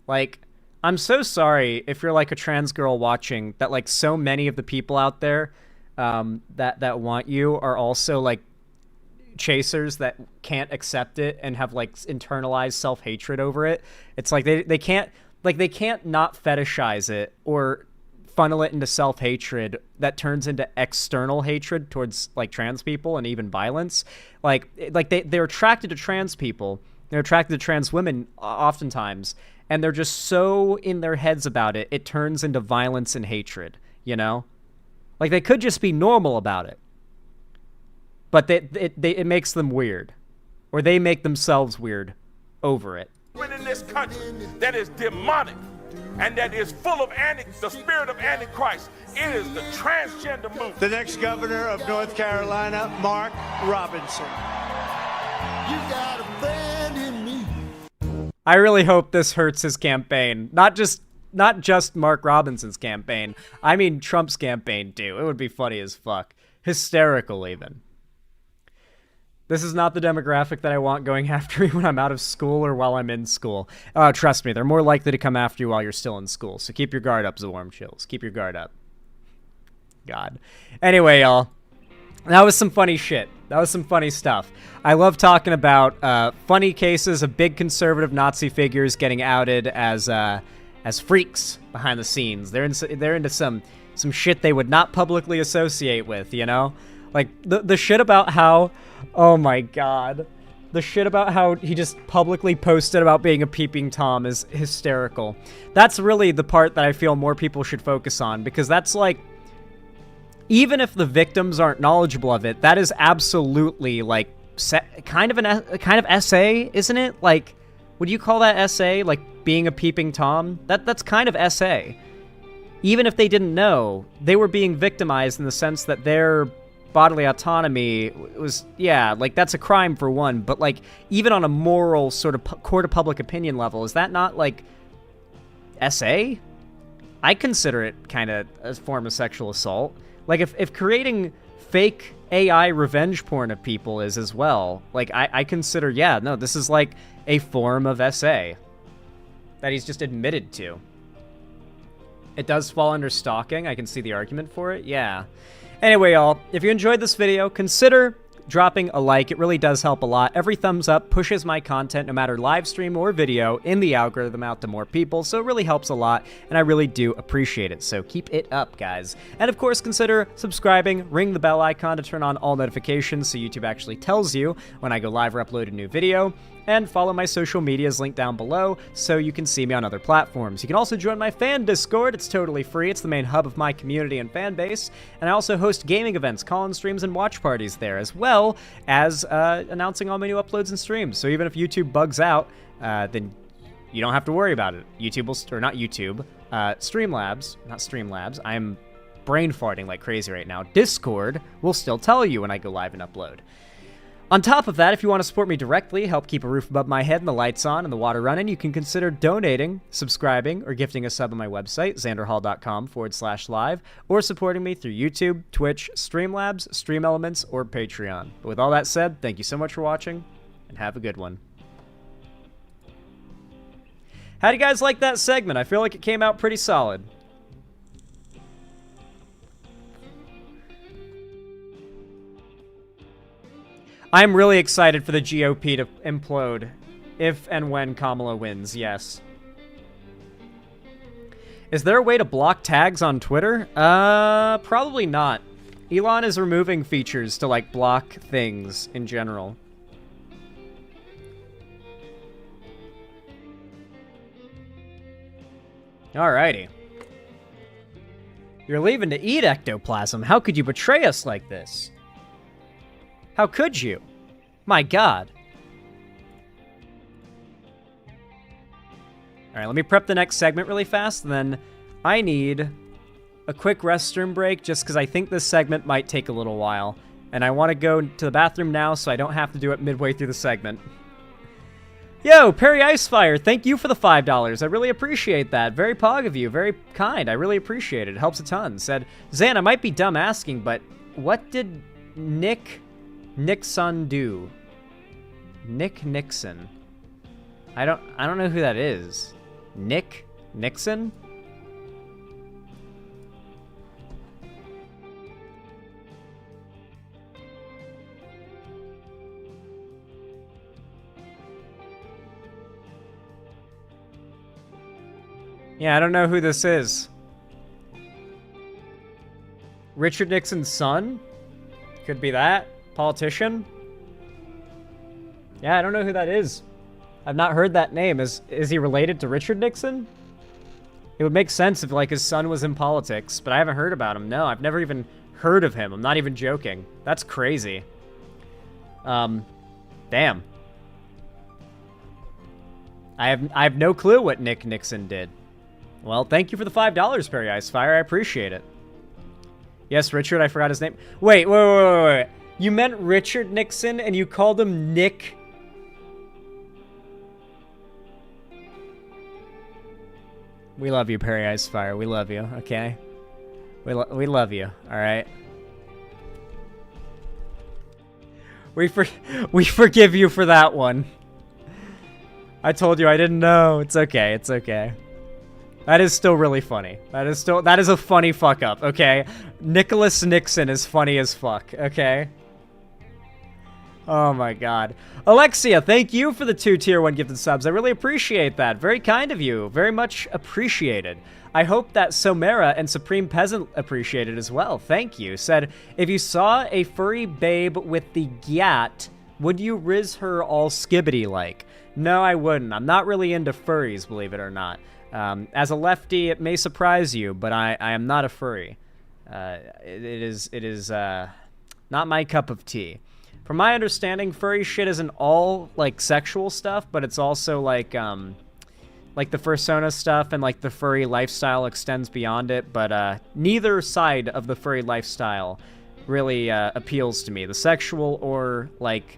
S3: Like, I'm so sorry if you're, like, a trans girl watching that, like, so many of the people out there that want you are also, like, chasers that can't accept it and have, like, internalized self-hatred over it. It's like they can't... Like, they can't not fetishize it or funnel it into self-hatred that turns into external hatred towards, like, trans people and even violence. Like they're attracted to trans people. They're attracted to trans women oftentimes. And they're just so in their heads about it, it turns into violence and hatred, you know? Like, they could just be normal about it. But it makes them weird. Or they make themselves weird over it.
S16: In this country that is demonic and that is full of the spirit of Antichrist. It is the transgender movement.
S10: The next governor of North Carolina, Mark Robinson.
S16: You got a friend in me.
S3: I really hope this hurts his campaign. Not just Mark Robinson's campaign. I mean Trump's campaign too. It would be funny as fuck. Hysterical even. This is not the demographic that I want going after me when I'm out of school or while I'm in school. Trust me, they're more likely to come after you while you're still in school. So keep your guard up, Zorm Chills. Keep your guard up. God. Anyway, y'all. That was some funny shit. That was some funny stuff. I love talking about funny cases of big conservative Nazi figures getting outed as freaks behind the scenes. They're into some shit they would not publicly associate with, you know? Like, the shit about how... Oh my god. The shit about how he just publicly posted about being a peeping Tom is hysterical. That's really the part that I feel more people should focus on, because that's like... Even if the victims aren't knowledgeable of it, that is absolutely, like, kind of essay, isn't it? Like, would you call that essay? Like, being a peeping Tom? That's kind of essay. Even if they didn't know, they were being victimized in the sense that their bodily autonomy was, yeah, like, that's a crime for one, but, like, even on a moral sort of court of public opinion level, is that not, like, essay? I consider it kind of a form of sexual assault. Like, if creating fake AI revenge porn of people is as well, like, I consider, yeah, no, this is, like, a form of essay that he's just admitted to. It does fall under stalking. I can see the argument for it, yeah. Anyway, y'all, if you enjoyed this video, consider dropping a like. It really does help a lot. Every thumbs up pushes my content, no matter live stream or video, in the algorithm out to more people, so it really helps a lot, and I really do appreciate it, so keep it up, guys. And of course, consider subscribing, ring the bell icon to turn on all notifications so YouTube actually tells you when I go live or upload a new video, and follow my social medias linked down below so you can see me on other platforms. You can also join my fan Discord. It's totally free. It's the main hub of my community and fan base, and I also host gaming events, call-in streams, and watch parties there, as well as announcing all my new uploads and streams. So even if YouTube bugs out, then you don't have to worry about it. YouTube will, or not YouTube, Streamlabs, not Streamlabs, I'm brain farting like crazy right now. Discord will still tell you when I go live and upload. On top of that, if you want to support me directly, help keep a roof above my head and the lights on and the water running, you can consider donating, subscribing, or gifting a sub on my website, xanderhall.com/live, or supporting me through YouTube, Twitch, Streamlabs, Stream Elements, or Patreon. But with all that said, thank you so much for watching, and have a good one. How do you guys like that segment? I feel like it came out pretty solid. I'm really excited for the GOP to implode if and when Kamala wins, yes. Is there a way to block tags on Twitter? Probably not. Elon is removing features to, like, block things in general. Alrighty. You're leaving to eat ectoplasm. How could you betray us like this? How could you? My god. Alright, let me prep the next segment really fast, and then I need a quick restroom break just because I think this segment might take a little while. And I want to go to the bathroom now so I don't have to do it midway through the segment. Yo, Perry Icefire, thank you for the $5. I really appreciate that. Very pog of you. Very kind. I really appreciate it. It helps a ton. Said, Zan, I might be dumb asking, but what did Nick Nixon do? Nick Nixon. I don't know who that is. Nick Nixon? Yeah, I don't know who this is. Richard Nixon's son? Could be that. Politician? Yeah, I don't know who that is. I've not heard that name. Is he related to Richard Nixon? It would make sense if, like, his son was in politics, but I haven't heard about him. No, I've never even heard of him. I'm not even joking. That's crazy. Damn. I have no clue what Nick Nixon did. Well, thank you for the $5, Perry Icefire. I appreciate it. Yes, Richard, I forgot his name. Wait. You meant Richard Nixon and you called him Nick? We love you, Perry Icefire. We love you, okay? We love you, alright? We forgive you for that one. I told you I didn't know. It's okay, it's okay. That is still really funny. That is a funny fuck up, okay? Nicholas Nixon is funny as fuck, okay? Oh my god. Alexia, thank you for the 2 tier 1 gifted subs. I really appreciate that. Very kind of you. Very much appreciated. I hope that Somera and Supreme Peasant appreciate it as well. Thank you. Said, if you saw a furry babe with the gyat, would you riz her all skibbity-like? No, I wouldn't. I'm not really into furries, believe it or not. As a lefty, it may surprise you, but I am not a furry. It is not my cup of tea. From my understanding, furry shit isn't all, like, sexual stuff, but it's also, like the fursona stuff and, like, the furry lifestyle extends beyond it, but, neither side of the furry lifestyle really, appeals to me. The sexual or, like,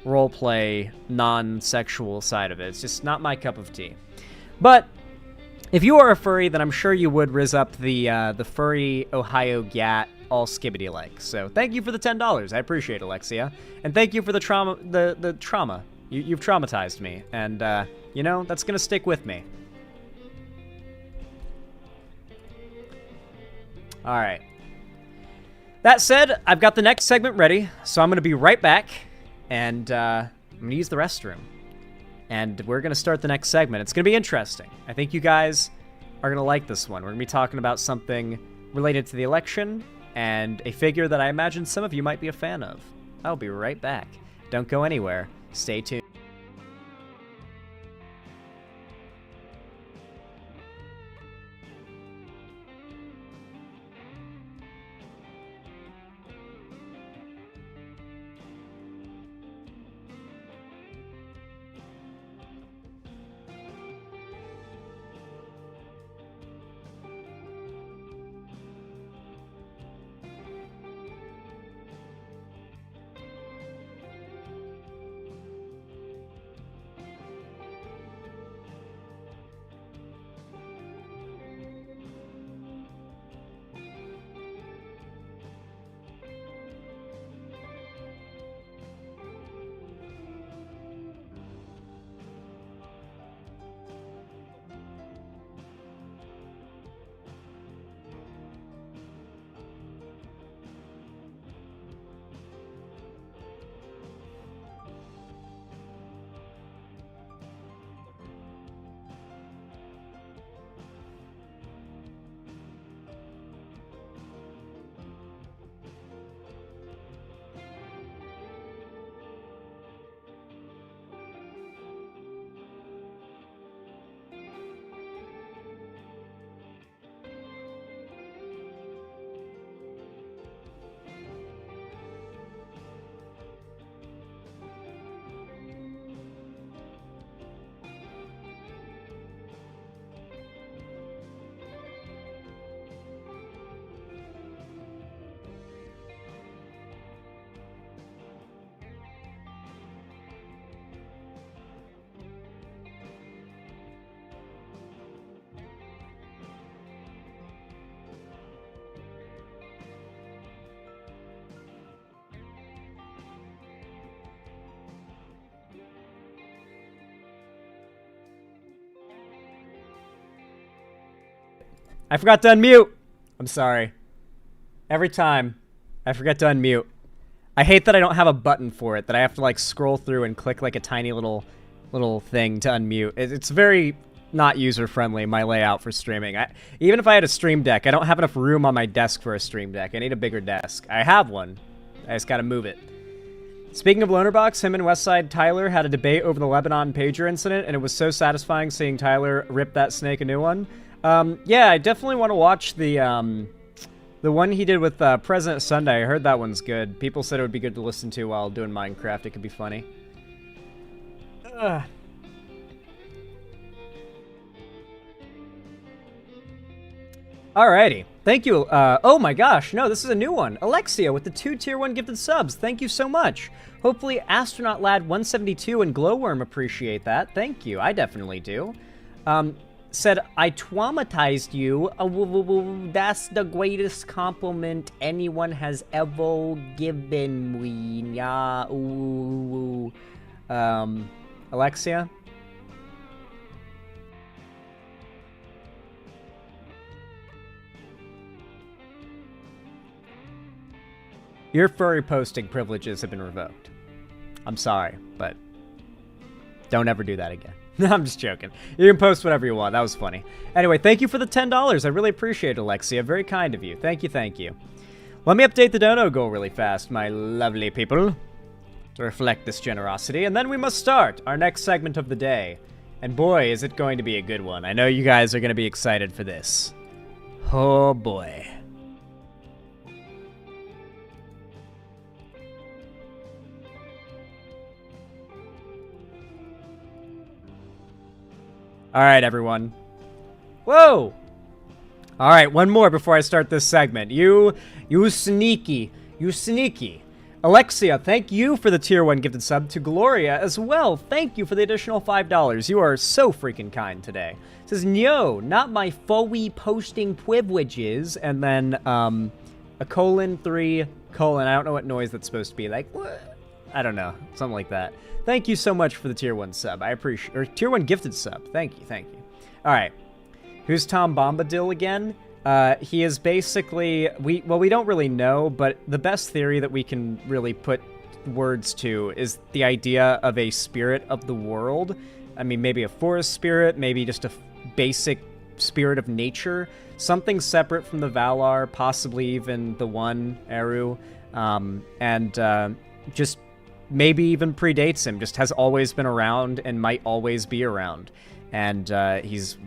S3: roleplay, non-sexual side of it. It's just not my cup of tea. But if you are a furry, then I'm sure you would riz up the furry Ohio Gat all skibbity-like. So thank you for the $10. I appreciate it, Alexia. And thank you for the trauma, the trauma. You've traumatized me. And, you know, that's going to stick with me. All right. That said, I've got the next segment ready, so I'm going to be right back. And I'm going to use the restroom. And we're going to start the next segment. It's going to be interesting. I think you guys are going to like this one. We're going to be talking about something related to the election and a figure that I imagine some of you might be a fan of. I'll be right back. Don't go anywhere. Stay tuned. I forgot to unmute. I'm sorry. Every time, I forget to unmute. I hate that I don't have a button for it, that I have to, like, scroll through and click, like, a tiny little thing to unmute. It's very not user-friendly, my layout for streaming. Even if I had a Stream Deck, I don't have enough room on my desk for a Stream Deck. I need a bigger desk. I have one. I just gotta move it. Speaking of Lonerbox, him and Westside Tyler had a debate over the Lebanon pager incident, and it was so satisfying seeing Tyler rip that snake a new one. Yeah, I definitely want to watch the one he did with President Sunday. I heard that one's good. People said it would be good to listen to while doing Minecraft. It could be funny. Alrighty. Thank you. Oh my gosh. No, this is a new one. Alexia with the 2 Tier 1 gifted subs. Thank you so much. Hopefully Astronaut Lad 172 and Glowworm appreciate that. Thank you. I definitely do. Said, I traumatized you. That's the greatest compliment anyone has ever given me. Yeah. Ooh. Alexia? Your furry posting privileges have been revoked. I'm sorry, but don't ever do that again. I'm just joking. You can post whatever you want. That was funny. Anyway, thank you for the $10. I really appreciate it, Alexia. Very kind of you. Thank you, thank you. Let me update the dono goal really fast, my lovely people, to reflect this generosity. And then we must start our next segment of the day. And boy, is it going to be a good one. I know you guys are going to be excited for this. Oh boy. All right, everyone. Whoa! All right, one more before I start this segment. You sneaky. You sneaky. Alexia, thank you for the Tier 1 gifted sub. To Gloria as well, thank you for the additional $5. You are so freaking kind today. It says, no, not my furry posting privileges. And then, a colon, 3, colon. I don't know what noise that's supposed to be. Like, what? I don't know. Something like that. Thank you so much for the Tier 1 sub. I appreciate, or Tier 1 gifted sub. Thank you, thank you. All right. Who's Tom Bombadil again? He is basically, we don't really know, but the best theory that we can really put words to is the idea of a spirit of the world. I mean, maybe a forest spirit, maybe just a basic spirit of nature, something separate from the Valar, possibly even the one, Eru, and just maybe even predates him, just has always been around and might always be around. And he's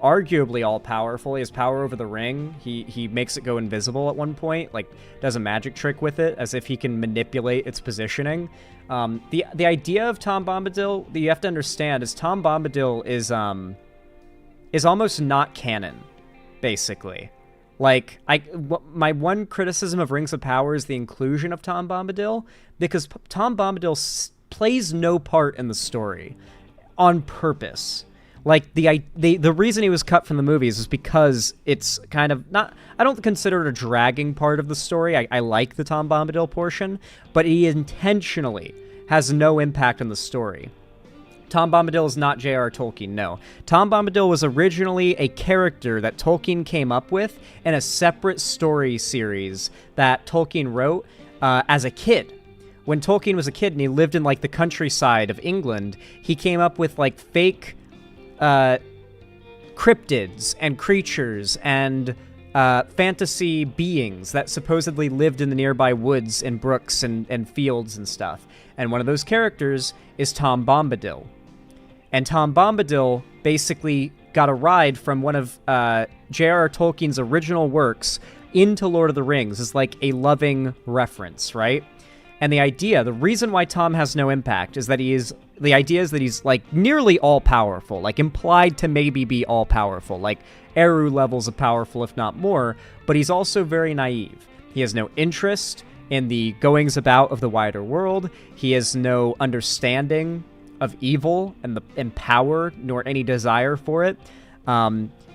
S3: arguably all-powerful. He has power over the ring. He makes it go invisible at one point, like does a magic trick with it, as if he can manipulate its positioning. The idea of Tom Bombadil that you have to understand is Tom Bombadil is almost not canon, basically. Like, my one criticism of Rings of Power is the inclusion of Tom Bombadil, because Tom Bombadil plays no part in the story on purpose. Like, the reason he was cut from the movies is because it's kind of not... I don't consider it a dragging part of the story. I like the Tom Bombadil portion, but he intentionally has no impact on the story. Tom Bombadil is not J.R. Tolkien, no. Tom Bombadil was originally a character that Tolkien came up with in a separate story series that Tolkien wrote as a kid. When Tolkien was a kid and he lived in, like, the countryside of England, he came up with, like, fake cryptids and creatures and fantasy beings that supposedly lived in the nearby woods and brooks and fields and stuff. And one of those characters is Tom Bombadil. And Tom Bombadil basically got a ride from one of J.R.R. Tolkien's original works into Lord of the Rings as like a loving reference, right? And the reason why Tom has no impact is that he's like nearly all-powerful, like implied to maybe be all-powerful, like Eru levels of powerful, if not more, but he's also very naive. He has no interest in the goings about of the wider world. He has no understanding of evil and power, nor any desire for it.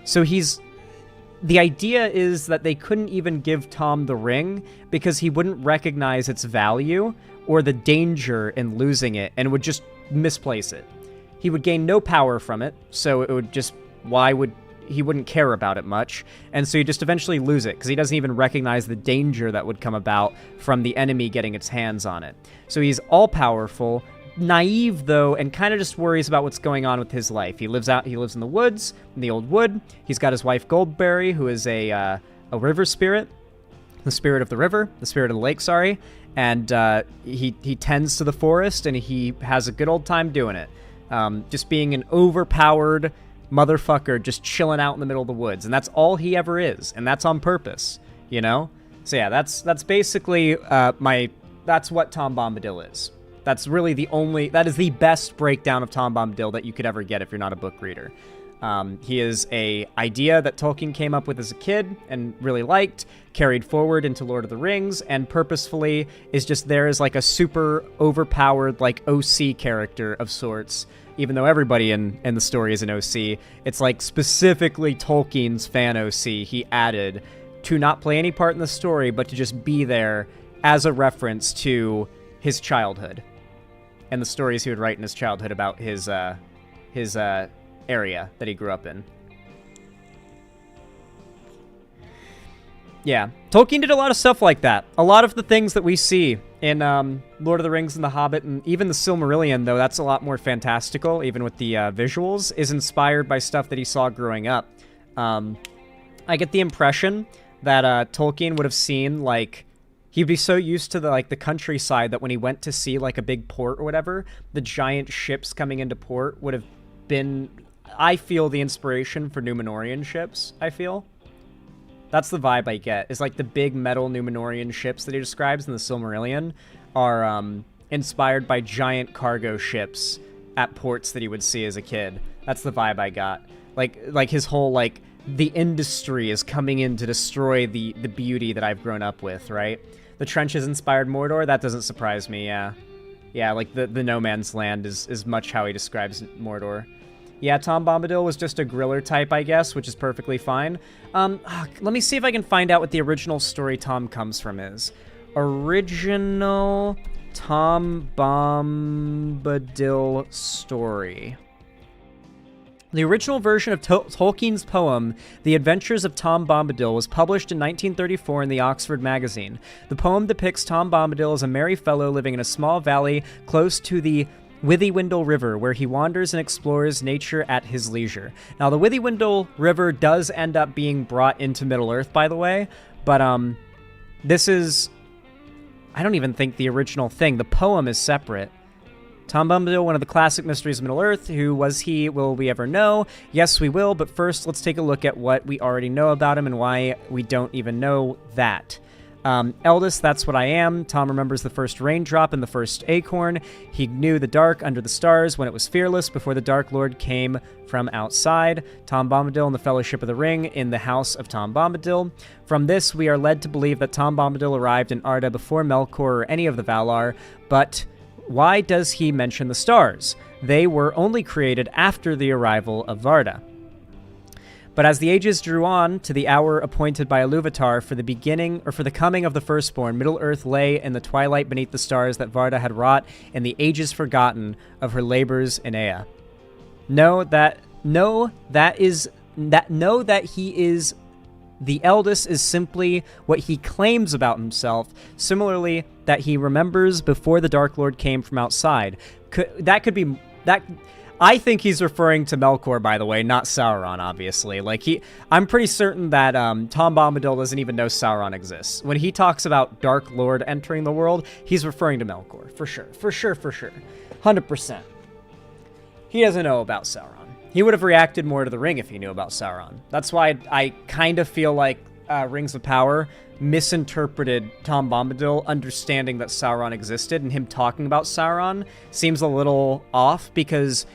S3: So the idea is that they couldn't even give Tom the ring because he wouldn't recognize its value or the danger in losing it and would just misplace it. He would gain no power from it, so it would just, why would he wouldn't care about it much, and so you just eventually lose it because he doesn't even recognize the danger that would come about from the enemy getting its hands on it. So he's all-powerful, naive though, and kind of just worries about what's going on with his life. He lives in the woods, in the old wood. He's got his wife Goldberry, who is a river spirit, the spirit of the river, the spirit of the lake, sorry, and he tends to the forest, and he has a good old time doing it. Just being an overpowered motherfucker, just chilling out in the middle of the woods, and that's all he ever is, and that's on purpose, you know? So yeah, that's basically that's what Tom Bombadil is. That's really that is the best breakdown of Tom Bombadil that you could ever get if you're not a book reader. He is a idea that Tolkien came up with as a kid and really liked, carried forward into Lord of the Rings, and purposefully is just there as like a super overpowered like OC character of sorts. Even though everybody in the story is an OC, it's like specifically Tolkien's fan OC he added to not play any part in the story, but to just be there as a reference to his childhood and the stories he would write in his childhood about his area that he grew up in. Yeah, Tolkien did a lot of stuff like that. A lot of the things that we see in Lord of the Rings and The Hobbit, and even the Silmarillion, though that's a lot more fantastical, even with the visuals, is inspired by stuff that he saw growing up. I get the impression that Tolkien would have seen, like, he'd be so used to the countryside that when he went to see like a big port or whatever, the giant ships coming into port would have been, I feel, the inspiration for Númenórean ships, I feel. That's the vibe I get, is like the big metal Númenórean ships that he describes in the Silmarillion are inspired by giant cargo ships at ports that he would see as a kid. That's the vibe I got. Like his whole, like, the industry is coming in to destroy the beauty that I've grown up with, right? The trenches inspired Mordor, that doesn't surprise me, yeah. Yeah, like the no man's land is much how he describes Mordor. Yeah, Tom Bombadil was just a griller type, I guess, which is perfectly fine. Let me see if I can find out what the original story Tom comes from is. Original Tom Bombadil story. The original version of Tolkien's poem, The Adventures of Tom Bombadil, was published in 1934 in the Oxford Magazine. The poem depicts Tom Bombadil as a merry fellow living in a small valley close to the Withywindle River, where he wanders and explores nature at his leisure. Now, the Withywindle River does end up being brought into Middle-earth, by the way, but this is, I don't even think the original thing. The poem is separate. Tom Bombadil, one of the classic mysteries of Middle-earth. Who was he? Will we ever know? Yes, we will, but first, let's take a look at what we already know about him and why we don't even know that. Eldest, that's what I am. Tom remembers the first raindrop and the first acorn. He knew the dark under the stars when it was fearless before the Dark Lord came from outside. Tom Bombadil and the Fellowship of the Ring in the House of Tom Bombadil. From this, we are led to believe that Tom Bombadil arrived in Arda before Melkor or any of the Valar, but why does he mention the stars? They were only created after the arrival of Varda. But as the ages drew on to the hour appointed by Ilúvatar for the coming of the Firstborn, Middle-earth lay in the twilight beneath the stars that Varda had wrought in the ages forgotten of her labors in Ea. Know that he is the eldest is simply what he claims about himself. Similarly, that he remembers before the Dark Lord came from outside. I think he's referring to Melkor, by the way, not Sauron, obviously. I'm pretty certain that Tom Bombadil doesn't even know Sauron exists. When he talks about Dark Lord entering the world, he's referring to Melkor, for sure. 100%. He doesn't know about Sauron. He would have reacted more to the ring if he knew about Sauron. That's why I kind of feel like Rings of Power misinterpreted Tom Bombadil understanding that Sauron existed, and him talking about Sauron seems a little off, because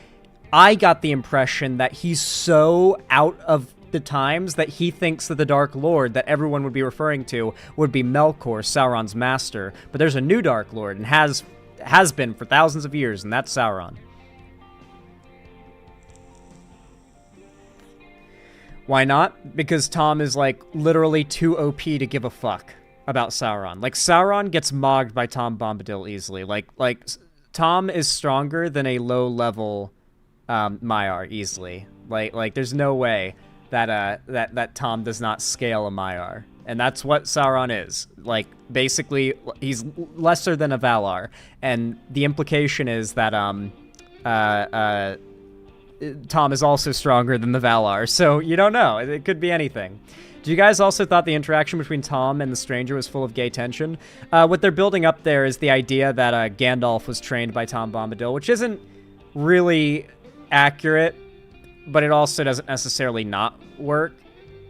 S3: I got the impression that he's so out of the times that he thinks that the Dark Lord that everyone would be referring to would be Melkor, Sauron's master. But there's a new Dark Lord, and has been for thousands of years, and that's Sauron. Why not? Because Tom is, like, literally too OP to give a fuck about Sauron. Like, Sauron gets mogged by Tom Bombadil easily. Like Tom is stronger than a low-level Maiar easily. Like, there's no way. that Tom does not scale a Maiar. And that's what Sauron is. Like, basically, he's lesser than a Valar. And the implication is that Tom is also stronger than the Valar. So you don't know. It could be anything. Do you guys also thought the interaction between Tom and the stranger was full of gay tension? What they're building up there is the idea that Gandalf was trained by Tom Bombadil, which isn't really accurate, but it also doesn't necessarily not work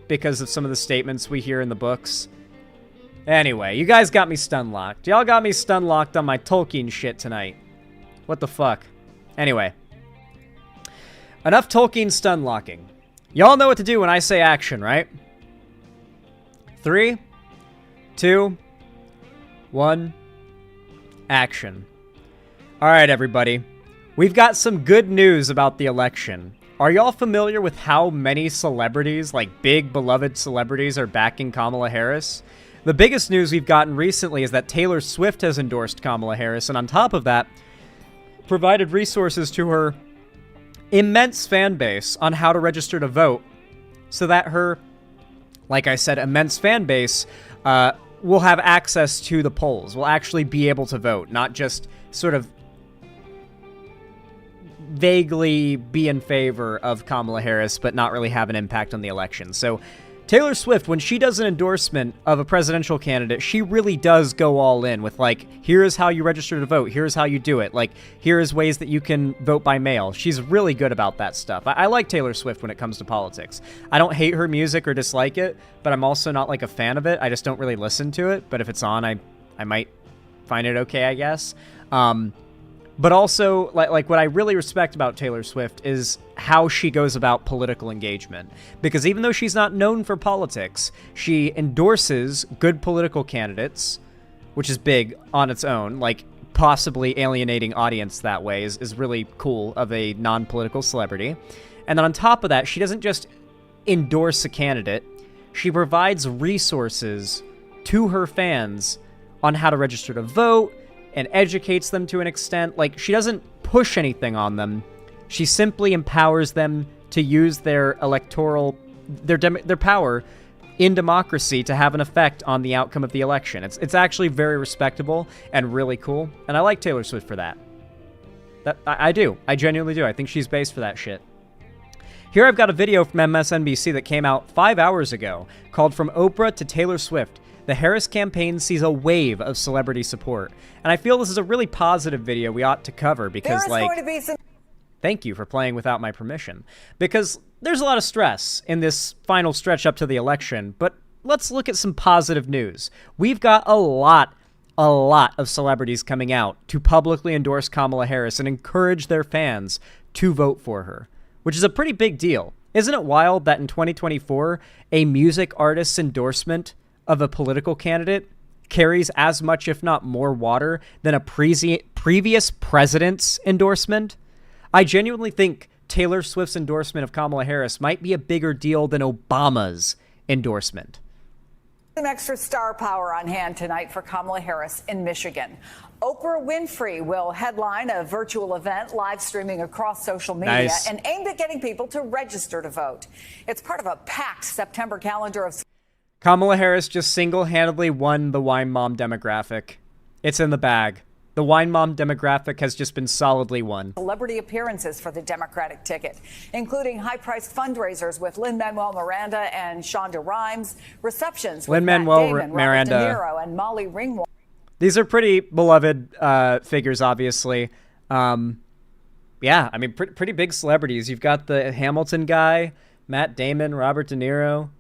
S3: because of some of the statements we hear in the books. Anyway, you guys got me stun-locked. Y'all got me stun-locked on my Tolkien shit tonight. What the fuck? Anyway. Enough Tolkien stun-locking. Y'all know what to do when I say action, right? 3, 2, 1, action. Alright, everybody. We've got some good news about the election. Are y'all familiar with how many celebrities, like big beloved celebrities, are backing Kamala Harris? The biggest news we've gotten recently is that Taylor Swift has endorsed Kamala Harris, and on top of that, provided resources to her immense fan base on how to register to vote, so that her, like I said, immense fan base will have access to the polls, will actually be able to vote, not just sort of vaguely be in favor of Kamala Harris, but not really have an impact on the election. So Taylor Swift, when she does an endorsement of a presidential candidate, she really does go all in with, like, here's how you register to vote, here's how you do it, like, here's ways that you can vote by mail. She's really good about that stuff. I like Taylor Swift when it comes to politics. I don't hate her music or dislike it, but I'm also not, like, a fan of it. I just don't really listen to it, but if it's on, I might find it okay, I guess. But also, like what I really respect about Taylor Swift is how she goes about political engagement. Because even though she's not known for politics, she endorses good political candidates, which is big on its own. Like, possibly alienating audience that way is really cool of a non-political celebrity. And then on top of that, she doesn't just endorse a candidate, she provides resources to her fans on how to register to vote, and educates them to an extent. Like, she doesn't push anything on them. She simply empowers them to use their electoral, their power in democracy to have an effect on the outcome of the election. It's actually very respectable and really cool, and I like Taylor Swift for that. I do. I genuinely do. I think she's based for that shit. Here I've got a video from MSNBC that came out 5 hours ago called From Oprah to Taylor Swift. The Harris campaign sees a wave of celebrity support. And I feel this is a really positive video we ought to cover because, thank you for playing without my permission. Because there's a lot of stress in this final stretch up to the election, but let's look at some positive news. We've got a lot of celebrities coming out to publicly endorse Kamala Harris and encourage their fans to vote for her, which is a pretty big deal. Isn't it wild that in 2024, a music artist's endorsement of a political candidate carries as much, if not more, water than a previous president's endorsement? I genuinely think Taylor Swift's endorsement of Kamala Harris might be a bigger deal than Obama's endorsement.
S4: Some extra star power on hand tonight for Kamala Harris in Michigan. Oprah Winfrey will headline a virtual event live streaming across social media and aimed at getting people to register to vote. It's part of a packed September calendar of...
S3: Kamala Harris just single-handedly won the wine mom demographic. It's in the bag. The wine mom demographic has just been solidly won.
S4: Celebrity appearances for the Democratic ticket, including high-priced fundraisers with Lin-Manuel Miranda and Shonda Rhimes, receptions with Matt Damon, Robert De Niro, and Molly Ringwald.
S3: These are pretty beloved figures, obviously. Yeah, I mean, pretty big celebrities. You've got the Hamilton guy, Matt Damon, Robert De Niro.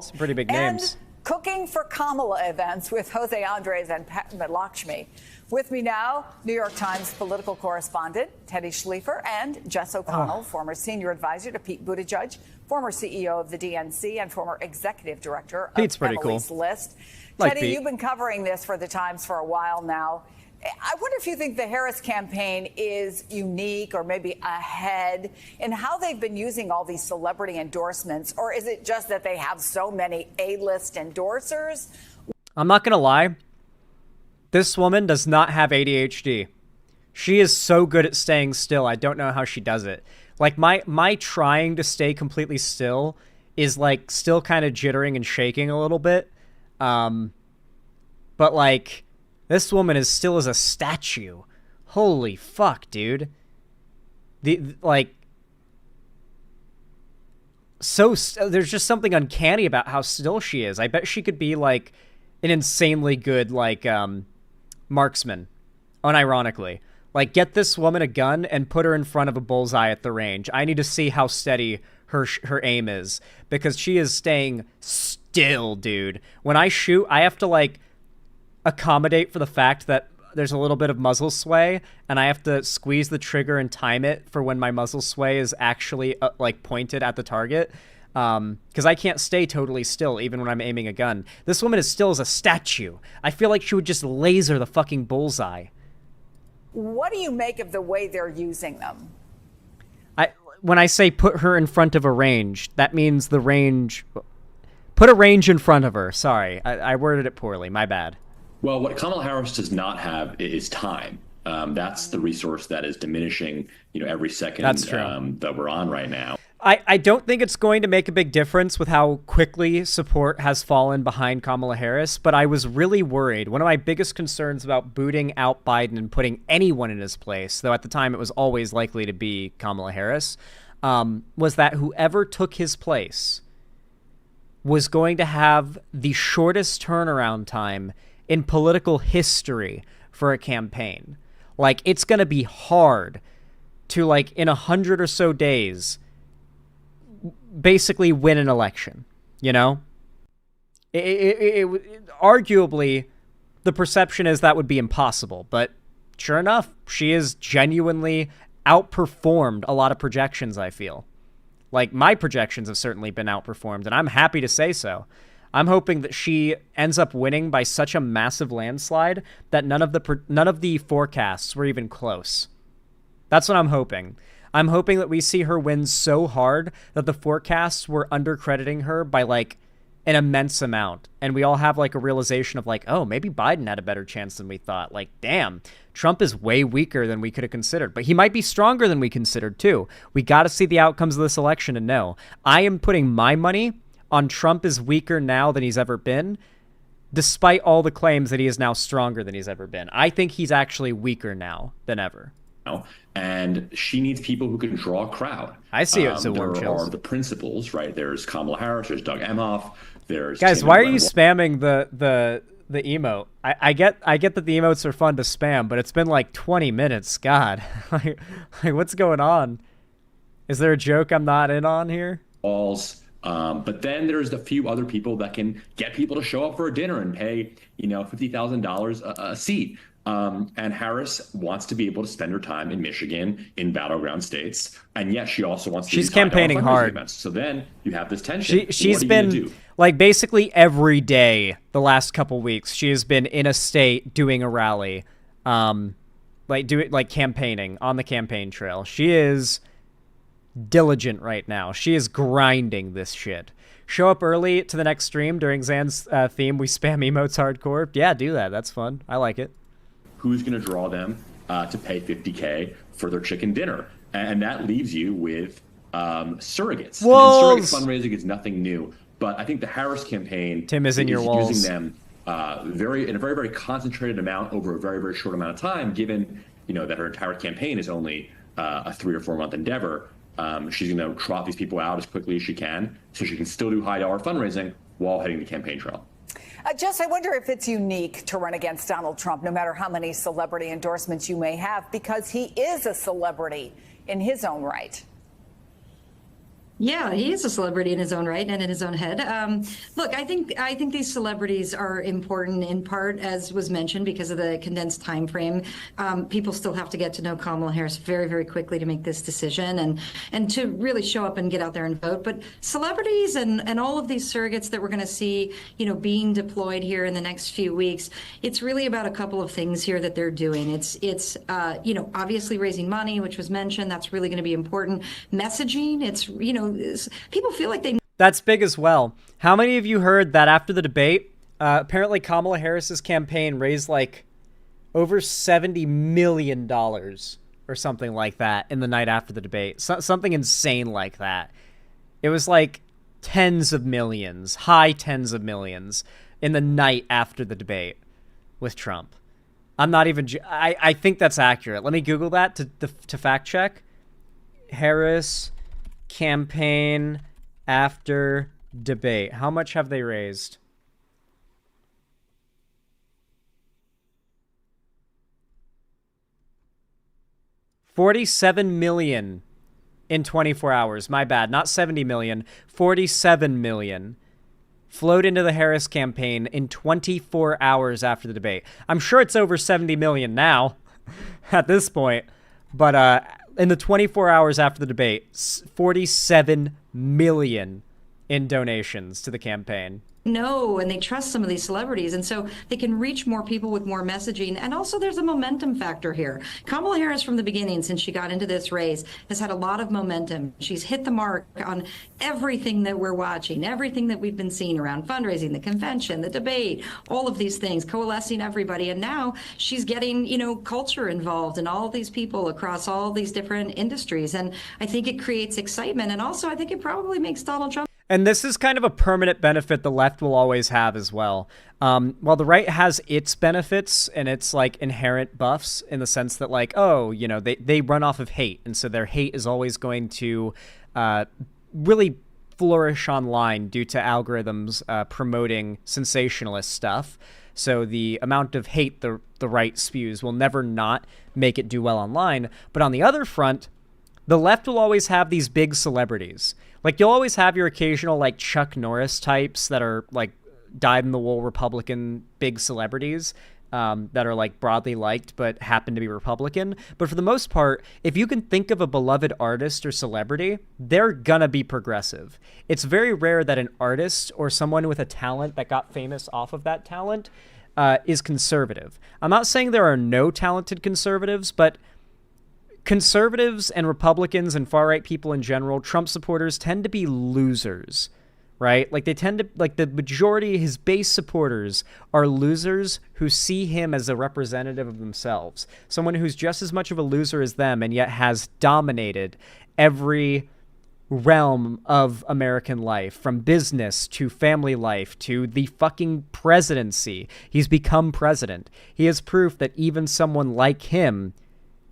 S3: Some pretty big names.
S4: And cooking for Kamala events with Jose Andres and Pat Lakshmi. With me now, New York Times political correspondent Teddy Schleifer and Jess O'Connell, former senior advisor to Pete Buttigieg, former CEO of the DNC, and former executive director of Emily's List. Teddy, you've been covering this for the Times for a while now. I wonder if you think the Harris campaign is unique or maybe ahead in how they've been using all these celebrity endorsements, or is it just that they have so many A-list endorsers?
S3: I'm not going to lie. This woman does not have ADHD. She is so good at staying still. I don't know how she does it. Like, my trying to stay completely still is like still kind of jittering and shaking a little bit. But like this woman is still as a statue. Holy fuck, dude. There's just something uncanny about how still she is. I bet she could be like an insanely good like marksman, unironically. Like, get this woman a gun and put her in front of a bullseye at the range. I need to see how steady her aim is, because she is staying still, dude. When I shoot, I have to like accommodate for the fact that there's a little bit of muzzle sway, and I have to squeeze the trigger and time it for when my muzzle sway is actually like pointed at the target. Because I can't stay totally still even when I'm aiming a gun. This woman is still as a statue. I feel like she would just laser the fucking bullseye.
S4: What do you make of the way they're using them?
S3: When I say put her in front of a range, that means the range... Put a range in front of her. Sorry, I worded it poorly. My bad.
S14: Well, what Kamala Harris does not have is time. That's the resource that is diminishing, every second that we're on right now.
S3: I don't think it's going to make a big difference with how quickly support has fallen behind Kamala Harris, but I was really worried. One of my biggest concerns about booting out Biden and putting anyone in his place, though at the time it was always likely to be Kamala Harris, was that whoever took his place was going to have the shortest turnaround time in political history for a campaign. Like, it's going to be hard to, like, in 100 or so days, basically win an election, arguably, the perception is that would be impossible, but sure enough, she is genuinely outperformed a lot of projections, I feel. Like, my projections have certainly been outperformed, and I'm happy to say so. I'm hoping that she ends up winning by such a massive landslide that none of the forecasts were even close. That's what I'm hoping. I'm hoping that we see her win so hard that the forecasts were undercrediting her by like an immense amount. And we all have like a realization of like, oh, maybe Biden had a better chance than we thought. Like, damn, Trump is way weaker than we could have considered, but he might be stronger than we considered too. We got to see the outcomes of this election and know. I am putting my money on Trump is weaker now than he's ever been, despite all the claims that he is now stronger than he's ever been. I think he's actually weaker now than ever.
S14: And she needs people who can draw a crowd.
S3: I see it. So
S14: there are the principals, right? There's Kamala Harris, there's Doug Emhoff, there's
S3: guys.
S14: Tim
S3: Why are you spamming the emote? I get that the emotes are fun to spam, but it's been like 20 minutes. God, like what's going on? Is there a joke I'm not in on here?
S14: But then there's a few other people that can get people to show up for a dinner and pay, $50,000 a seat. And Harris wants to be able to spend her time in Michigan, in battleground states, and yet she also wants to.
S3: She's campaigning hard.
S14: Events. So then you have this tension.
S3: She's been like basically every day the last couple weeks. She has been in a state doing a rally, campaigning on the campaign trail. She is diligent right now. She is grinding this shit. Show up early to the next stream during Zan's theme. We spam emotes hardcore. Yeah, do that. That's fun. I like it.
S14: Who's going to draw them to pay $50K for their chicken dinner? And that leaves you with surrogates.
S3: Walls.
S14: And surrogate fundraising is nothing new, but I think the Harris campaign
S3: Tim is in your walls.
S14: Using them in a very, very concentrated amount over a very, very short amount of time, given that her entire campaign is only a 3 or 4 month endeavor. She's going to trot these people out as quickly as she can so she can still do high dollar fundraising while heading the campaign trail.
S4: Jess, I wonder if it's unique to run against Donald Trump, no matter how many celebrity endorsements you may have, because he is a celebrity in his own right.
S21: Yeah, he is a celebrity in his own right and in his own head. Look, I think these celebrities are important in part, as was mentioned, because of the condensed time frame. People still have to get to know Kamala Harris very, very quickly to make this decision and to really show up and get out there and vote. But celebrities and all of these surrogates that we're going to see, being deployed here in the next few weeks, it's really about a couple of things here that they're doing. It's obviously raising money, which was mentioned. That's really going to be important. Messaging. It's people feel like they.
S3: That's big as well. How many of you heard that after the debate, apparently Kamala Harris's campaign raised like over $70 million or something like that in the night after the debate. Something insane like that. It was like tens of millions, high tens of millions in the night after the debate with Trump. I'm not even... I think that's accurate. Let me Google that to fact check. Harris campaign after debate. How much have they raised? $47 million in 24 hours. My bad. Not 70 million. 47 million flowed into the Harris campaign in 24 hours after the debate. I'm sure it's over 70 million now at this point. But in the 24 hours after the debate, 47 million in donations to the campaign.
S21: know and they trust some of these celebrities, and so they can reach more people with more messaging. And also there's a momentum factor here. Kamala Harris from the beginning, since she got into this race, has had a lot of momentum. She's hit the mark on everything that we're watching, everything that we've been seeing around fundraising, the convention, the debate, all of these things, coalescing everybody. And now she's getting, you know, culture involved and all of these people across all these different industries. And I think it creates excitement. And also I think it probably makes Donald Trump.
S3: And this is kind of a permanent benefit the left will always have as well. While the right has its benefits and its like inherent buffs in the sense that like, oh, you know, they run off of hate. And so their hate is always going to really flourish online due to algorithms promoting sensationalist stuff. So the amount of hate the right spews will never not make it do well online. But on the other front, the left will always have these big celebrities. Like, you'll always have your occasional, like, Chuck Norris types that are, like, dyed-in-the-wool Republican big celebrities that are, like, broadly liked but happen to be Republican. But for the most part, if you can think of a beloved artist or celebrity, they're gonna be progressive. It's very rare that an artist or someone with a talent that got famous off of that talent is conservative. I'm not saying there are no talented conservatives, but conservatives and Republicans and far-right people in general, Trump supporters, tend to be losers, right? Like, they tend to, like, the majority, his base supporters are losers who see him as a representative of themselves. Someone who's just as much of a loser as them and yet has dominated every realm of American life, from business to family life to the fucking presidency. He's become president. He is proof that even someone like him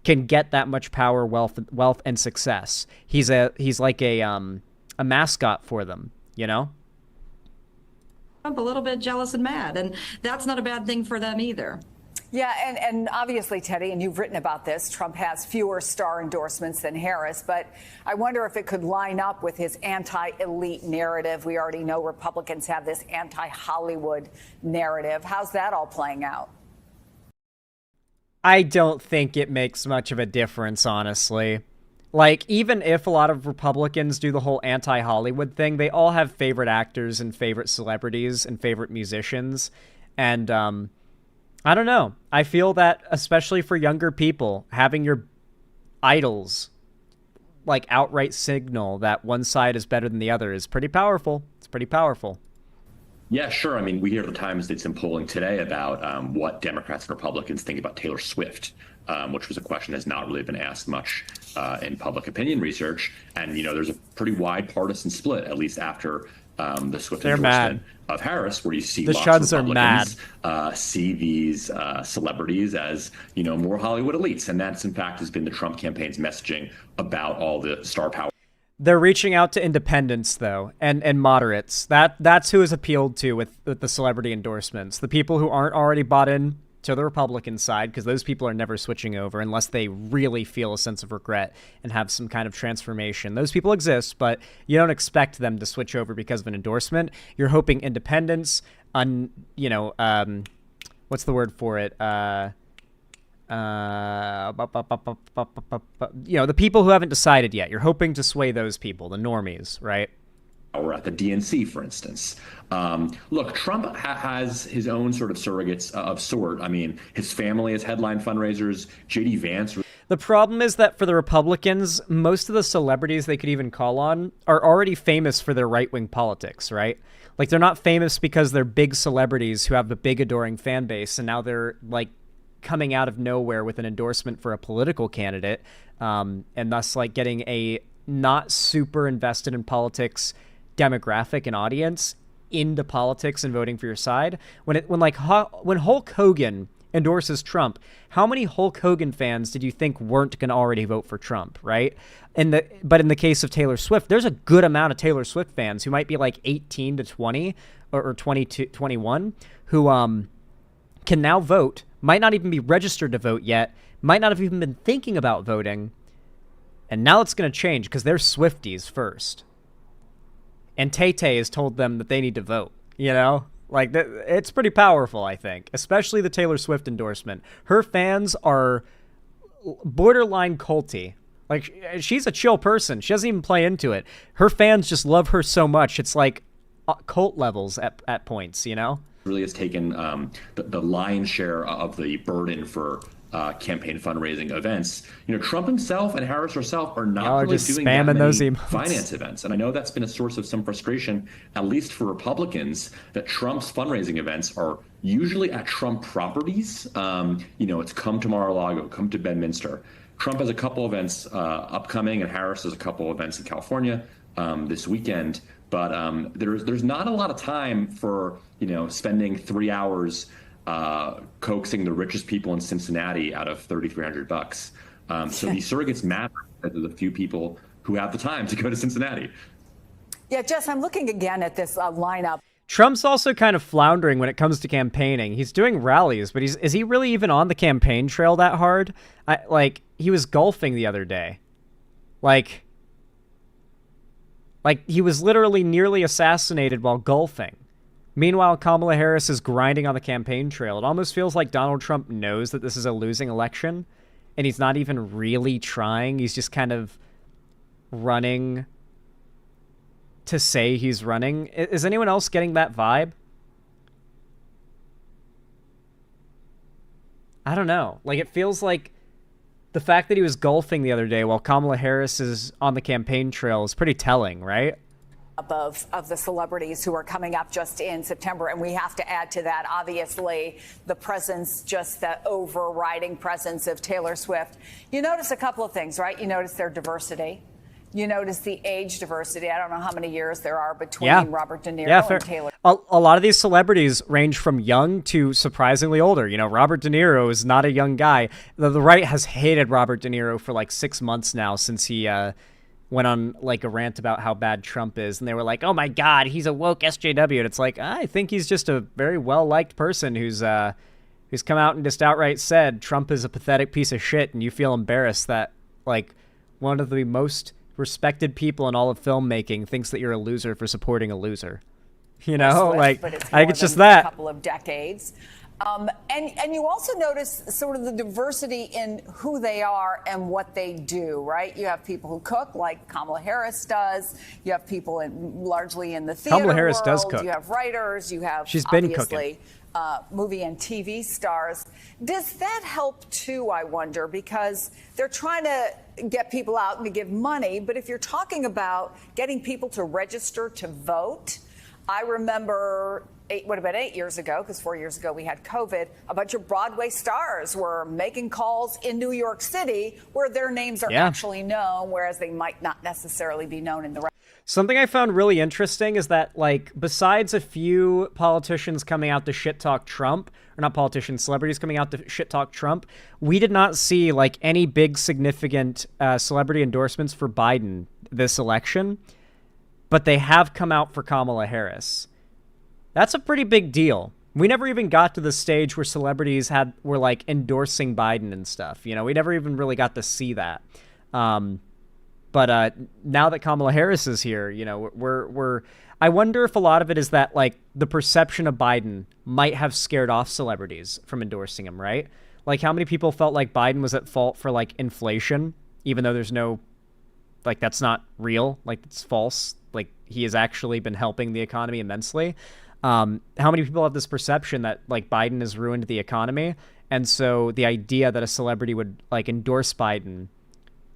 S3: can get that much power, wealth, and success. He's like a mascot for them, you know?
S21: I'm a little bit jealous and mad, and that's not a bad thing for them either.
S4: Yeah, and obviously, Teddy, and you've written about this, Trump has fewer star endorsements than Harris, but I wonder if it could line up with his anti-elite narrative. We already know Republicans have this anti-Hollywood narrative. How's that all playing out?
S3: I don't think it makes much of a difference, honestly. Like, even if a lot of Republicans do the whole anti-Hollywood thing, they all have favorite actors and favorite celebrities and favorite musicians. And, I don't know. I feel that, especially for younger people, having your idols, like, outright signal that one side is better than the other is pretty powerful. It's pretty powerful.
S14: Yeah, sure. I mean, we hear the Times did some polling today about what Democrats and Republicans think about Taylor Swift, which was a question that's not really been asked much in public opinion research. And, you know, there's a pretty wide partisan split, at least after the Swift endorsement of Harris, where you see
S3: the
S14: lots of
S3: Republicans
S14: see these celebrities as, you know, more Hollywood elites. And that's, in fact, has been the Trump campaign's messaging about all the star power.
S3: They're reaching out to independents, though, and moderates. That's who is appealed to with the celebrity endorsements. The people who aren't already bought in to the Republican side, because those people are never switching over unless they really feel a sense of regret and have some kind of transformation. Those people exist, but you don't expect them to switch over because of an endorsement. You're hoping independents, what's the word for it? The people who haven't decided yet. You're hoping to sway those people, the normies, right?
S14: Or at the DNC, for instance. Look, Trump has his own sort of surrogates of sort. I mean, his family has headline fundraisers. J.D. Vance.
S3: The problem is that for the Republicans, most of the celebrities they could even call on are already famous for their right-wing politics, right? Like, they're not famous because they're big celebrities who have a big adoring fan base, and now they're, like, coming out of nowhere with an endorsement for a political candidate, and thus, like, getting a not super invested in politics demographic and audience into politics and voting for your side. When Hulk Hogan endorses Trump, how many Hulk Hogan fans did you think weren't going to already vote for Trump, right? But in the case of Taylor Swift, there's a good amount of Taylor Swift fans who might be like 18 to 20 or 22, 21 who can now vote, might not even be registered to vote yet, might not have even been thinking about voting, and now it's going to change because they're Swifties first. And Tay-Tay has told them that they need to vote, you know? Like, it's pretty powerful, I think, especially the Taylor Swift endorsement. Her fans are borderline culty. Like, she's a chill person. She doesn't even play into it. Her fans just love her so much. It's like cult levels at points, you know?
S14: Really has taken the lion's share of the burden for campaign fundraising events. You know, Trump himself and Harris herself are not really doing that many finance events. And I know that's been a source of some frustration, at least for Republicans, that Trump's fundraising events are usually at Trump properties. You know, it's come to Mar-a-Lago, come to Bedminster. Trump has a couple events upcoming, and Harris has a couple events in California this weekend. But there's not a lot of time for, you know, spending 3 hours coaxing the richest people in Cincinnati out of $3,300. So these surrogates matter to the few people who have the time to go to Cincinnati.
S4: Yeah, Jess, I'm looking again at this lineup.
S3: Trump's also kind of floundering when it comes to campaigning. He's doing rallies, but is he really even on the campaign trail that hard? Like, he was golfing the other day. Like, he was literally nearly assassinated while golfing. Meanwhile, Kamala Harris is grinding on the campaign trail. It almost feels like Donald Trump knows that this is a losing election, and he's not even really trying. He's just kind of running to say he's running. Is anyone else getting that vibe? I don't know. Like, it feels like the fact that he was golfing the other day while Kamala Harris is on the campaign trail is pretty telling, right?
S4: Of the celebrities who are coming up just in September. And we have to add to that, obviously, the presence, just the overriding presence of Taylor Swift. You notice a couple of things, right? You notice their diversity. You notice the age diversity. I don't know how many years there are between Robert De Niro and Taylor.
S3: A lot of these celebrities range from young to surprisingly older. You know, Robert De Niro is not a young guy. The right has hated Robert De Niro for like 6 months now since he went on like a rant about how bad Trump is. And they were like, oh my God, he's a woke SJW. And it's like, I think he's just a very well-liked person who's come out and just outright said Trump is a pathetic piece of shit. And you feel embarrassed that like one of the most respected people in all of filmmaking thinks that you're a loser for supporting a loser. You know, like, I think it's just that.
S4: A couple of decades. And you also notice sort of the diversity in who they are and what they do, right? You have people who cook, like Kamala Harris does. You have people largely in the theater
S3: Kamala Harris
S4: world.
S3: does cook.
S4: You have writers. You have
S3: She's been
S4: obviously movie and TV stars. Does that help too, I wonder? Because they're trying to get people out and to give money. But if you're talking about getting people to register to vote, I remember it would have been 8 years ago, because 4 years ago we had COVID, a bunch of Broadway stars were making calls in New York City where their names are actually known, whereas they might not necessarily be known in the rest.
S3: Something I found really interesting is that, like, besides a few politicians coming out to shit talk Trump, or not politicians, celebrities coming out to shit talk Trump, we did not see, like, any big significant celebrity endorsements for Biden this election, but they have come out for Kamala Harris. That's a pretty big deal. We never even got to the stage where celebrities were like endorsing Biden and stuff. You know, we never even really got to see that. But now that Kamala Harris is here, you know, I wonder if a lot of it is that like the perception of Biden might have scared off celebrities from endorsing him, right? Like how many people felt like Biden was at fault for like inflation, even though there's no, like that's not real, like it's false. Like he has actually been helping the economy immensely. How many people have this perception that like Biden has ruined the economy? And so the idea that a celebrity would like endorse Biden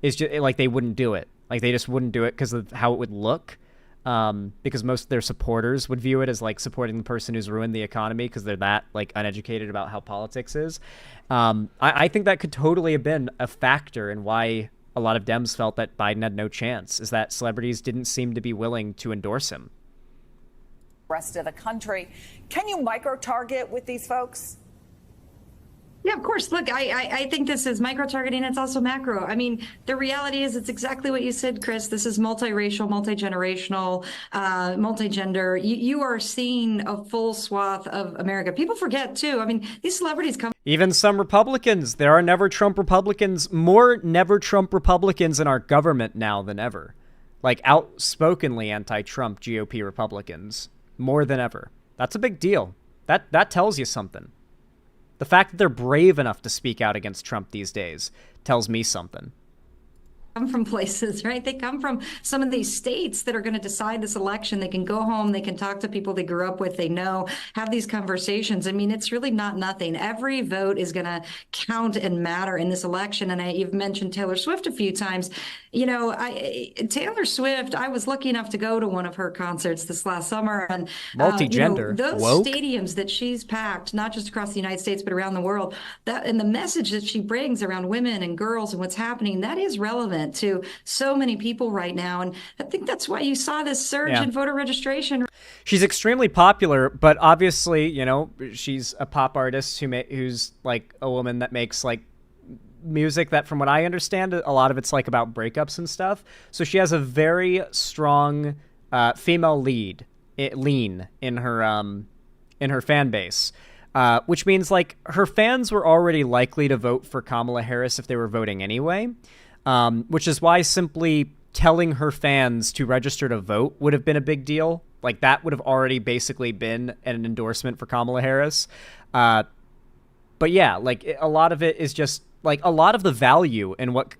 S3: is just like they wouldn't do it. Like they just wouldn't do it because of how it would look. Because most of their supporters would view it as like supporting the person who's ruined the economy because they're that like uneducated about how politics is. I think that could totally have been a factor in why a lot of Dems felt that Biden had no chance, is that celebrities didn't seem to be willing to endorse him.
S4: Rest of the country. Can you micro-target with these folks?
S21: Yeah, of course. Look, I think this is micro-targeting. It's also macro. I mean, the reality is it's exactly what you said, Chris. This is multiracial, multi-generational, multi-gender. You are seeing a full swath of America. People forget, too. I mean, these celebrities come...
S3: Even some Republicans. There are never Trump Republicans, more never Trump Republicans in our government now than ever. Like, outspokenly anti-Trump GOP Republicans. More than ever. That's a big deal. That tells you something. The fact that they're brave enough to speak out against Trump these days tells me something.
S21: Come from places, right? They come from some of these states that are going to decide this election. They can go home, they can talk to people they grew up with, they know, have these conversations. I mean, it's really not nothing. Every vote is going to count and matter in this election. And you've mentioned Taylor Swift a few times. You know, Taylor Swift, I was lucky enough to go to one of her concerts this last summer. And
S3: multi-gender,
S21: those
S3: woke
S21: stadiums that she's packed, not just across the United States, but around the world, that and the message that she brings around women and girls and what's happening, that is relevant to so many people right now. And I think that's why you saw this surge in voter registration.
S3: She's extremely popular, but obviously, you know, she's a pop artist who's like a woman that makes like music that, from what I understand, a lot of it's like about breakups and stuff. So she has a very strong female lean in her fan base. Which means like her fans were already likely to vote for Kamala Harris if they were voting anyway. Which is why simply telling her fans to register to vote would have been a big deal. Like, that would have already basically been an endorsement for Kamala Harris. But yeah, like, a lot of it is just, like, a lot of the value in what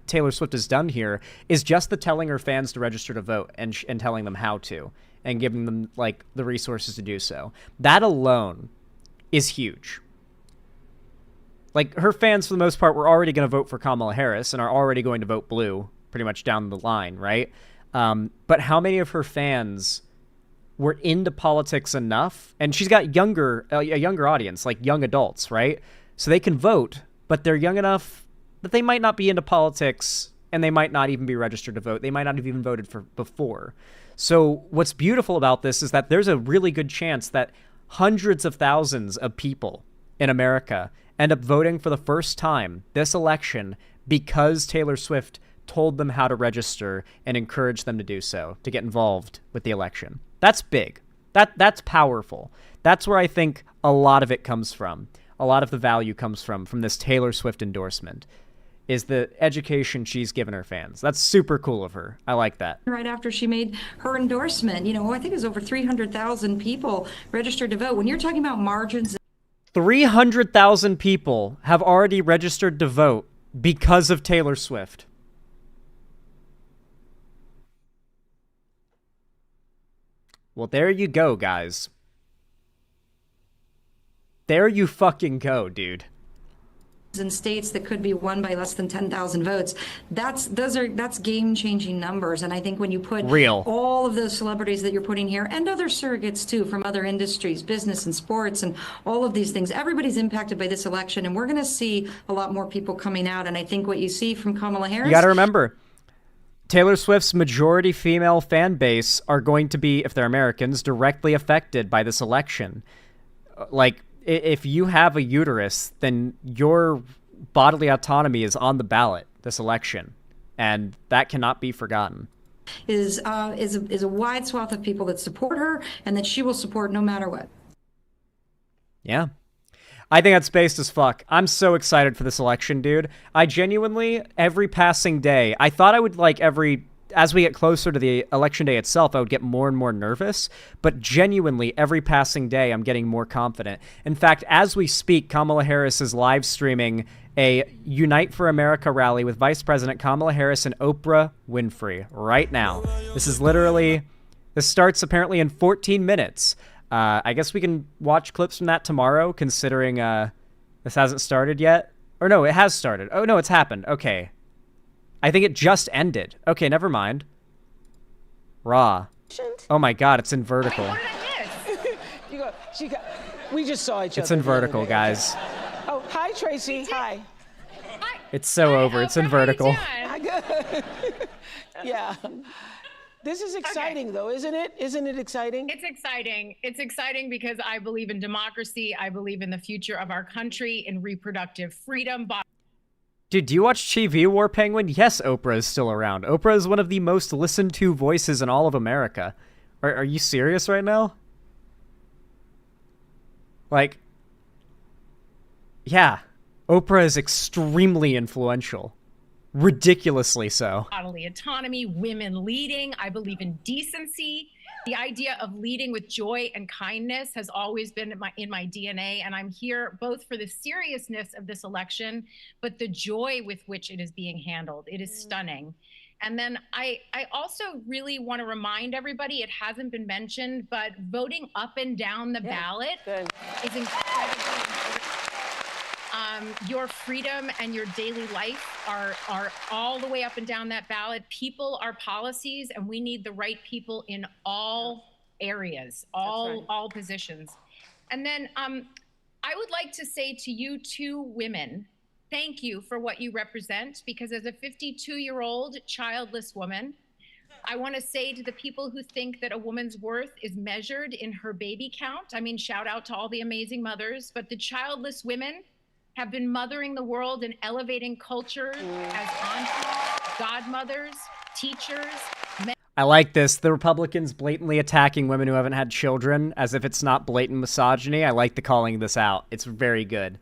S3: Taylor Swift has done here is just the telling her fans to register to vote and telling them how to and giving them, like, the resources to do so. That alone is huge. Like, her fans, for the most part, were already going to vote for Kamala Harris and are already going to vote blue pretty much down the line, right? But how many of her fans were into politics enough? And she's got a younger audience, like young adults, right? So they can vote, but they're young enough that they might not be into politics and they might not even be registered to vote. They might not have even voted for before. So what's beautiful about this is that there's a really good chance that hundreds of thousands of people in America end up voting for the first time this election because Taylor Swift told them how to register and encouraged them to do so, to get involved with the election. That's big. That's powerful. That's where I think a lot of it comes from. A lot of the value comes from this Taylor Swift endorsement, is the education she's given her fans. That's super cool of her. I like that.
S21: Right after she made her endorsement, you know, I think it was over 300,000 people registered to vote. When you're talking about margins...
S3: 300,000 people have already registered to vote because of Taylor Swift. Well, there you go, guys. There you fucking go, dude.
S21: In states that could be won by less than 10,000 votes, that's game-changing numbers. And I think when you put all of those celebrities that you're putting here, and other surrogates too from other industries, business and sports and all of these things, everybody's impacted by this election, and we're going to see a lot more people coming out. And I think what you see from Kamala Harris...
S3: You got to remember, Taylor Swift's majority female fan base are going to be, if they're Americans, directly affected by this election. Like, if you have a uterus, then your bodily autonomy is on the ballot this election, and that cannot be forgotten.
S21: Is a wide swath of people that support her and that she will support no matter what.
S3: Yeah. I think that's based as fuck. I'm so excited for this election, dude. I genuinely, every passing day, I thought I would, like, as we get closer to the election day itself, I would get more and more nervous, but genuinely, every passing day, I'm getting more confident. In fact, as we speak, Kamala Harris is live streaming a Unite for America rally with Vice President Kamala Harris and Oprah Winfrey right now. This starts apparently in 14 minutes. I guess we can watch clips from that tomorrow, considering this hasn't started yet. Or no, it has started. Oh, no, it's happened. Okay. I think it just ended. Okay, never mind. Raw. Oh my god, it's in vertical.
S18: We just saw each other.
S3: It's in vertical, guys.
S18: Oh, hi, Tracy. Hi.
S3: It's so over. It's in vertical.
S18: How
S5: good. Yeah. This is exciting, though, isn't it? Isn't it exciting?
S2: It's exciting. It's exciting because I believe in democracy. I believe in the future of our country, in reproductive freedom.
S3: Dude, do you watch TV, War Penguin? Yes, Oprah is still around. Oprah is one of the most listened to voices in all of America. Are you serious right now? Like, yeah, Oprah is extremely influential. Ridiculously so.
S2: Bodily autonomy, women leading. I believe in decency. The idea of leading with joy and kindness has always been in my DNA, and I'm here both for the seriousness of this election, but the joy with which it is being handled. It is stunning. And then I also really want to remind everybody, it hasn't been mentioned, but voting up and down the ballot is incredibly important. Your freedom and your daily life are all the way up and down that ballot. People are policies, and we need the right people in all areas, all positions. And then I would like to say to you two women, thank you for what you represent, because as a 52-year-old childless woman, I want to say to the people who think that a woman's worth is measured in her baby count, I mean, shout out to all the amazing mothers, but the childless women have been mothering the world and elevating culture as aunties, godmothers, teachers.
S3: I like this. The Republicans blatantly attacking women who haven't had children as if it's not blatant misogyny. I like the calling this out. It's very good.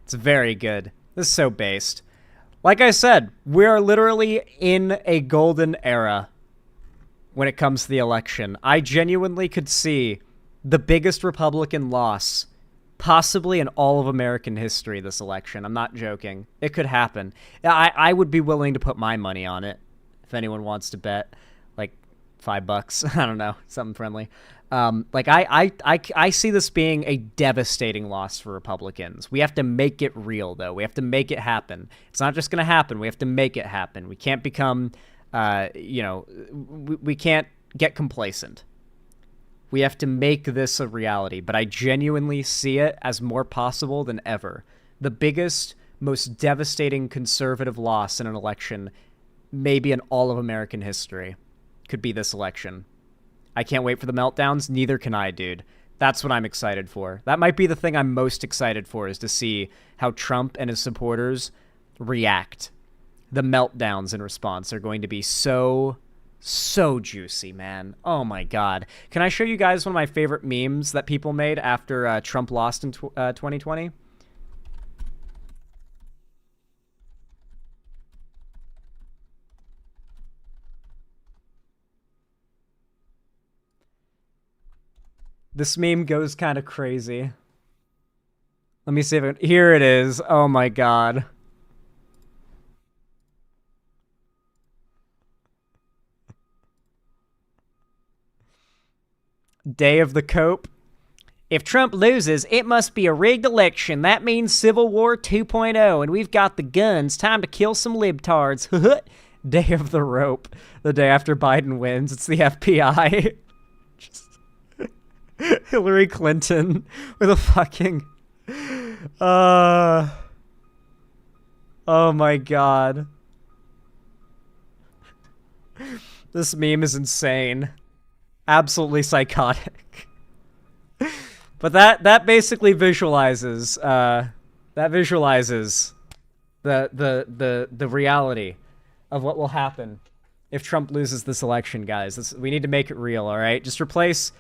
S3: It's very good. This is so based. Like I said, we are literally in a golden era when it comes to the election. I genuinely could see the biggest Republican loss possibly in all of American history this election. I'm not joking. It could happen. I would be willing to put my money on it if anyone wants to bet. Like $5. I don't know. Something friendly. Like I see this being a devastating loss for Republicans. We have to make it real, though. We have to make it happen. It's not just going to happen. We have to make it happen. We can't become, we can't get complacent. We have to make this a reality, but I genuinely see it as more possible than ever. The biggest, most devastating conservative loss in an election, maybe in all of American history, could be this election. I can't wait for the meltdowns. Neither can I, dude. That's what I'm excited for. That might be the thing I'm most excited for, is to see how Trump and his supporters react. The meltdowns in response are going to be so juicy, man. Oh my god. Can I show you guys one of my favorite memes that people made after Trump lost in 2020? This meme goes kind of crazy. Let me see if it... Here it is. Oh my god. Day of the Cope. If Trump loses, it must be a rigged election. That means Civil War 2.0, and we've got the guns. Time to kill some libtards. Day of the Rope. The day after Biden wins. It's the FBI. Just Hillary Clinton with a fucking... Oh my god. This meme is insane. Absolutely psychotic. But that basically visualizes the reality of what will happen if Trump loses this election, guys. We need to make it real, all right? Just replace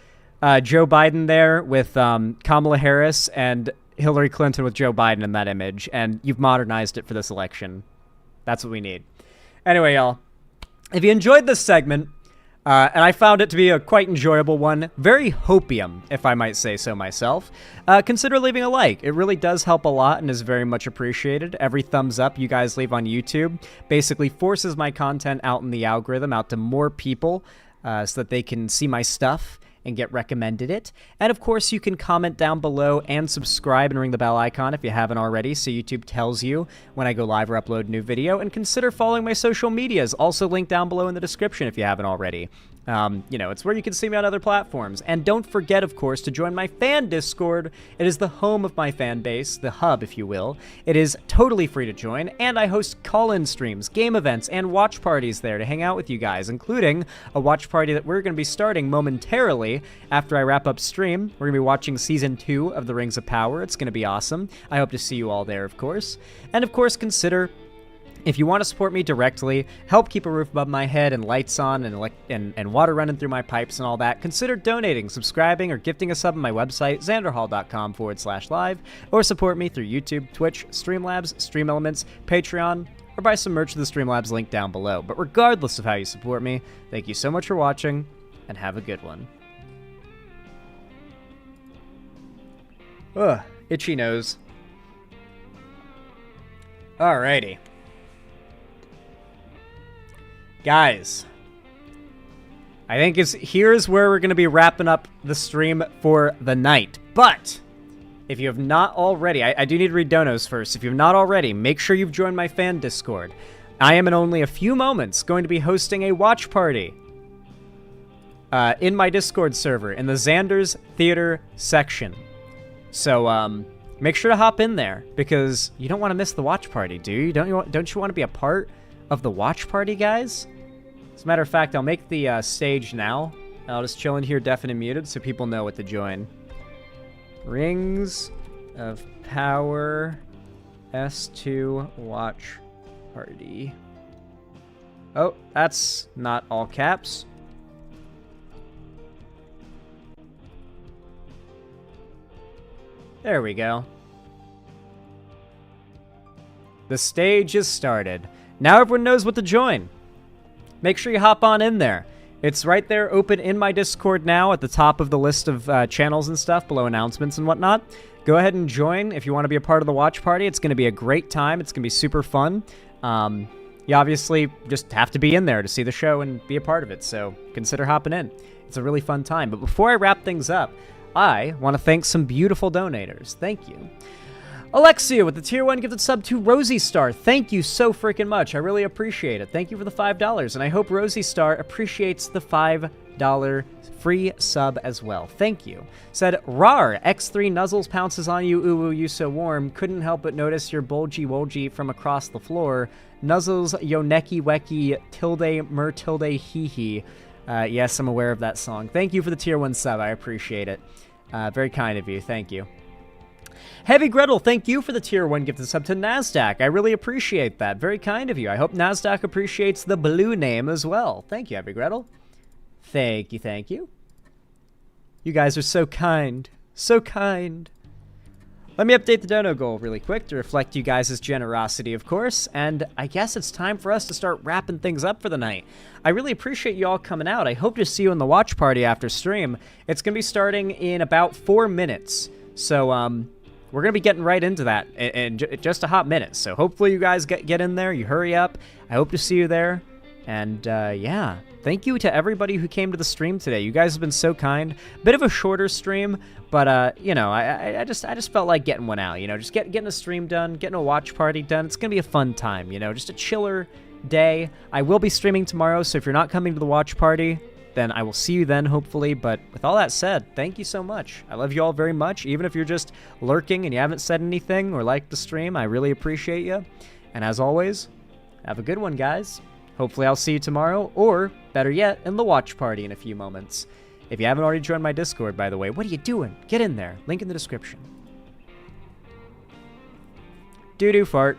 S3: Joe Biden there with Kamala Harris and Hillary Clinton with Joe Biden in that image, and you've modernized it for this election. That's what we need. Anyway, y'all, if you enjoyed this segment, and I found it to be a quite enjoyable one, very hopium, if I might say so myself, consider leaving a like. It really does help a lot and is very much appreciated. Every thumbs up you guys leave on YouTube basically forces my content out in the algorithm, out to more people, so that they can see my stuff and get recommended it. And of course, you can comment down below and subscribe and ring the bell icon if you haven't already, so YouTube tells you when I go live or upload a new video. And consider following my social medias, also linked down below in the description if you haven't already. It's where you can see me on other platforms. And don't forget, of course, to join my fan Discord. It is the home of my fan base, the hub, if you will. It is totally free to join, and I host call-in streams, game events, and watch parties there to hang out with you guys, including a watch party that we're going to be starting momentarily after I wrap up stream. We're going to be watching Season 2 of The Rings of Power. It's going to be awesome. I hope to see you all there, of course. And, of course, consider... if you want to support me directly, help keep a roof above my head and lights on and water running through my pipes and all that, consider donating, subscribing, or gifting a sub on my website, xanderhall.com/live, or support me through YouTube, Twitch, Streamlabs, Stream Elements, Patreon, or buy some merch to the Streamlabs link down below. But regardless of how you support me, thank you so much for watching, and have a good one. Ugh, itchy nose. Alrighty. Guys, I think here's where we're going to be wrapping up the stream for the night. But if you have not already, I do need to read donos first. If you have not already, make sure you've joined my fan Discord. I am in only a few moments going to be hosting a watch party in my Discord server in the Xander's Theater section. So make sure to hop in there because you don't want to miss the watch party, do you? Don't you want to be a part of the watch party, guys? As a matter of fact, I'll make the stage now. I'll just chill in here deaf and muted so people know what to join. Rings of Power S2 Watch Party. Oh, that's not all caps. There we go. The stage is started. Now everyone knows what to join. Make sure you hop on in there. It's right there open in my Discord now at the top of the list of channels and stuff below announcements and whatnot. Go ahead and join if you want to be a part of the watch party. It's going to be a great time. It's going to be super fun. You obviously just have to be in there to see the show and be a part of it, so consider hopping in. It's a really fun time. But before I wrap things up, I want to thank some beautiful donators. Thank you. Alexia with the tier 1 gifted sub to Rosie Star. Thank you so freaking much. I really appreciate it. Thank you for the $5. And I hope Rosie Star appreciates the $5 free sub as well. Thank you. Said, Rar, X3 Nuzzles pounces on you, ooh, you so warm. Couldn't help but notice your bulgy wolgy from across the floor. Nuzzles, Yoneki Weki, tilde, mer tilde, hee hee. Yes, I'm aware of that song. Thank you for the tier 1 sub. I appreciate it. Very kind of you. Thank you. Heavy Gretel, thank you for the tier 1 gifted sub to NASDAQ. I really appreciate that. Very kind of you. I hope NASDAQ appreciates the blue name as well. Thank you, Heavy Gretel. Thank you, thank you. You guys are so kind. So kind. Let me update the dono goal really quick to reflect you guys' generosity, of course. And I guess it's time for us to start wrapping things up for the night. I really appreciate you all coming out. I hope to see you in the watch party after stream. It's going to be starting in about 4 minutes. So, we're going to be getting right into that in just a hot minute. So hopefully you guys get in there. You hurry up. I hope to see you there. And yeah, thank you to everybody who came to the stream today. You guys have been so kind. Bit of a shorter stream, but I just felt like getting one out. Just getting a stream done, getting a watch party done. It's going to be a fun time. Just a chiller day. I will be streaming tomorrow, so if you're not coming to the watch party, then I will see you then, hopefully. But with all that said, thank you so much. I love you all very much. Even if you're just lurking and you haven't said anything or liked the stream, I really appreciate you. And as always, have a good one, guys. Hopefully I'll see you tomorrow, or better yet, in the watch party in a few moments. If you haven't already joined my Discord, by the way, what are you doing? Get in there. Link in the description. Doo-doo fart.